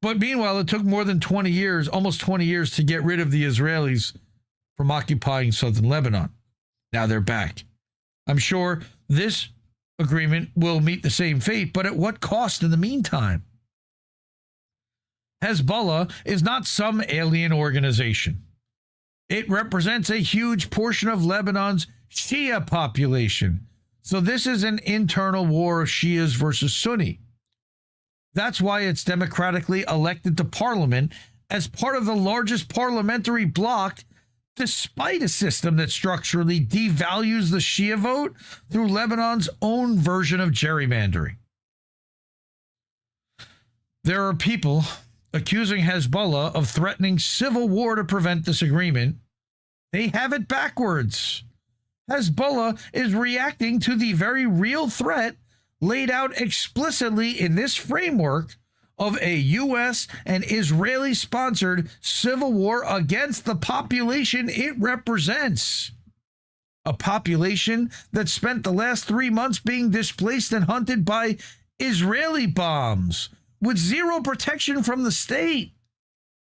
S5: But meanwhile, it took more than 20 years, almost 20 years, to get rid of the Israelis from occupying southern Lebanon. Now they're back. I'm sure this agreement will meet the same fate, but at what cost in the meantime? Hezbollah is not some alien organization. It represents a huge portion of Lebanon's Shia population. So this is an internal war of Shias versus Sunni. That's why it's democratically elected to parliament as part of the largest parliamentary bloc despite a system that structurally devalues the Shia vote through Lebanon's own version of gerrymandering. There are people accusing Hezbollah of threatening civil war to prevent this agreement. They have it backwards. Hezbollah is reacting to the very real threat laid out explicitly in this framework of a U.S. and Israeli-sponsored civil war against the population it represents. A population that spent the last 3 months being displaced and hunted by Israeli bombs with zero protection from the state.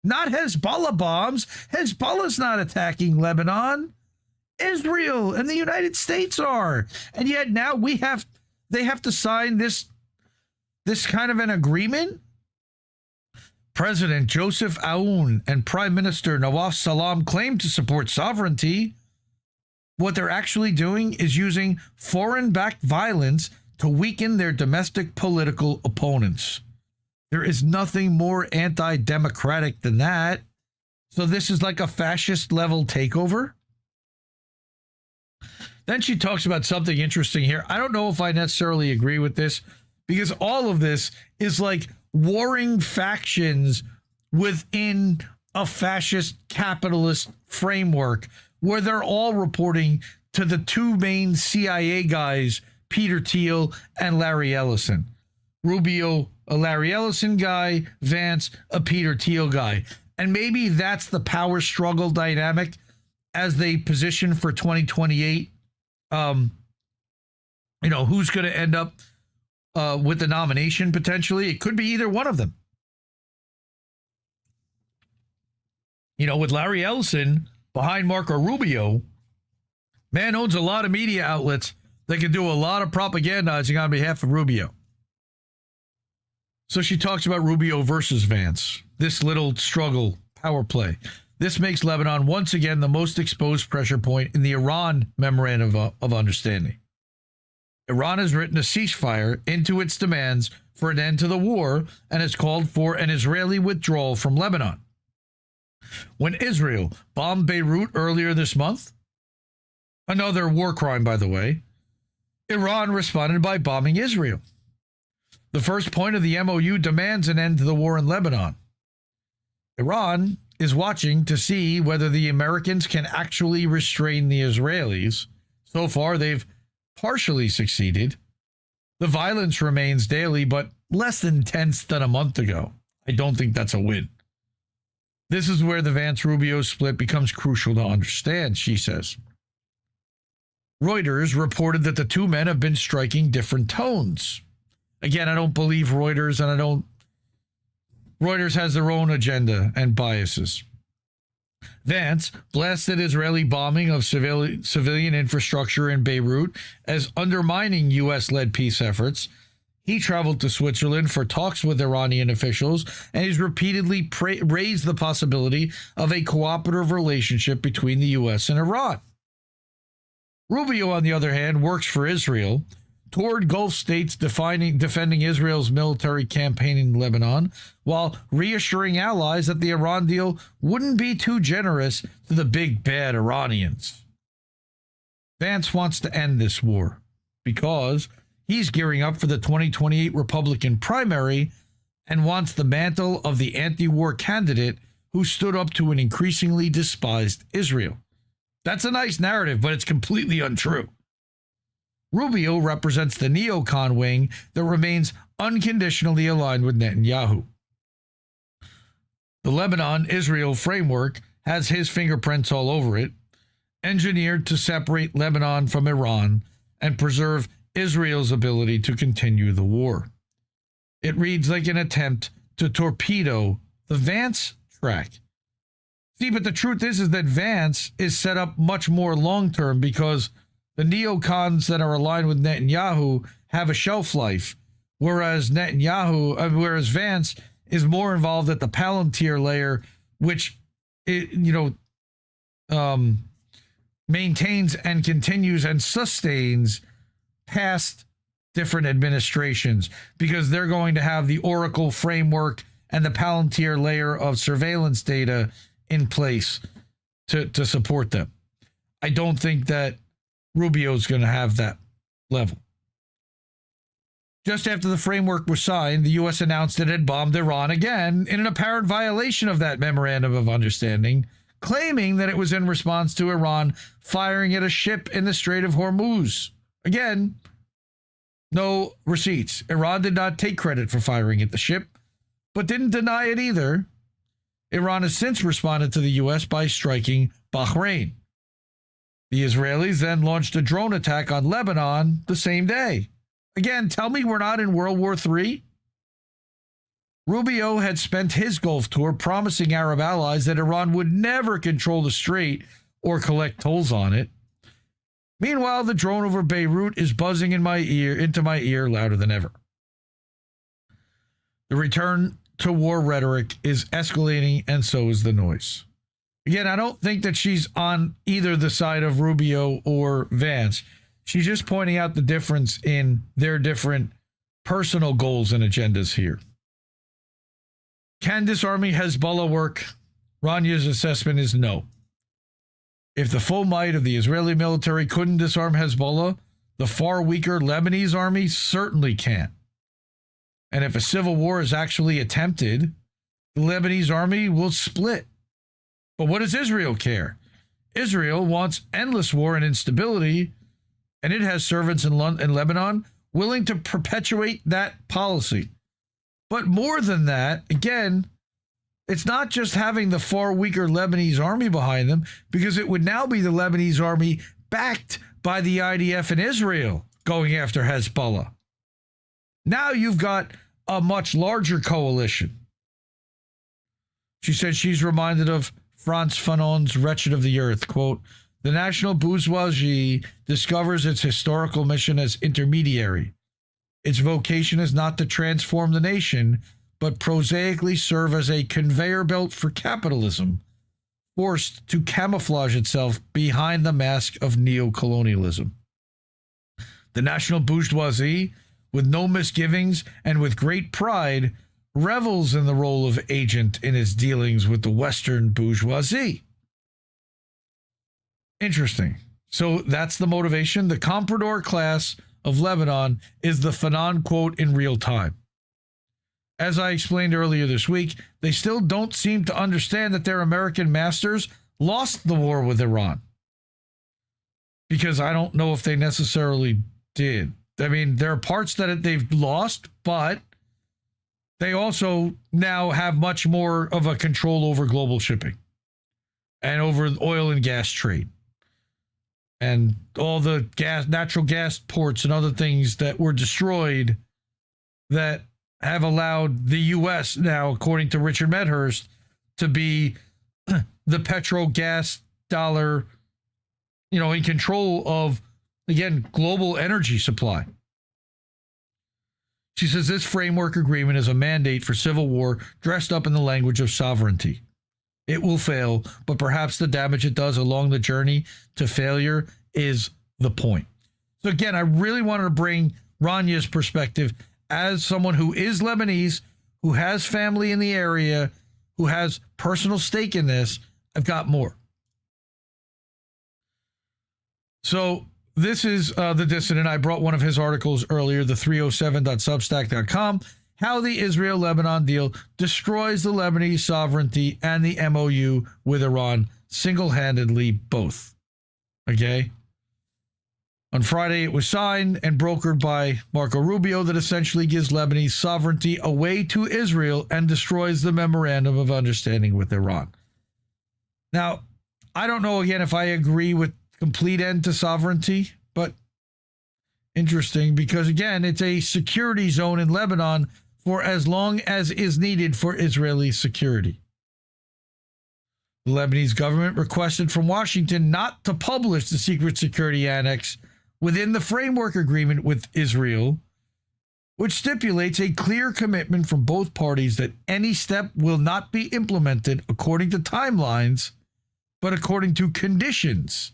S5: Not Hezbollah bombs. Hezbollah's not attacking Lebanon. Israel and the United States are. And yet now they have to sign this kind of an agreement. President Joseph Aoun and Prime Minister Nawaf Salam claim to support sovereignty. What they're actually doing is using foreign-backed violence to weaken their domestic political opponents. There is nothing more anti-democratic than that. So this is like a fascist-level takeover. Then she talks about something interesting here. I don't know if I necessarily agree with this, because all of this is like warring factions within a fascist capitalist framework where they're all reporting to the two main CIA guys, Peter Thiel and Larry Ellison. Rubio, a Larry Ellison guy, Vance, a Peter Thiel guy. And maybe that's the power struggle dynamic as they position for 2028. Who's going to end up with the nomination potentially? It could be either one of them. With Larry Ellison behind Marco Rubio, man owns a lot of media outlets that can do a lot of propagandizing on behalf of Rubio. So she talks about Rubio versus Vance, this little struggle, power play. This makes Lebanon once again the most exposed pressure point in the Iran Memorandum of Understanding. Iran has written a ceasefire into its demands for an end to the war and has called for an Israeli withdrawal from Lebanon. When Israel bombed Beirut earlier this month, another war crime, by the way, Iran responded by bombing Israel. The first point of the MOU demands an end to the war in Lebanon. Iran is watching to see whether the Americans can actually restrain the Israelis. So far, they've partially succeeded. The violence remains daily, but less intense than a month ago. I don't think that's a win. This is where the Vance-Rubio split becomes crucial to understand, she says. Reuters reported that the two men have been striking different tones. Again, I don't believe Reuters, and Reuters has their own agenda and biases. Vance blasted Israeli bombing of civilian infrastructure in Beirut as undermining U.S.-led peace efforts. He traveled to Switzerland for talks with Iranian officials, and he's repeatedly raised the possibility of a cooperative relationship between the U.S. and Iran. Rubio, on the other hand, works for Israel, toward Gulf states defending Israel's military campaign in Lebanon, while reassuring allies that the Iran deal wouldn't be too generous to the big bad Iranians. Vance wants to end this war because he's gearing up for the 2028 Republican primary and wants the mantle of the anti-war candidate who stood up to an increasingly despised Israel. That's a nice narrative, but it's completely untrue. Rubio represents the neocon wing that remains unconditionally aligned with Netanyahu. The Lebanon-Israel framework has his fingerprints all over it, engineered to separate Lebanon from Iran and preserve Israel's ability to continue the war. It reads like an attempt to torpedo the Vance track. See, but the truth is that Vance is set up much more long-term because the neocons that are aligned with Netanyahu have a shelf life, whereas Vance is more involved at the Palantir layer, which maintains and continues and sustains past different administrations, because they're going to have the Oracle framework and the Palantir layer of surveillance data in place. to support them. I don't think that Rubio's going to have that level. Just after the framework was signed, the U.S. announced it had bombed Iran again in an apparent violation of that memorandum of understanding, claiming that it was in response to Iran firing at a ship in the Strait of Hormuz. Again, no receipts. Iran did not take credit for firing at the ship, but didn't deny it either. Iran has since responded to the U.S. by striking Bahrain. The Israelis then launched a drone attack on Lebanon the same day. Again, tell me we're not in World War III? Rubio had spent his Gulf tour promising Arab allies that Iran would never control the strait or collect tolls on it. Meanwhile, the drone over Beirut is buzzing into my ear louder than ever. The return to war rhetoric is escalating, and so is the noise. Again, I don't think that she's on either the side of Rubio or Vance. She's just pointing out the difference in their different personal goals and agendas here. Can disarming Hezbollah work? Ranya's assessment is no. If the full might of the Israeli military couldn't disarm Hezbollah, the far weaker Lebanese army certainly can. And if a civil war is actually attempted, the Lebanese army will split. But what does Israel care? Israel wants endless war and instability, and it has servants in Lebanon willing to perpetuate that policy. But more than that, again, it's not just having the far weaker Lebanese army behind them, because it would now be the Lebanese army backed by the IDF in Israel going after Hezbollah. Now you've got a much larger coalition. She said she's reminded of Frantz Fanon's Wretched of the Earth, quote, "The national bourgeoisie discovers its historical mission as intermediary. Its vocation is not to transform the nation, but prosaically serve as a conveyor belt for capitalism, forced to camouflage itself behind the mask of neocolonialism. The national bourgeoisie, with no misgivings and with great pride, revels in the role of agent in its dealings with the Western bourgeoisie." Interesting. So that's the motivation. The comprador class of Lebanon is the Fanon quote in real time. As I explained earlier this week, they still don't seem to understand that their American masters lost the war with Iran. Because I don't know if they necessarily did. I mean, there are parts that they've lost, but they also now have much more of a control over global shipping and over oil and gas trade and all the natural gas ports and other things that were destroyed that have allowed the U.S. now, according to Richard Medhurst, to be the petro gas dollar, in control of, again, global energy supply. She says this framework agreement is a mandate for civil war dressed up in the language of sovereignty. It will fail, but perhaps the damage it does along the journey to failure is the point. So again, I really wanted to bring Ranya's perspective as someone who is Lebanese, who has family in the area, who has personal stake in this. I've got more. So this is The Dissident. I brought one of his articles earlier, the 307.substack.com, how the Israel-Lebanon deal destroys the Lebanese sovereignty and the MOU with Iran single-handedly both. Okay? On Friday, it was signed and brokered by Marco Rubio that essentially gives Lebanese sovereignty away to Israel and destroys the memorandum of understanding with Iran. Now, I don't know, again, if I agree with complete end to sovereignty, but interesting because, again, it's a security zone in Lebanon for as long as is needed for Israeli security. The Lebanese government requested from Washington not to publish the secret security annex within the framework agreement with Israel, which stipulates a clear commitment from both parties that any step will not be implemented according to timelines, but according to conditions,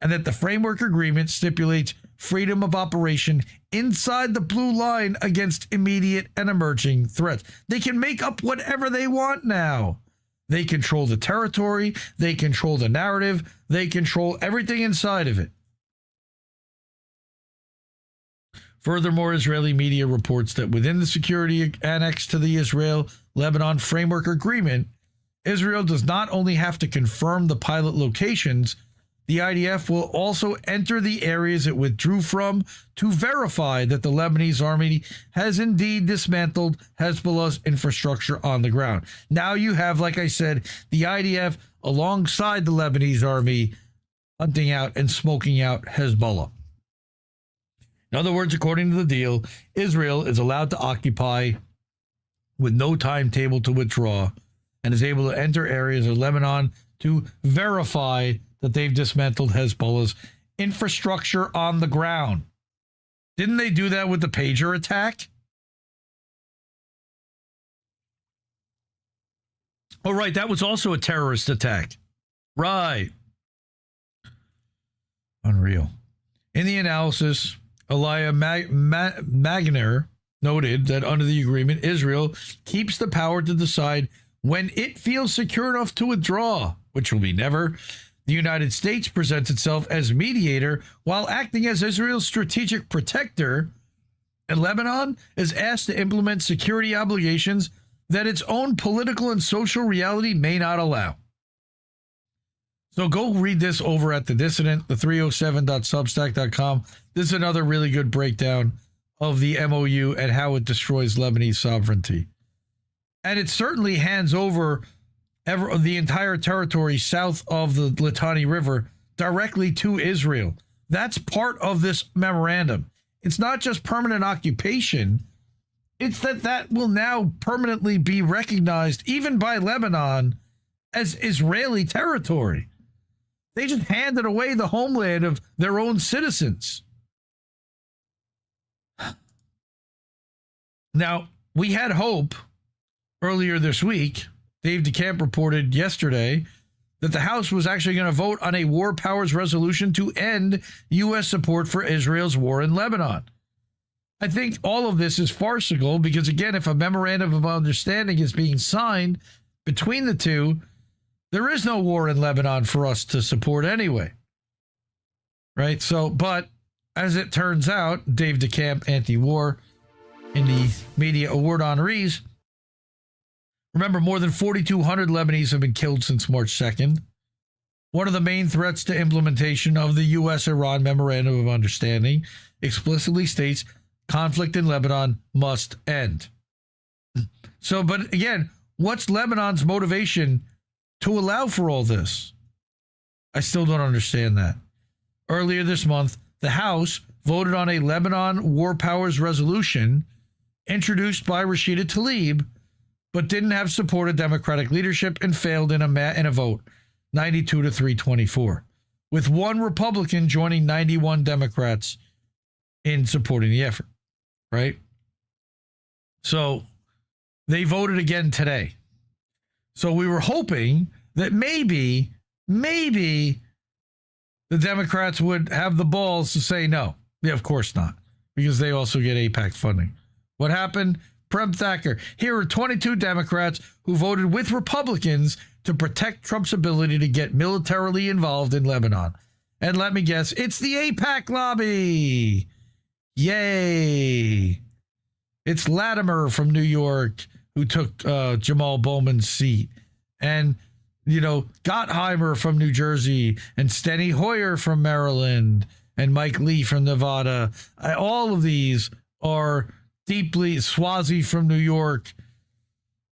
S5: and that the framework agreement stipulates freedom of operation inside the blue line against immediate and emerging threats. They can make up whatever they want now. They control the territory. They control the narrative. They control everything inside of it. Furthermore, Israeli media reports that within the security annex to the Israel-Lebanon Framework Agreement, Israel does not only have to confirm the pilot locations, the IDF will also enter the areas it withdrew from to verify that the Lebanese army has indeed dismantled Hezbollah's infrastructure on the ground. Now you have, like I said, the IDF alongside the Lebanese army hunting out and smoking out Hezbollah. In other words, according to the deal, Israel is allowed to occupy with no timetable to withdraw and is able to enter areas of Lebanon to verify that they've dismantled Hezbollah's infrastructure on the ground. Didn't they do that with the pager attack? Oh, right. That was also a terrorist attack. Right. Unreal. In the analysis, Elia Magner noted that under the agreement, Israel keeps the power to decide when it feels secure enough to withdraw, which will be never. The United States presents itself as mediator while acting as Israel's strategic protector, and Lebanon is asked to implement security obligations that its own political and social reality may not allow. So go read this over at The Dissident, the 307.substack.com. This is another really good breakdown of the MOU and how it destroys Lebanese sovereignty. And it certainly hands over the entire territory south of the Litani River directly to Israel. That's part of this memorandum. It's not just permanent occupation. It's that will now permanently be recognized, even by Lebanon, as Israeli territory. They just handed away the homeland of their own citizens. Now, we had hope earlier this week. Dave DeCamp reported yesterday that the House was actually going to vote on a war powers resolution to end U.S. support for Israel's war in Lebanon. I think all of this is farcical because, again, if a memorandum of understanding is being signed between the two, there is no war in Lebanon for us to support anyway. Right? So, but as it turns out, Dave DeCamp, anti-war, in the media award honorees, remember, more than 4,200 Lebanese have been killed since March 2nd. One of the main threats to implementation of the U.S.-Iran Memorandum of Understanding explicitly states conflict in Lebanon must end. So, but again, what's Lebanon's motivation to allow for all this? I still don't understand that. Earlier this month, the House voted on a Lebanon War Powers resolution introduced by Rashida Tlaib, but didn't have support of Democratic leadership and failed in a vote, 92 to 324, with one Republican joining 91 Democrats in supporting the effort, right? So they voted again today. So we were hoping that maybe the Democrats would have the balls to say no. Yeah, of course not, because they also get AIPAC funding. What happened? Prem Thacker. Here are 22 Democrats who voted with Republicans to protect Trump's ability to get militarily involved in Lebanon. And let me guess, it's the AIPAC lobby. Yay. It's Latimer from New York who took Jamal Bowman's seat. And, Gottheimer from New Jersey and Steny Hoyer from Maryland and Mike Lee from Nevada. All of these are deeply, Swazi from New York,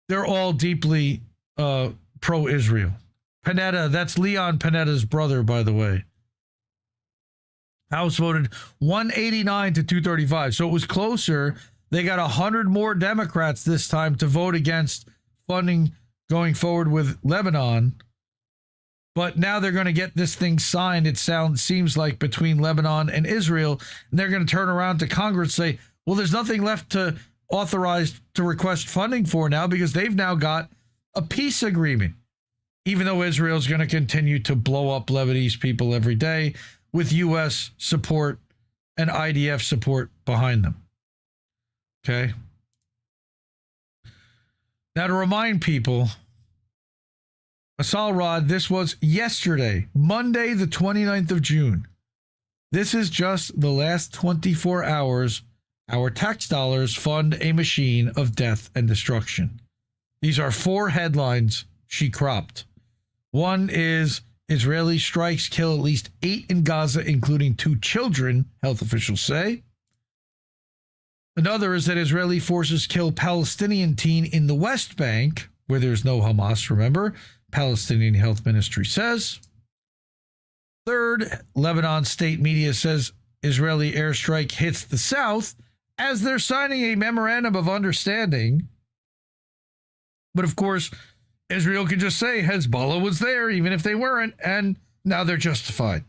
S5: they're all deeply pro-Israel. Panetta, that's Leon Panetta's brother, by the way. House voted 189 to 235, so it was closer. They got 100 more Democrats this time to vote against funding going forward with Lebanon. But now they're going to get this thing signed, it seems like, between Lebanon and Israel, and they're going to turn around to Congress and say, well, there's nothing left to authorize to request funding for now because they've now got a peace agreement, even though Israel's going to continue to blow up Lebanese people every day with U.S. support and IDF support behind them. Okay. Now, to remind people, Rod, this was yesterday, Monday, the 29th of June. This is just the last 24 hours. Our tax dollars fund a machine of death and destruction. These are 4 headlines she cropped. One is Israeli strikes kill at least 8 in Gaza, including 2 children, health officials say. Another is that Israeli forces kill Palestinian teen in the West Bank, where there's no Hamas, remember, Palestinian Health Ministry says. Third, Lebanon state media says Israeli airstrike hits the south as they're signing a memorandum of understanding. But of course, Israel can just say Hezbollah was there, even if they weren't, and now they're justified.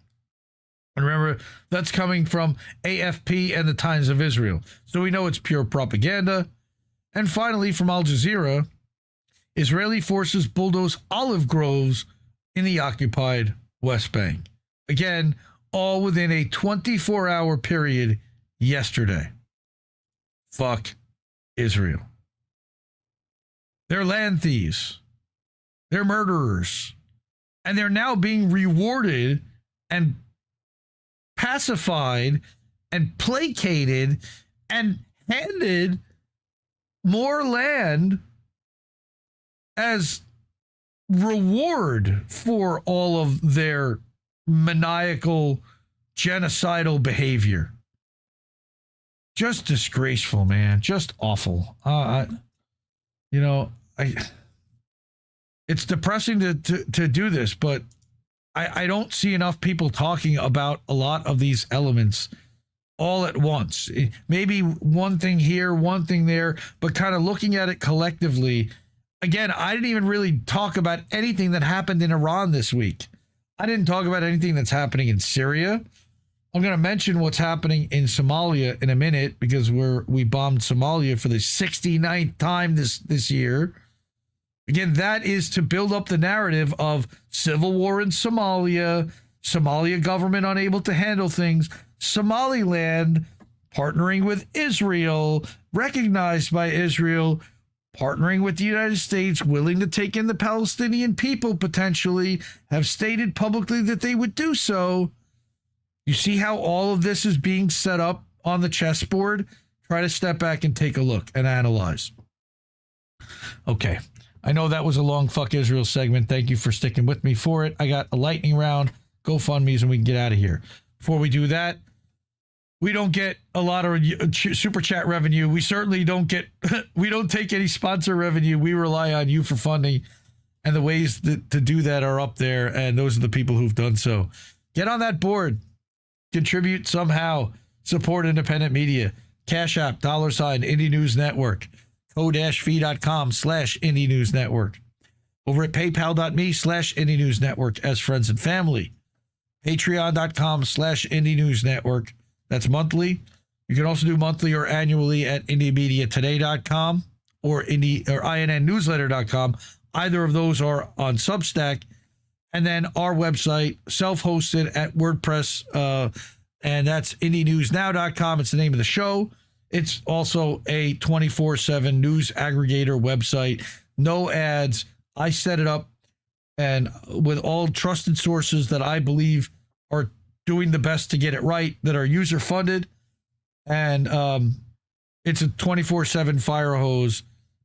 S5: And remember, that's coming from AFP and the Times of Israel. So we know it's pure propaganda. And finally, from Al Jazeera, Israeli forces bulldoze olive groves in the occupied West Bank. Again, all within a 24-hour period yesterday. Fuck Israel. They're land thieves. They're murderers. And they're now being rewarded and pacified and placated and handed more land as reward for all of their maniacal, genocidal behavior. Just disgraceful, man. Just awful. It's depressing to do this, but I don't see enough people talking about a lot of these elements all at once. Maybe one thing here, one thing there, but kind of looking at it collectively. Again, I didn't even really talk about anything that happened in Iran this week. I didn't talk about anything that's happening in Syria. I'm going to mention what's happening in Somalia in a minute because we bombed Somalia for the 69th time this year. Again, that is to build up the narrative of civil war in Somalia, Somalia government unable to handle things, Somaliland partnering with Israel, recognized by Israel, partnering with the United States, willing to take in the Palestinian people potentially, have stated publicly that they would do so. You see how all of this is being set up on the chessboard? Try to step back and take a look and analyze. Okay. I know that was a long fuck Israel segment. Thank you for sticking with me for it. I got a lightning round, GoFundMe's, and we can get out of here. Before we do that, we don't get a lot of super chat revenue. We certainly don't get, we don't take any sponsor revenue. We rely on you for funding, and the ways to do that are up there, and those are the people who've done so. Get on that board. Contribute somehow. Support independent media. Cash App, $, Indie News Network. ko-fi.com/Indie News Network. Over at paypal.me/Indie News Network as friends and family. Patreon.com/Indie News Network. That's monthly. You can also do monthly or annually at IndieMediaToday.com or INNNewsletter.com. Either of those are on Substack. And then our website, self-hosted at WordPress, and that's IndieNewsNow.com. It's the name of the show. It's also a 24/7 news aggregator website. No ads. I set it up, and with all trusted sources that I believe are doing the best to get it right, that are user-funded. And it's a 24/7 fire hose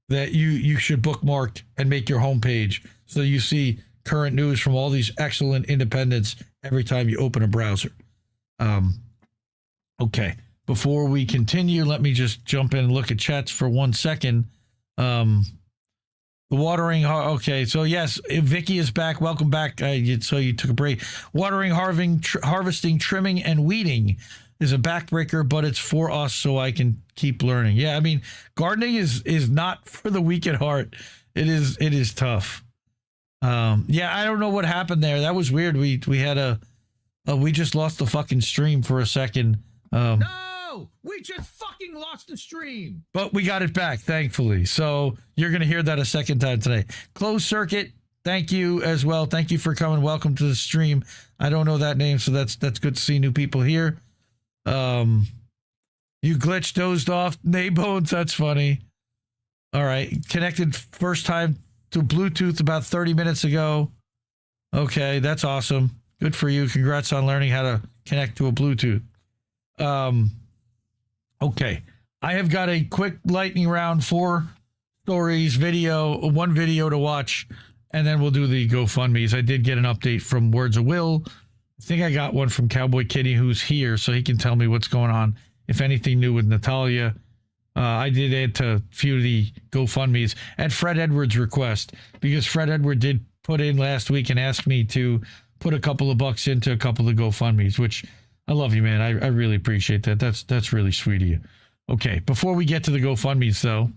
S5: that you should bookmark and make your homepage so you see current news from all these excellent independents every time you open a browser. Okay. Before we continue, let me just jump in and look at chats for 1 second. The watering, okay, so yes, Vicky is back. Welcome back. So you took a break. Watering, harvesting, trimming, and weeding is a backbreaker, but it's for us so I can keep learning. Yeah, I mean, gardening is not for the weak at heart. It is tough. Yeah, I don't know what happened there. That was weird. We had we just lost the fucking stream for a second. No, we just fucking lost the stream. But we got it back, thankfully. So you're going to hear that a second time today. Closed Circuit, thank you as well. Thank you for coming. Welcome to the stream. I don't know that name, so that's good to see new people here. You glitched, dozed off. Nay Bones, that's funny. All right. Connected first time to Bluetooth about 30 minutes ago. Okay, that's awesome. Good for you. Congrats on learning how to connect to a Bluetooth. Okay, I have got a quick lightning round, 4 stories, one video to watch, and then we'll do the GoFundMe's. I did get an update from Words of Will. I think I got one from Cowboy Kitty, who's here, so he can tell me what's going on. If anything new with Natalia. I did add to a few of the GoFundMe's at Fred Edwards' request, because Fred Edward did put in last week and asked me to put a couple of bucks into a couple of GoFundMe's, which I love you, man. I really appreciate that. That's really sweet of you. Okay, before we get to the GoFundMe's, though,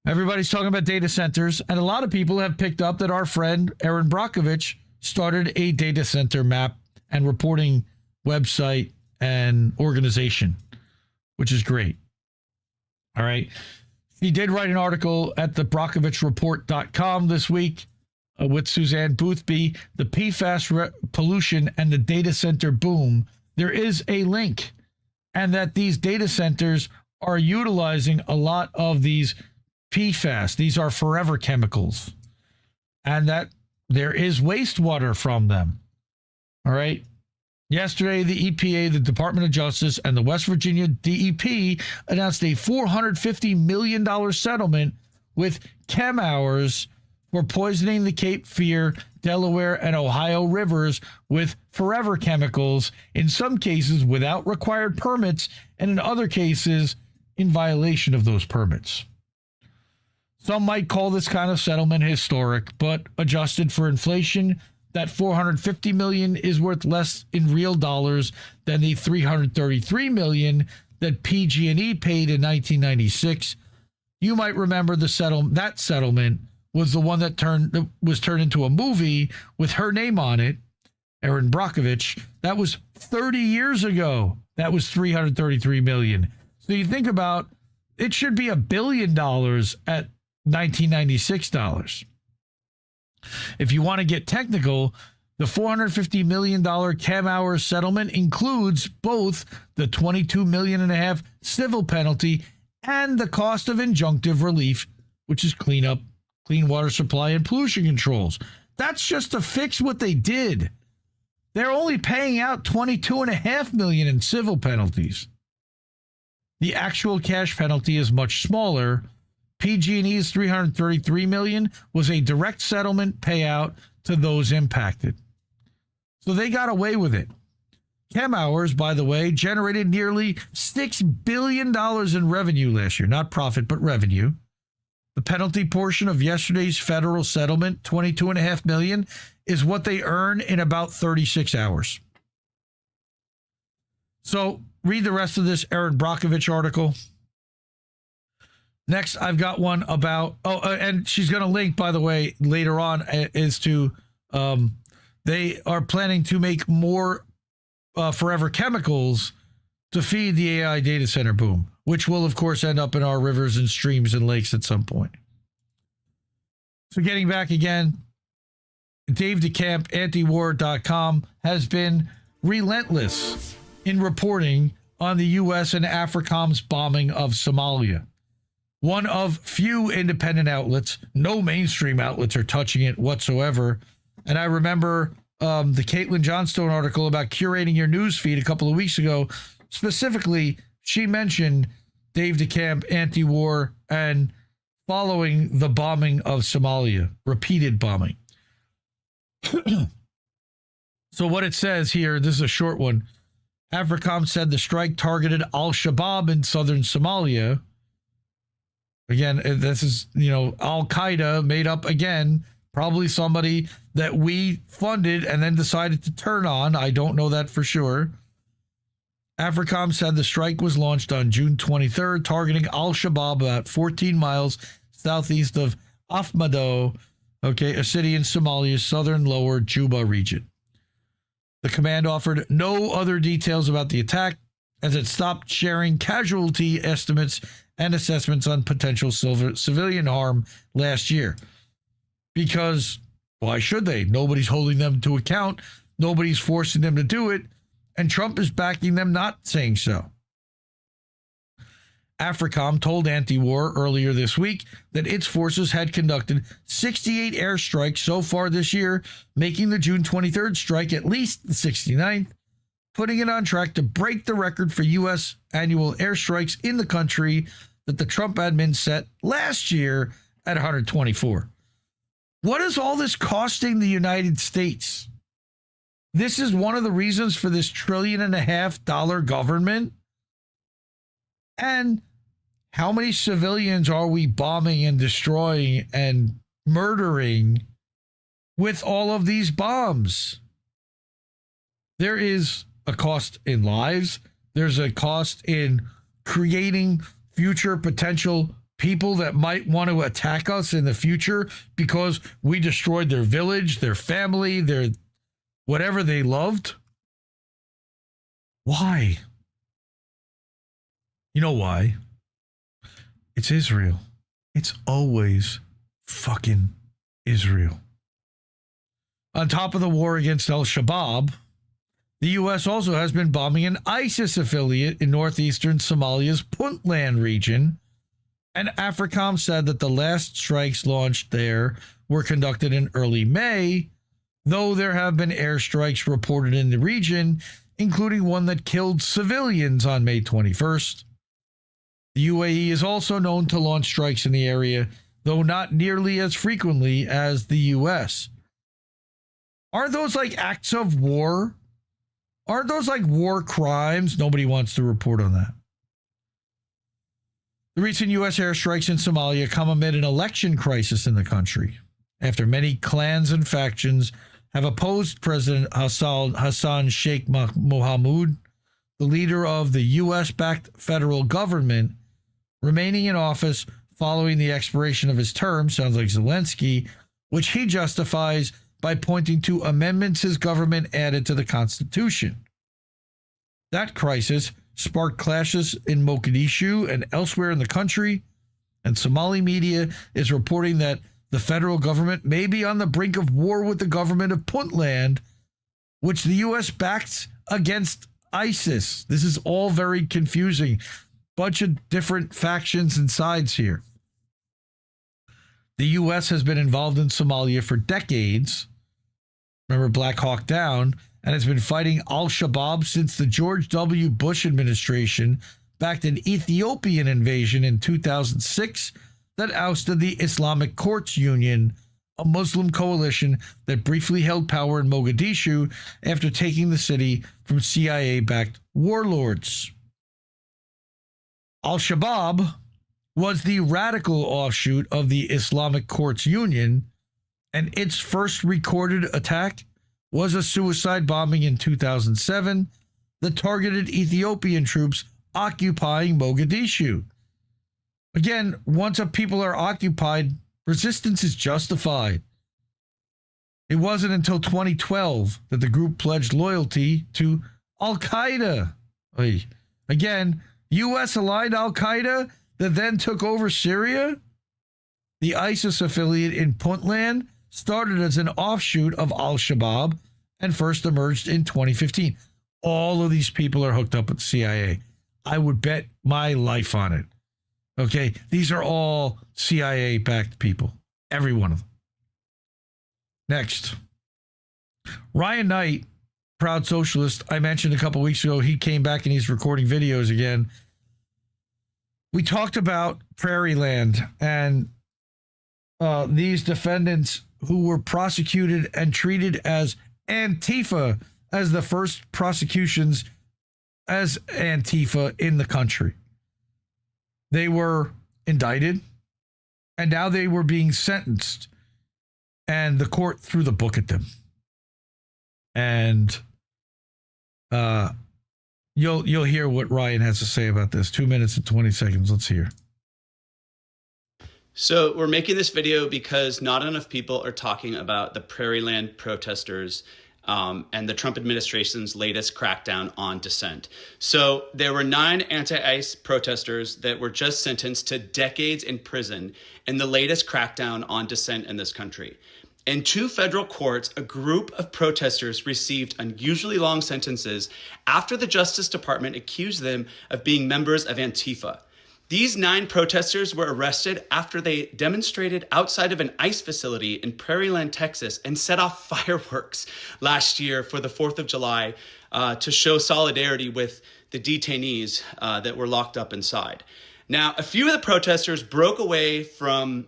S5: everybody's talking about data centers, and a lot of people have picked up that our friend Aaron Brockovich started a data center map and reporting website and organization, which is great. All right. He did write an article at the BrockovichReport.com this week with Suzanne Boothby, the PFAS pollution and the data center boom. There is a link, and that these data centers are utilizing a lot of these PFAS. These are forever chemicals, and that there is wastewater from them. All right. Yesterday, the EPA, the Department of Justice, and the West Virginia DEP announced a $450 million settlement with ChemHours for poisoning the Cape Fear, Delaware, and Ohio rivers with forever chemicals, in some cases without required permits, and in other cases in violation of those permits. Some might call this kind of settlement historic, but adjusted for inflation, that $450 million is worth less in real dollars than the $333 million that PG&E paid in 1996. You might remember that settlement was the one that was turned into a movie with her name on it, Erin Brockovich. That was 30 years ago. That was $333 million. So you think about, it should be $1 billion at 1996 dollars. If you want to get technical, the $450 million ChemHours settlement includes both the $22.5 million civil penalty and the cost of injunctive relief, which is cleanup, clean water supply, and pollution controls. That's just to fix what they did. They're only paying out $22.5 million in civil penalties. The actual cash penalty is much smaller. PG&E's $333 million was a direct settlement payout to those impacted. So they got away with it. ChemHours, by the way, generated nearly $6 billion in revenue last year. Not profit, but revenue. The penalty portion of yesterday's federal settlement, $22.5 million, is what they earn in about 36 hours. So read the rest of this Erin Brockovich article. Next, I've got one about, and she's going to link, by the way, later on, is to, they are planning to make more forever chemicals to feed the AI data center boom, which will, of course, end up in our rivers and streams and lakes at some point. So getting back again, Dave DeCamp, antiwar.com, has been relentless in reporting on the U.S. and AFRICOM's bombing of Somalia. One of few independent outlets, no mainstream outlets are touching it whatsoever. And I remember the Caitlin Johnstone article about curating your news feed a couple of weeks ago. Specifically, she mentioned Dave DeCamp, anti-war, and following the bombing of Somalia, repeated bombing. So what it says here, this is a short one. AFRICOM said the strike targeted al-Shabaab in southern Somalia. Again, this is, Al-Qaeda made up again, probably somebody that we funded and then decided to turn on. I don't know that for sure. AFRICOM said the strike was launched on June 23rd, targeting al-Shabaab about 14 miles southeast of Afmado, a city in Somalia's southern lower Juba region. The command offered no other details about the attack, as it stopped sharing casualty estimates and assessments on potential civilian harm last year. Because why should they? Nobody's holding them to account. Nobody's forcing them to do it. And Trump is backing them not saying so. AFRICOM told Anti-War earlier this week that its forces had conducted 68 airstrikes so far this year, making the June 23rd strike at least the 69th, putting it on track to break the record for U.S. annual airstrikes in the country that the Trump admin set last year at 124. What is all this costing the United States? This is one of the reasons for this $1.5 trillion government. And how many civilians are we bombing and destroying and murdering with all of these bombs? There is a cost in lives. There's a cost in creating future potential people that might want to attack us in the future because we destroyed their village, their family, their whatever they loved. Why? You know why? It's Israel. It's always fucking Israel. On top of the war against al-Shabaab, the U.S. also has been bombing an ISIS affiliate in northeastern Somalia's Puntland region, and AFRICOM said that the last strikes launched there were conducted in early May, though there have been airstrikes reported in the region, including one that killed civilians on May 21st. The UAE is also known to launch strikes in the area, though not nearly as frequently as the U.S. Aren't those like acts of war? Aren't those like war crimes? Nobody wants to report on that. The recent U.S. airstrikes in Somalia come amid an election crisis in the country, after many clans and factions have opposed President Hassan Sheikh Mohamud, the leader of the U.S.-backed federal government, remaining in office following the expiration of his term, sounds like Zelensky, which he justifies by pointing to amendments his government added to the Constitution. That crisis sparked clashes in Mogadishu and elsewhere in the country, and Somali media is reporting that the federal government may be on the brink of war with the government of Puntland, which the U.S. backs against ISIS. This is all very confusing. Bunch of different factions and sides here. The U.S. has been involved in Somalia for decades. Remember Black Hawk Down, and has been fighting al-Shabaab since the George W. Bush administration backed an Ethiopian invasion in 2006 that ousted the Islamic Courts Union, a Muslim coalition that briefly held power in Mogadishu after taking the city from CIA-backed warlords. Al-Shabaab was the radical offshoot of the Islamic Courts Union, and its first recorded attack was a suicide bombing in 2007 that targeted Ethiopian troops occupying Mogadishu. Again, once a people are occupied, resistance is justified. It wasn't until 2012 that the group pledged loyalty to Al-Qaeda. Again, U.S.-aligned Al-Qaeda that then took over Syria? The ISIS affiliate in Puntland started as an offshoot of al-Shabaab and first emerged in 2015. All of these people are hooked up with the CIA. I would bet my life on it. Okay, these are all CIA-backed people. Every one of them. Next. Ryan Knight, proud socialist, I mentioned a couple weeks ago, he came back and he's recording videos again. We talked about Prairie Land and these defendants who were prosecuted and treated as Antifa as the first prosecutions as Antifa in the country. They were indicted and now they were being sentenced, and the court threw the book at them. And you'll hear what Ryan has to say about this. 2 minutes and 20 seconds. Let's hear.
S11: So we're making this video because not enough people are talking about the Prairie Land protesters and the Trump administration's latest crackdown on dissent. So there were 9 anti-ICE protesters that were just sentenced to decades in prison in the latest crackdown on dissent in this country. In 2 federal courts, a group of protesters received unusually long sentences after the Justice Department accused them of being members of Antifa. These 9 protesters were arrested after they demonstrated outside of an ICE facility in Prairieland, Texas, and set off fireworks last year for the 4th of July to show solidarity with the detainees that were locked up inside. Now, a few of the protesters broke away from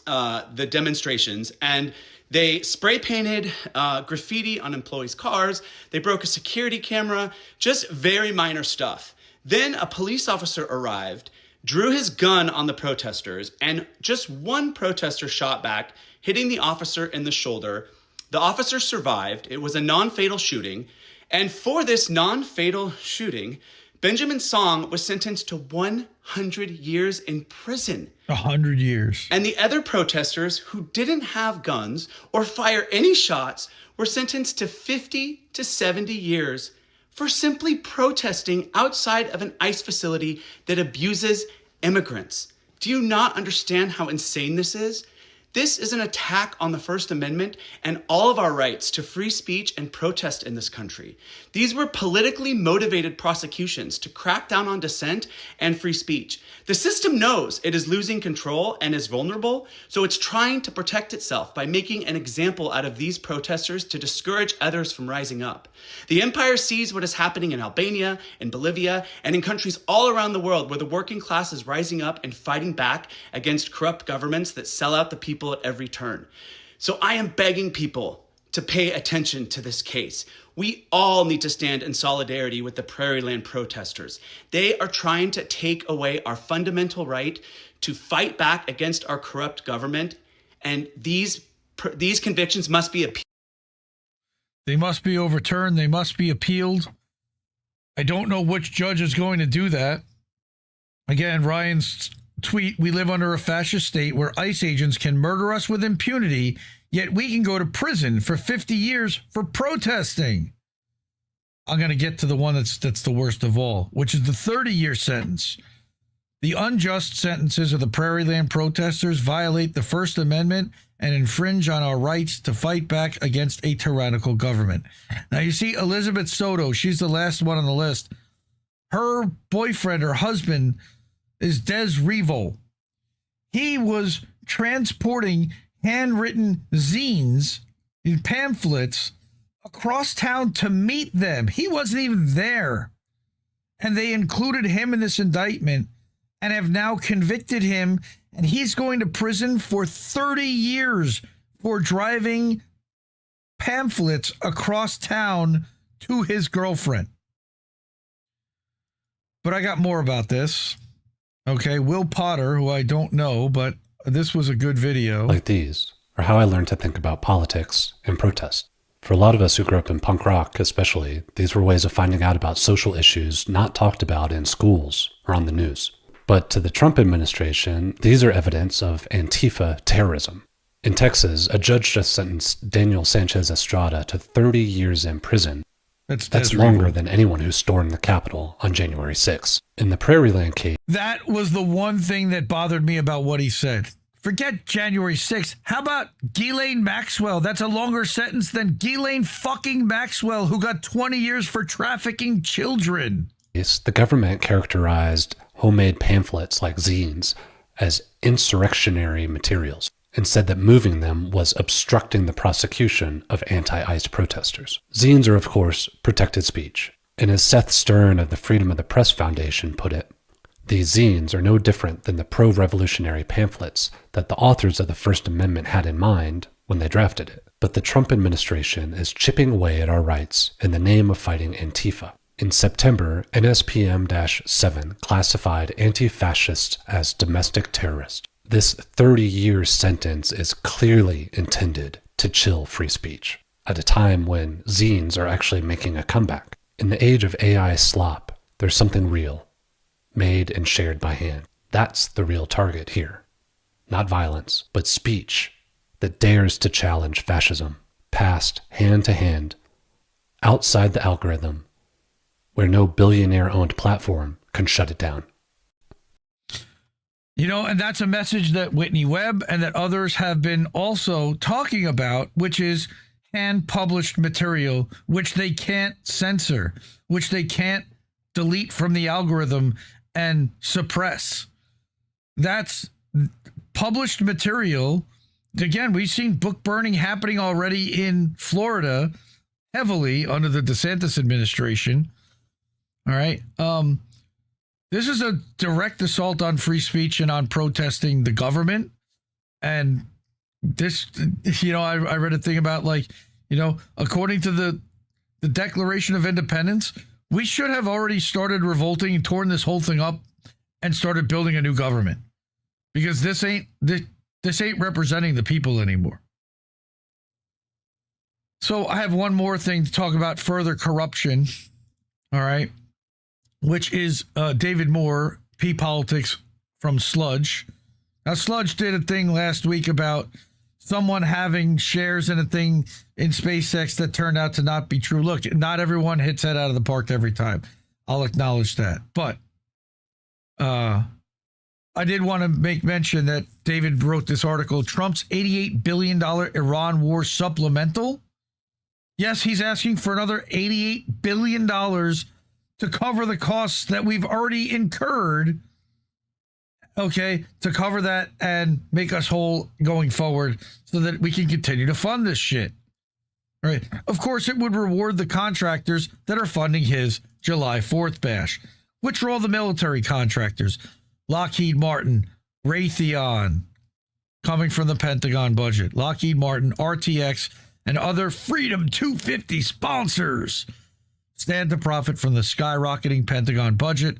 S11: the demonstrations, and they spray painted graffiti on employees' cars. They broke a security camera, just very minor stuff. Then a police officer arrived, drew his gun on the protesters, and just one protester shot back, hitting the officer in the shoulder. The officer survived. It was a non-fatal shooting. And for this non-fatal shooting, Benjamin Song was sentenced to 100 years in prison.
S5: 100 years.
S11: And the other protesters who didn't have guns or fire any shots were sentenced to 50 to 70 years for simply protesting outside of an ICE facility that abuses immigrants. Do you not understand how insane this is? This is an attack on the First Amendment and all of our rights to free speech and protest in this country. These were politically motivated prosecutions to crack down on dissent and free speech. The system knows it is losing control and is vulnerable, so it's trying to protect itself by making an example out of these protesters to discourage others from rising up. The empire sees what is happening in Albania, in Bolivia, and in countries all around the world where the working class is rising up and fighting back against corrupt governments that sell out the people at every turn. So I am begging people to pay attention to this case. We all need to stand in solidarity with the Prairieland protesters. They are trying to take away our fundamental right to fight back against our corrupt government, and these convictions must be appealed.
S5: They must be overturned. They must be appealed. I don't know which judge is going to do that. Again, Ryan's tweet, we live under a fascist state where ICE agents can murder us with impunity, yet we can go to prison for 50 years for protesting. I'm going to get to the one that's the worst of all, which is the 30-year sentence. The unjust sentences of the Prairieland protesters violate the First Amendment and infringe on our rights to fight back against a tyrannical government. Now, you see, Elizabeth Soto, she's the last one on the list. Her boyfriend, her husband, is Des Revo. He was transporting handwritten zines in pamphlets across town to meet them. He wasn't even there. And they included him in this indictment and have now convicted him, and he's going to prison for 30 years for driving pamphlets across town to his girlfriend. But I got more about this. Okay, Will Potter, who I don't know, but this was a good video.
S12: Like these are how I learned to think about politics and protest. For a lot of us who grew up in punk rock especially, these were ways of finding out about social issues not talked about in schools or on the news. But to the Trump administration, these are evidence of Antifa terrorism. In Texas, a judge just sentenced Daniel Sanchez Estrada to 30 years in prison. That's longer than anyone who stormed the Capitol on January 6th. In the Prairieland case,
S5: that was the one thing that bothered me about what he said. Forget January 6th. How about Ghislaine Maxwell? That's a longer sentence than Ghislaine fucking Maxwell, who got 20 years for trafficking children.
S12: The government characterized homemade pamphlets like zines as insurrectionary materials and said that moving them was obstructing the prosecution of anti-ICE protesters. Zines are, of course, protected speech. And as Seth Stern of the Freedom of the Press Foundation put it, these zines are no different than the pro-revolutionary pamphlets that the authors of the First Amendment had in mind when they drafted it. But the Trump administration is chipping away at our rights in the name of fighting Antifa. In September, NSPM-7 classified anti-fascists as domestic terrorists. This 30-year sentence is clearly intended to chill free speech at a time when zines are actually making a comeback. In the age of AI slop, there's something real, made and shared by hand. That's the real target here. Not violence, but speech that dares to challenge fascism, passed hand to hand, outside the algorithm, where no billionaire-owned platform can shut it down.
S5: You know, and that's a message that Whitney Webb and that others have been also talking about, which is hand-published material, which they can't censor, which they can't delete from the algorithm and suppress. That's published material. Again, we've seen book burning happening already in Florida heavily under the DeSantis administration. All right. This is a direct assault on free speech and on protesting the government. And this, I read a thing about according to the Declaration of Independence, we should have already started revolting and torn this whole thing up and started building a new government, because this ain't representing the people anymore. So I have one more thing to talk about, further corruption. All right. Which is David Moore, P-Politics from Sludge. Now, Sludge did a thing last week about someone having shares in a thing in SpaceX that turned out to not be true. Look, not everyone hits that out of the park every time. I'll acknowledge that. But I did want to make mention that David wrote this article, Trump's $88 billion Iran war supplemental. Yes, he's asking for another $88 billion to cover the costs that we've already incurred, okay, to cover that and make us whole going forward so that we can continue to fund this shit. All right. Of course, it would reward the contractors that are funding his July 4th bash, which are all the military contractors. Lockheed Martin, Raytheon, coming from the Pentagon budget. Lockheed Martin, RTX, and other Freedom 250 sponsors stand to profit from the skyrocketing Pentagon budget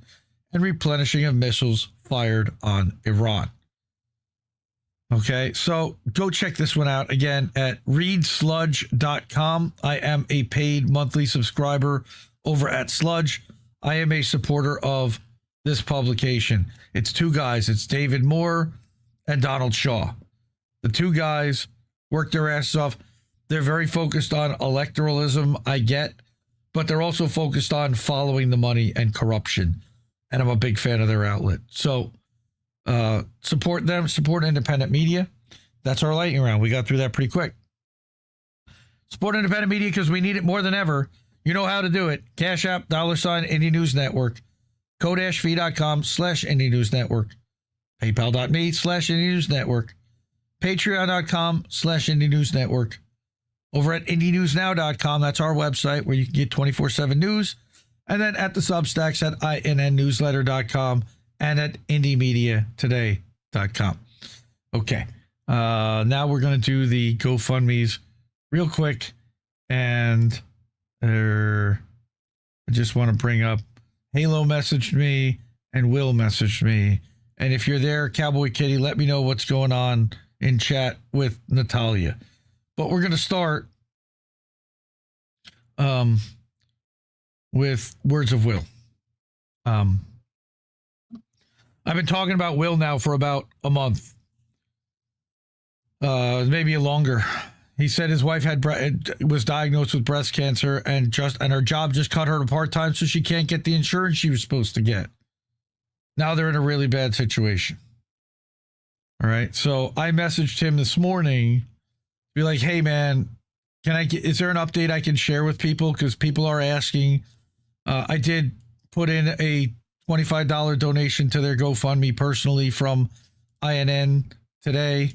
S5: and replenishing of missiles fired on Iran. Okay, so go check this one out again at readsludge.com. I am a paid monthly subscriber over at Sludge. I am a supporter of this publication. It's two guys. It's David Moore and Donald Shaw. The two guys work their asses off. They're very focused on electoralism, I get, but they're also focused on following the money and corruption. And I'm a big fan of their outlet. So support them, support independent media. That's our lightning round. We got through that pretty quick. Support independent media because we need it more than ever. You know how to do it. Cash App, $ Indie News Network, ko-fi.com/Indie News Network, paypal.me/Indie News Network, patreon.com/Indie News Network. Over at IndieNewsNow.com, that's our website where you can get 24/7 news. And then at the Substacks at INNnewsletter.com and at IndieMediaToday.com. Okay. Now we're going to do the GoFundMes real quick. And I just want to bring up Halo messaged me and Will messaged me. And if you're there, Cowboy Kitty, let me know what's going on in chat with Natalia. But we're going to start with Words of Will. I've been talking about Will now for about a month, maybe longer. He said his wife was diagnosed with breast cancer and her job just cut her to part-time, so she can't get the insurance she was supposed to get. Now they're in a really bad situation. All right. So I messaged him this morning, be like, hey man, is there an update I can share with people? Because people are asking. I did put in a $25 donation to their GoFundMe personally from INN today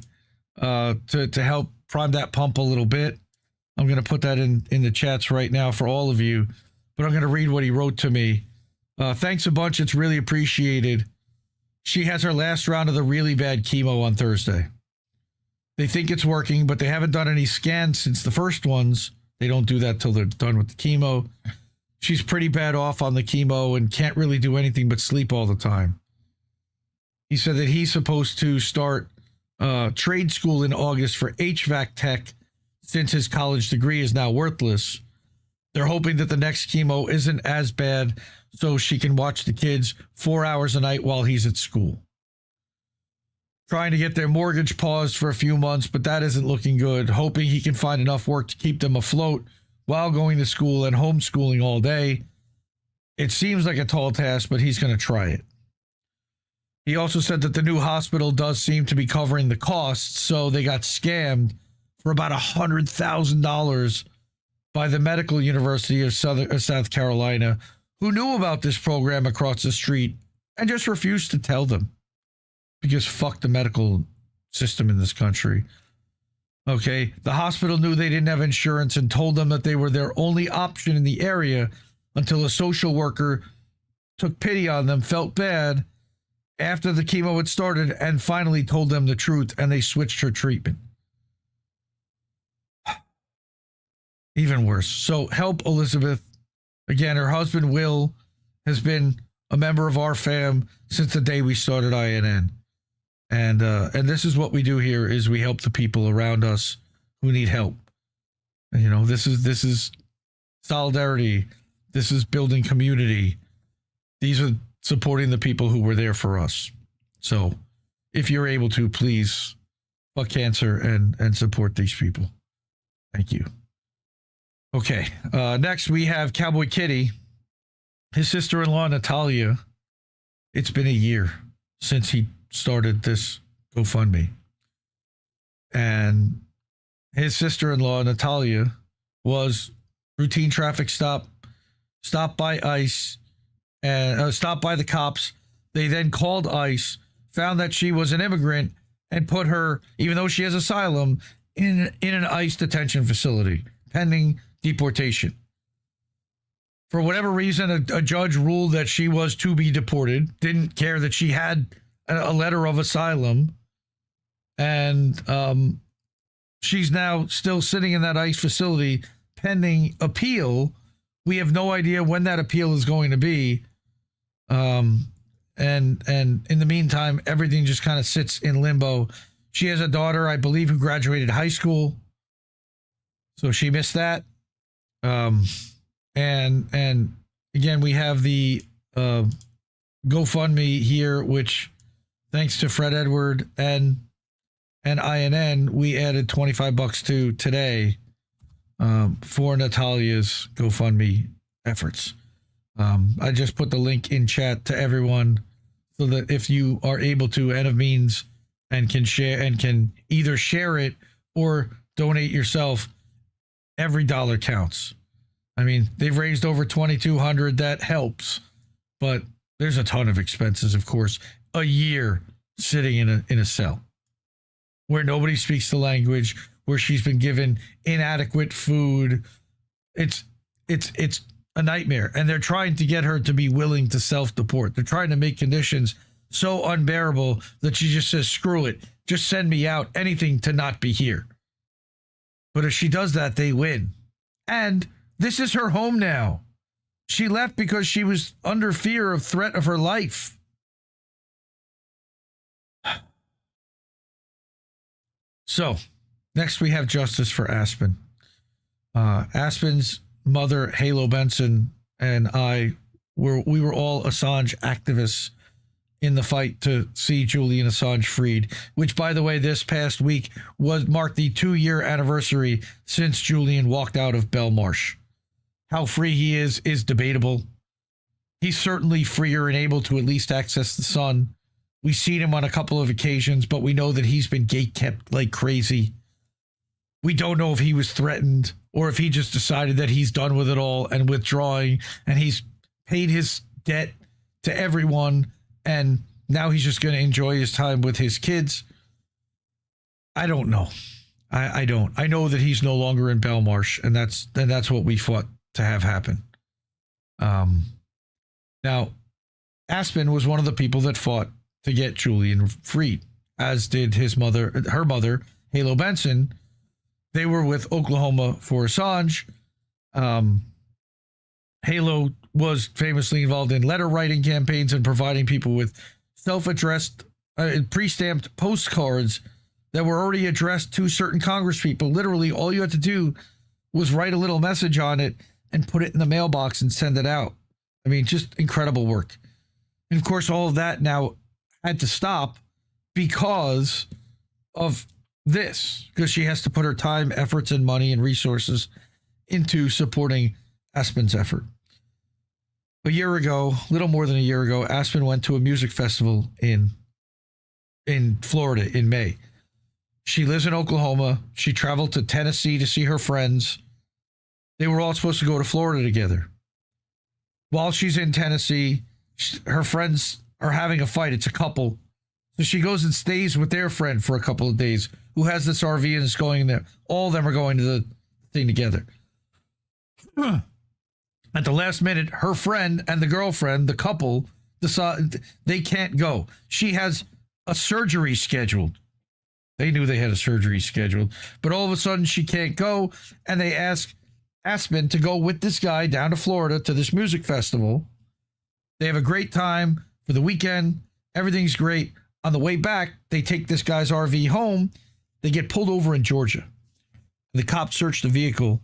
S5: to help prime that pump a little bit. I'm going to put that in the chats right now for all of you, but I'm going to read what he wrote to me. Thanks a bunch. It's really appreciated. She has her last round of the really bad chemo on Thursday. They think it's working, but they haven't done any scans since the first ones. They don't do that till they're done with the chemo. She's pretty bad off on the chemo and can't really do anything but sleep all the time. He said that he's supposed to start trade school in August for HVAC tech since his college degree is now worthless. They're hoping that the next chemo isn't as bad so she can watch the kids 4 hours a night while he's at school. Trying to get their mortgage paused for a few months, but that isn't looking good. Hoping he can find enough work to keep them afloat while going to school and homeschooling all day. It seems like a tall task, but he's going to try it. He also said that the new hospital does seem to be covering the costs, so they got scammed for about $100,000 by the Medical University of South Carolina, who knew about this program across the street and just refused to tell them because fuck the medical system in this country. Okay, the hospital knew they didn't have insurance and told them that they were their only option in the area until a social worker took pity on them, felt bad after the chemo had started, and finally told them the truth, and they switched her treatment. Even worse. So help Elizabeth. Again, her husband, Will, has been a member of our fam since the day we started INN. And this is what we do here is we help the people around us who need help. And, you know, this is solidarity. This is building community. These are supporting the people who were there for us. So if you're able to, please fuck cancer and support these people. Thank you. Okay. Next we have Cowboy Kitty. His sister-in-law, Natalia. It's been a year since he started this GoFundMe. And his sister-in-law, Natalia, was routine traffic stop, stopped by ICE, and stopped by the cops. They then called ICE, found that she was an immigrant, and put her, even though she has asylum, in an ICE detention facility, pending deportation. For whatever reason, a judge ruled that she was to be deported, didn't care that she had a letter of asylum, and she's now still sitting in that ICE facility pending appeal. We have no idea when that appeal is going to be. And in the meantime, everything just kind of sits in limbo. She has a daughter, I believe, who graduated high school, so she missed that. And again, we have the GoFundMe here, which, thanks to Fred Edward and INN, we added $25 to today for Natalia's GoFundMe efforts. I just put the link in chat to everyone so that if you are able to and of means and can share and can either share it or donate yourself, every dollar counts. I mean, they've raised over $2,200. That helps, but there's a ton of expenses, of course. A year sitting in a cell where nobody speaks the language, where she's been given inadequate food. It's a nightmare, and they're trying to get her to be willing to self-deport. They're trying to make conditions so unbearable that she just says, screw it, just send me out, anything to not be here. But if she does that, they win. And this is her home now. She left because she was under fear of threat of her life. So, next we have justice for Aspen. Aspen's mother, Halo Benson, and we were all Assange activists in the fight to see Julian Assange freed, which, by the way, this past week marked the 2-year anniversary since Julian walked out of Belmarsh. How free he is debatable. He's certainly freer and able to at least access the sun. We've seen him on a couple of occasions, but we know that he's been gate-kept like crazy. We don't know if he was threatened or if he just decided that he's done with it all and withdrawing, and he's paid his debt to everyone, and now he's just going to enjoy his time with his kids. I don't know. I don't. I know that he's no longer in Belmarsh, and that's what we fought to have happen. Now, Aspen was one of the people that fought to get Julian freed, as did her mother, Halo Benson. They were with Oklahoma for Assange. Halo was famously involved in letter writing campaigns and providing people with self-addressed, pre-stamped postcards that were already addressed to certain congresspeople. Literally, all you had to do was write a little message on it and put it in the mailbox and send it out. I mean, just incredible work. And of course, all of that now had to stop because of this, because she has to put her time, efforts, and money and resources into supporting Aspen's effort. A year ago, little more than a year ago, Aspen went to a music festival in Florida in May. She lives in Oklahoma. She traveled to Tennessee to see her friends. They were all supposed to go to Florida together. While she's in Tennessee, her friends are having a fight. It's a couple. So she goes and stays with their friend for a couple of days who has this RV and is going there. All of them are going to the thing together. At the last minute, her friend and the girlfriend, the couple, decide they can't go. She has a surgery scheduled. They knew they had a surgery scheduled, but all of a sudden she can't go, and they ask Aspen to go with this guy down to Florida to this music festival. They have a great time for the weekend. Everything's great. On the way back, they take this guy's RV home. They get pulled over in Georgia. The cops searched the vehicle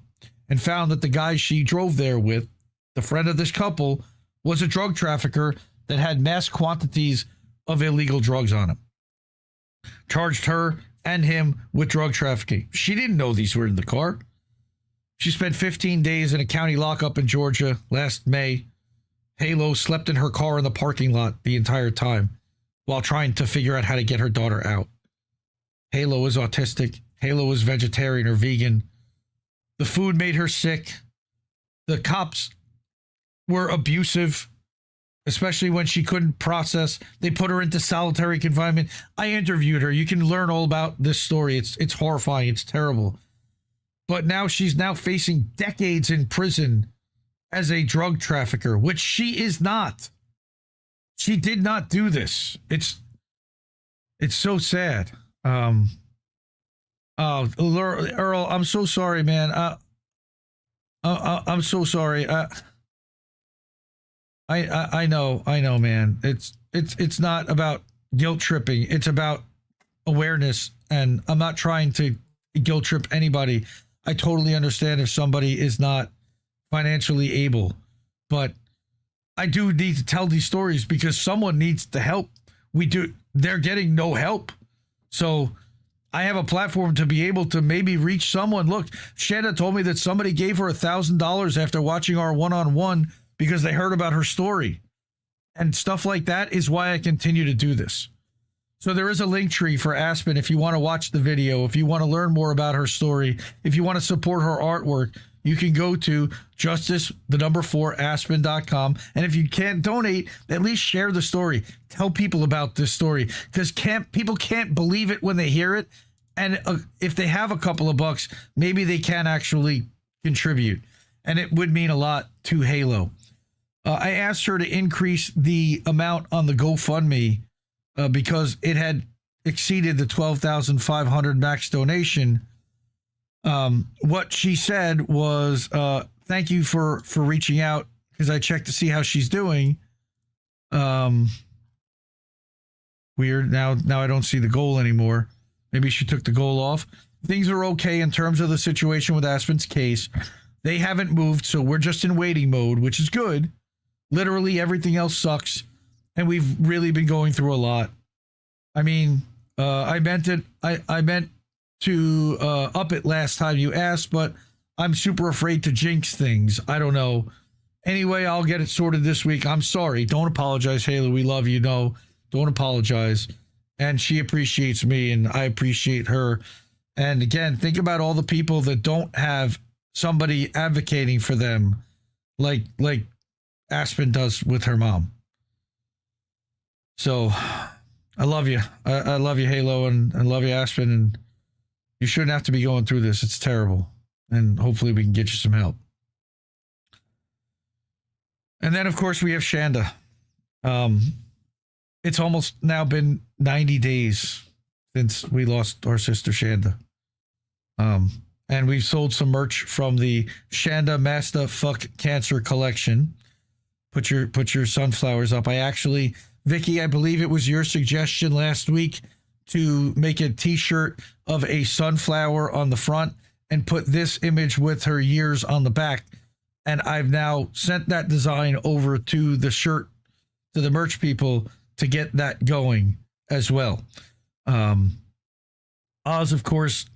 S5: and found that the guy she drove there with, the friend of this couple, was a drug trafficker that had mass quantities of illegal drugs on him. Charged her and him with drug trafficking. She didn't know these were in the car. She spent 15 days in a county lockup in Georgia last May. Halo slept in her car in the parking lot the entire time while trying to figure out how to get her daughter out. Halo is autistic. Halo is vegetarian or vegan. The food made her sick. The cops were abusive, especially when she couldn't process. They put her into solitary confinement. I interviewed her. You can learn all about this story. It's horrifying. It's terrible. But now she's facing decades in prison as a drug trafficker, which she is not. She did not do this. It's so sad. Earl, I'm so sorry, man. I'm so sorry. I know, man. It's not about guilt tripping. It's about awareness, and I'm not trying to guilt trip anybody. I totally understand if somebody is not financially able, but I do need to tell these stories because someone needs the help. They're getting no help. So I have a platform to be able to maybe reach someone. Look, Shanda told me that somebody gave her $1,000 after watching our one-on-one because they heard about her story. And stuff like that is why I continue to do this. So there is a link tree for Aspen if you want to watch the video, if you want to learn more about her story, if you want to support her artwork, you can go to justice4aspen.com. And if you can't donate, at least share the story. Tell people about this story because people can't believe it when they hear it. And if they have a couple of bucks, maybe they can actually contribute. And it would mean a lot to Halo. I asked her to increase the amount on the GoFundMe because it had exceeded the $12,500 max donation. What she said was, thank you for reaching out because I checked to see how she's doing. Weird. Now I don't see the goal anymore. Maybe she took the goal off. Things are okay in terms of the situation with Aspen's case. They haven't moved, so we're just in waiting mode, which is good. Literally everything else sucks, and we've really been going through a lot. I mean, I meant it. I meant to up it last time you asked, but I'm super afraid to jinx things. I don't know. Anyway, I'll get it sorted this week. I'm sorry. Don't apologize, Halo. We love you. No, don't apologize. And she appreciates me, and I appreciate her. And again, think about all the people that don't have somebody advocating for them, like Aspen does with her mom. So I love you. I love you, Halo, and I love you, Aspen. And you shouldn't have to be going through this. It's terrible. And hopefully we can get you some help. And then, of course, we have Shanda. It's almost now been 90 days since we lost our sister Shanda. And we've sold some merch from the Shanda Masta Fuck Cancer collection. Put your sunflowers up. Vicky, I believe it was your suggestion last week to make a t-shirt of a sunflower on the front and put this image with her years on the back. And I've now sent that design over to the shirt, to the merch people to get that going as well. Oz, of course,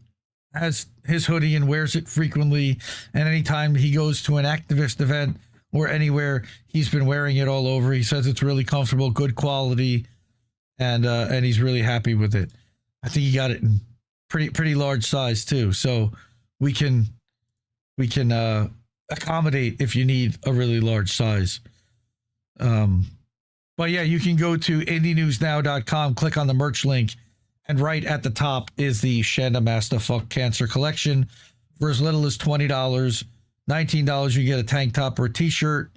S5: has his hoodie and wears it frequently. And anytime he goes to an activist event or anywhere, he's been wearing it all over. He says it's really comfortable, good quality, and he's really happy with it. I think he got it in pretty large size too. So we can accommodate if you need a really large size. But But yeah, you can go to IndieNewsNow.com, click on the merch link, and right at the top is the Shanda Master Fuck Cancer collection. For as little as $20, $19, you get a tank top or a t-shirt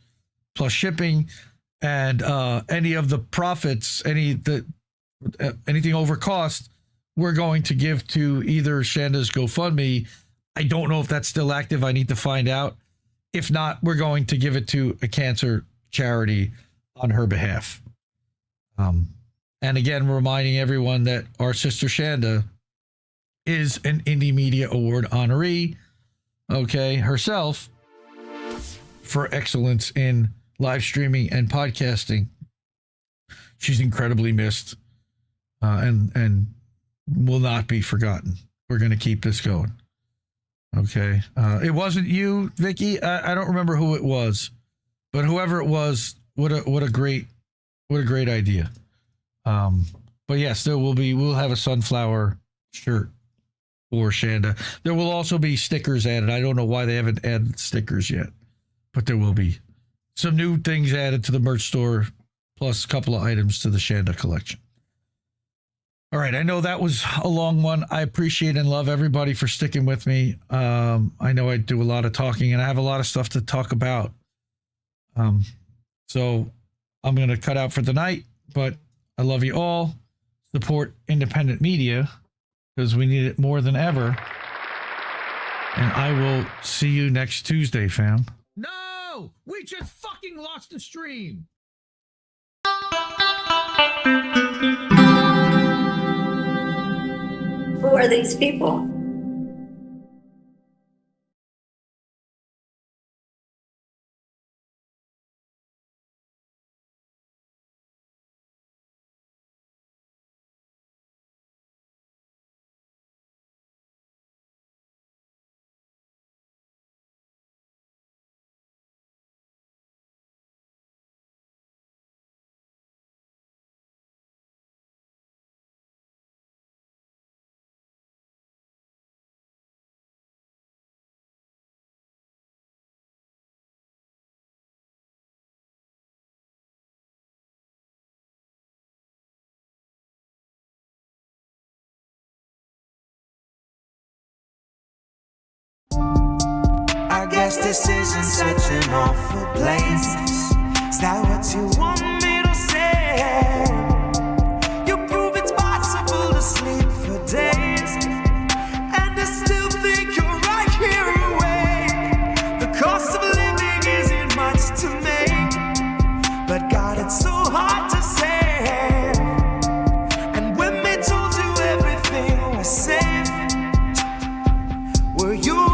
S5: plus shipping, and any of the profits, anything over cost, we're going to give to either Shanda's GoFundMe. I don't know if that's still active. I need to find out. If not, we're going to give it to a cancer charity on her behalf. And again, reminding everyone that our sister Shanda is an Indie Media Award honoree, okay, herself, for excellence in live streaming and podcasting. She's incredibly missed, and will not be forgotten. We're going to keep this going. Okay. It wasn't you, Vicky. I don't remember who it was, but whoever it was, what a great idea. But yes, we'll have a sunflower shirt for Shanda. There will also be stickers added. I don't know why they haven't added stickers yet, but there will be some new things added to the merch store, plus a couple of items to the Shanda collection. All right, I know that was a long one. I appreciate and love everybody for sticking with me. I know I do a lot of talking, and I have a lot of stuff to talk about. So I'm going to cut out for tonight, but I love you all. Support independent media because we need it more than ever. And I will see you next Tuesday, fam. No! We just fucking lost the stream!
S4: Who are these people?
S1: I guess this isn't such an awful place. Is that what you want me to say? You prove it's possible to sleep for days, and I still think you're right here awake. The cost of living isn't much to make, but God, it's so hard to say. And when they told you everything was safe, were you